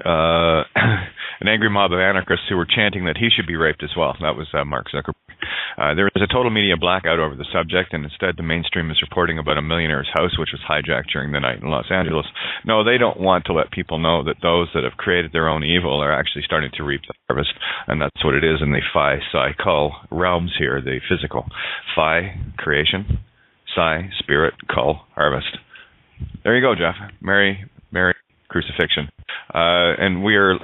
Speaker 2: an angry mob of anarchists who were chanting that he should be raped as well. That was Mark Zuckerberg. There was a total media blackout over the subject, and instead the mainstream is reporting about a millionaire's house which was hijacked during the night in Los Angeles. No, they don't want to let people know that those that have created their own evil are actually starting to reap the harvest, and that's what it is in the Phi, Psi, Kull realms here, the physical. Phi, creation, Psi, spirit, Kull, harvest. There you go, Jeff. Merry crucifixion. And we are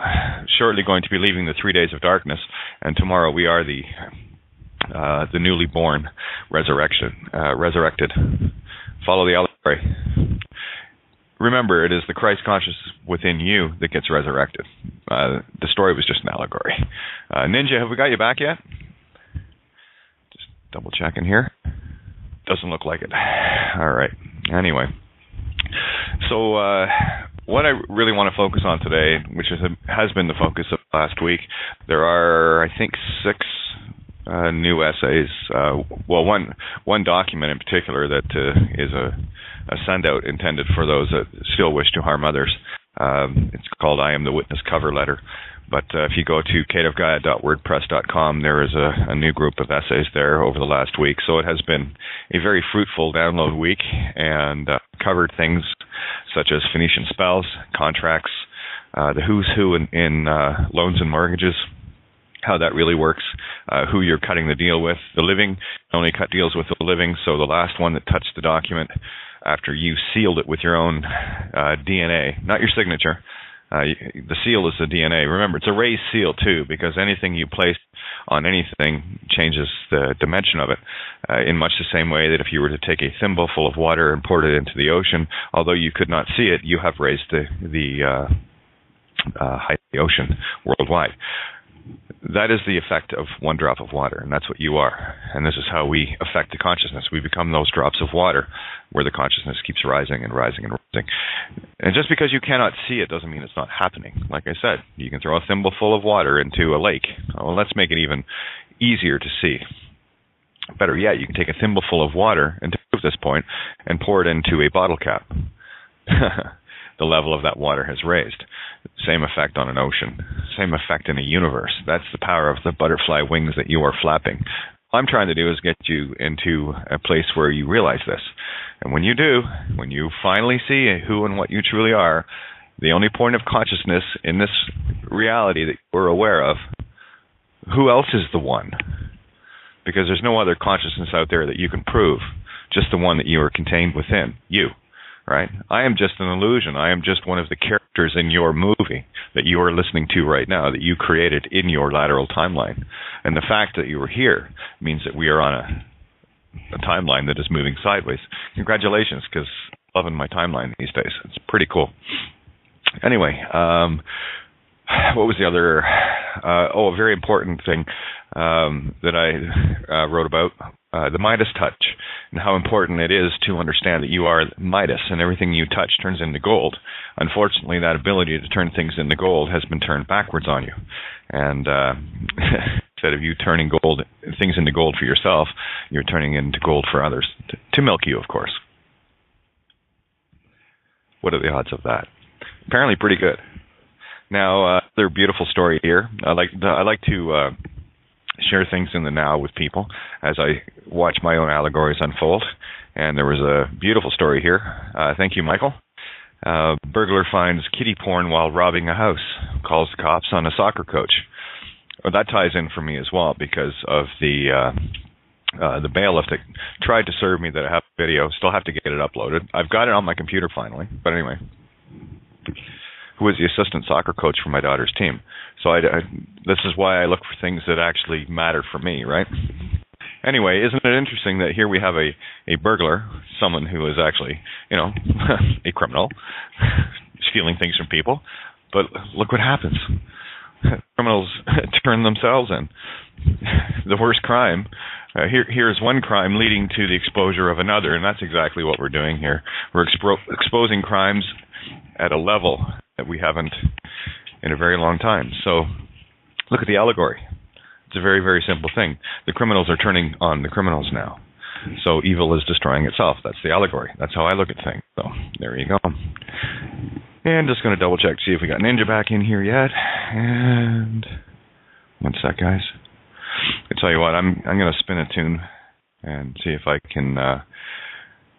Speaker 2: shortly going to be leaving the 3 days of darkness, and tomorrow we are the newly born resurrected. Follow the allegory. Remember, it is the Christ consciousness within you that gets resurrected. The story was just an allegory. Ninja, have we got you back yet? Just double checking here. Doesn't look like it. All right. Anyway, so what I really want to focus on today, which has been the focus of last week, there are, I think, 6 new essays. Well, one document in particular that is a send-out intended for those that still wish to harm others. It's called I Am the Witness cover letter. But if you go to kateofgaia.wordpress.com, there is a new group of essays there over the last week. So it has been a very fruitful download week and covered things such as Phoenician spells, contracts, the who's who in loans and mortgages, how that really works, who you're cutting the deal with. The living only cut deals with the living, so the last one that touched the document after you sealed it with your own DNA, not your signature. The seal is the DNA. Remember, it's a raised seal, too, because anything you place on anything changes the dimension of it in much the same way that if you were to take a thimble full of water and pour it into the ocean, although you could not see it, you have raised the height of the ocean worldwide. That is the effect of one drop of water, and that's what you are. And this is how we affect the consciousness. We become those drops of water where the consciousness keeps rising and rising and rising. And just because you cannot see it doesn't mean it's not happening. Like I said, you can throw a thimble full of water into a lake. Well, let's make it even easier to see. Better yet, you can take a thimble full of water, and to prove this point, and pour it into a bottle cap. The level of that water has raised. Same effect on an ocean. Same effect in a universe. That's the power of the butterfly wings that you are flapping. All I'm trying to do is get you into a place where you realize this. And when you do, when you finally see who and what you truly are, the only point of consciousness in this reality that we're aware of, who else is the one? Because there's no other consciousness out there that you can prove, just the one that you are contained within, you. Right? I am just an illusion. I am just one of the characters in your movie that you are listening to right now, that you created in your lateral timeline. And the fact that you are here means that we are on a timeline that is moving sideways. Congratulations, because I'm loving my timeline these days. It's pretty cool. Anyway, what was the other? A very important thing that I wrote about, the Midas touch, and how important it is to understand that you are Midas, and everything you touch turns into gold. Unfortunately, that ability to turn things into gold has been turned backwards on you. And instead of you turning things into gold for yourself, you're turning into gold for others, to milk you, of course. What are the odds of that? Apparently pretty good. Now, another beautiful story here. I like to share things in the now with people as I watch my own allegories unfold. And there was a beautiful story here. Thank you, Michael. Burglar finds kiddie porn while robbing a house. Calls the cops on a soccer coach. Well, that ties in for me as well because of the bailiff that tried to serve me that I have a video. Still have to get it uploaded. I've got it on my computer finally. But anyway, who was the assistant soccer coach for my daughter's team. So this is why I look for things that actually matter for me, right? Anyway, isn't it interesting that here we have a burglar, someone who is actually, a criminal, stealing things from people, but look what happens. Criminals turn themselves in. The worst crime. Here's one crime leading to the exposure of another, and that's exactly what we're doing here. We're exposing crimes at a level that we haven't in a very long time. So look at the allegory. It's a very, very simple thing. The criminals are turning on the criminals now. So evil is destroying itself. That's the allegory. That's how I look at things. So there you go. And just going to double check to see if we got Ninja back in here yet. And one sec, guys. I tell you what, I'm going to spin a tune and see if I can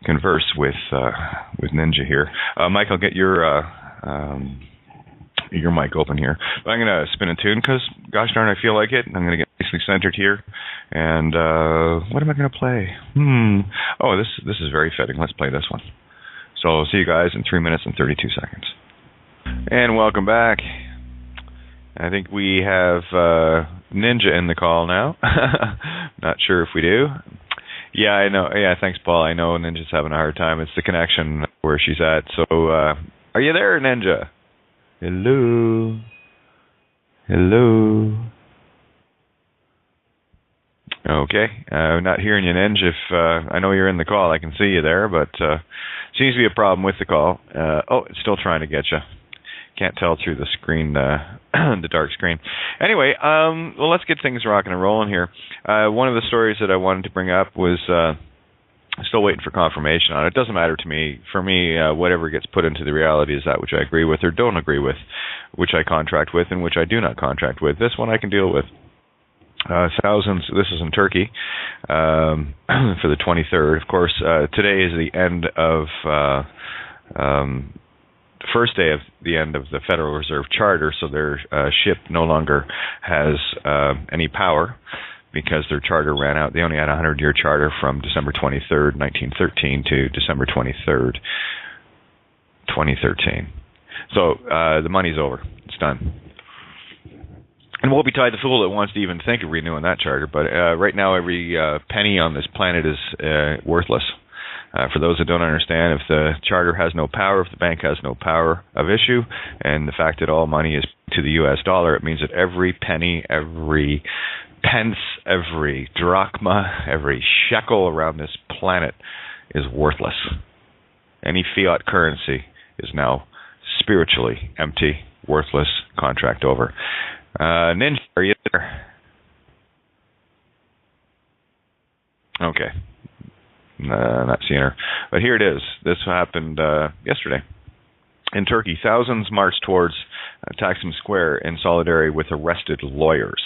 Speaker 2: converse with Ninja here. Mike, I'll get your mic open here. But I'm going to spin a tune because, gosh darn, I feel like it. I'm going to get nicely centered here. And what am I going to play? Oh, this is very fitting. Let's play this one. So I'll see you guys in 3 minutes and 32 seconds. And welcome back. I think we have Ninja in the call now. Not sure if we do. Yeah, I know. Yeah, thanks, Paul. I know Ninja's having a hard time. It's the connection where she's at. So, are you there, Ninja? Hello? Hello? Okay. I'm not hearing you, Ninja. If I know you're in the call, I can see you there, but seems to be a problem with the call. Oh, it's still trying to get you.
Speaker 5: can't tell through the screen, the dark screen. Anyway, well, let's get things rocking and rolling here. One of the stories that I wanted to bring up was still waiting for confirmation on it. It doesn't matter to me. For me, whatever gets put into the reality is that which I agree with or don't agree with, which I contract with and which I do not contract with. This one I can deal with. Thousands. This is in Turkey for the 23rd. Of course, today is the end of the first day of the end of the Federal Reserve Charter, so their ship no longer has any power because their charter ran out. They only had a 100-year charter from December 23rd, 1913 to December 23rd, 2013. So the money's over. It's done. And woe betide the fool that wants to even think of renewing that charter. But right now, every penny on this planet is worthless. For those that don't understand, if the charter has no power, if the bank has no power of issue, and the fact that all money is to the U.S. dollar, it means that every penny, every pence, every drachma, every shekel around this planet is worthless. Any fiat currency is now spiritually empty, worthless, contract over. Ninja, are you there? Okay. Not seeing her. But here it is. This happened yesterday. In Turkey, thousands marched towards Taksim Square in solidarity with arrested lawyers.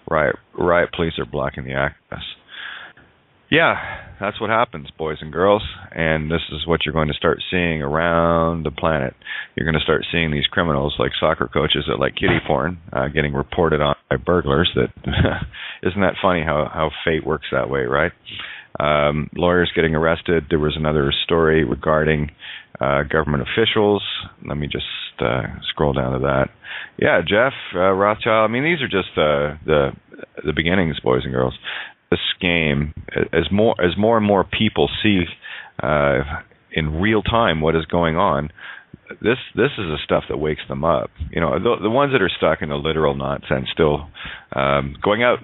Speaker 5: Riot police are blocking the access. Yeah, that's what happens, boys and girls, and this is what you're going to start seeing around the planet. You're going to start seeing these criminals like soccer coaches that like kiddie porn getting reported on by burglars. That isn't that funny how fate works that way, right? Lawyers getting arrested. There was another story regarding government officials. Let me just scroll down to that. Yeah, Jeff Rothschild. I mean, these are just the beginnings, boys and girls. This game, as more and more people see in real time what is going on, this is the stuff that wakes them up. You know, the ones that are stuck in the literal nonsense, still going out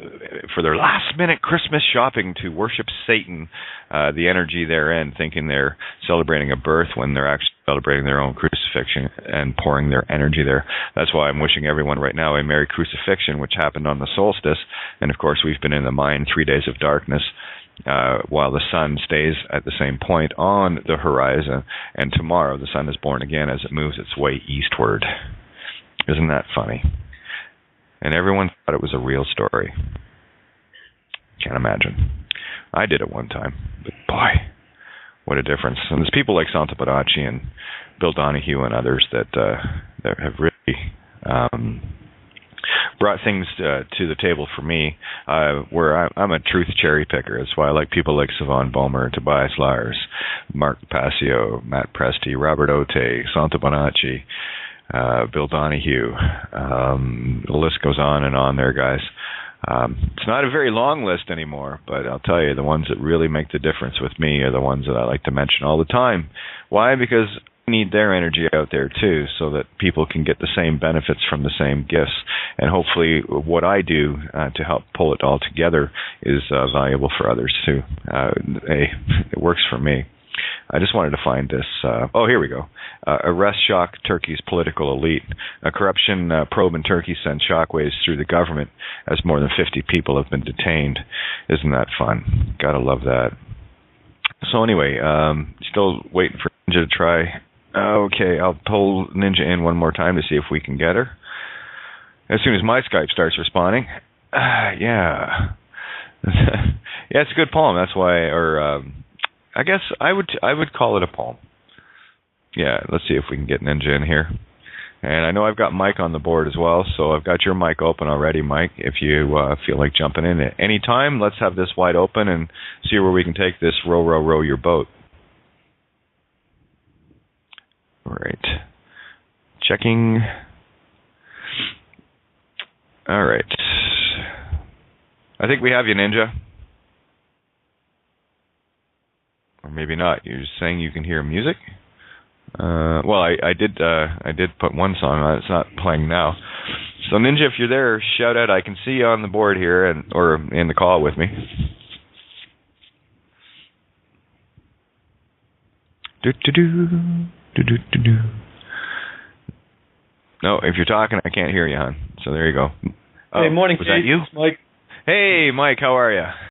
Speaker 5: for their last minute Christmas shopping to worship Satan, the energy therein, thinking they're celebrating a birth when they're actually celebrating their own crucifixion and pouring their energy there. That's why I'm wishing everyone right now a Merry Crucifixion, which happened on the solstice. And of course, we've been in the mine 3 days of darkness, while the sun stays at the same point on the horizon, and tomorrow the sun is born again as it moves its way eastward. Isn't that funny? And everyone thought it was a real story. Can't imagine. I did it one time, but boy, what a difference. And there's people like Santa Baracci and Bill Donahue and others that have really brought things to the table for me, where I'm a truth cherry picker. That's why I like people like Savon Bomer, Tobias Lars, Mark Passio, Matt Presti, Robert Otte, Santa Bonacci, Bill Donahue. The list goes on and on there, guys. It's not a very long list anymore, but I'll tell you, the ones that really make the difference with me are the ones that I like to mention all the time. Why? Because need their energy out there too, so that people can get the same benefits from the same gifts, and hopefully what I do to help pull it all together is valuable for others too. It works for me. I just wanted to find this. Here we go. Arrest shock Turkey's political elite. A corruption probe in Turkey sends shockwaves through the government as more than 50 people have been detained. Isn't that fun? Gotta love that. So anyway, still waiting for Ninja to try. Okay, I'll pull Ninja in one more time to see if we can get her. As soon as my Skype starts responding. Yeah. Yeah, it's a good poem. That's why, I guess I would call it a poem. Yeah, let's see if we can get Ninja in here. And I know I've got Mike on the board as well, so I've got your mic open already, Mike. If you feel like jumping in at any time, let's have this wide open and see where we can take this row, row, row your boat. All right. Checking. All right. I think we have you, Ninja. Or maybe not. You're just saying you can hear music? Well, I did put one song on. It's not playing now. So, Ninja, if you're there, shout out. I can see you on the board here or in the call with me. Do-do-do. Do-do-do-do.
Speaker 2: No, if you're talking, I can't hear you, hon. So there you go.
Speaker 4: Hey, morning,
Speaker 2: was
Speaker 4: Kate.
Speaker 2: that you?
Speaker 4: It's Mike.
Speaker 2: Hey, Mike, how are you?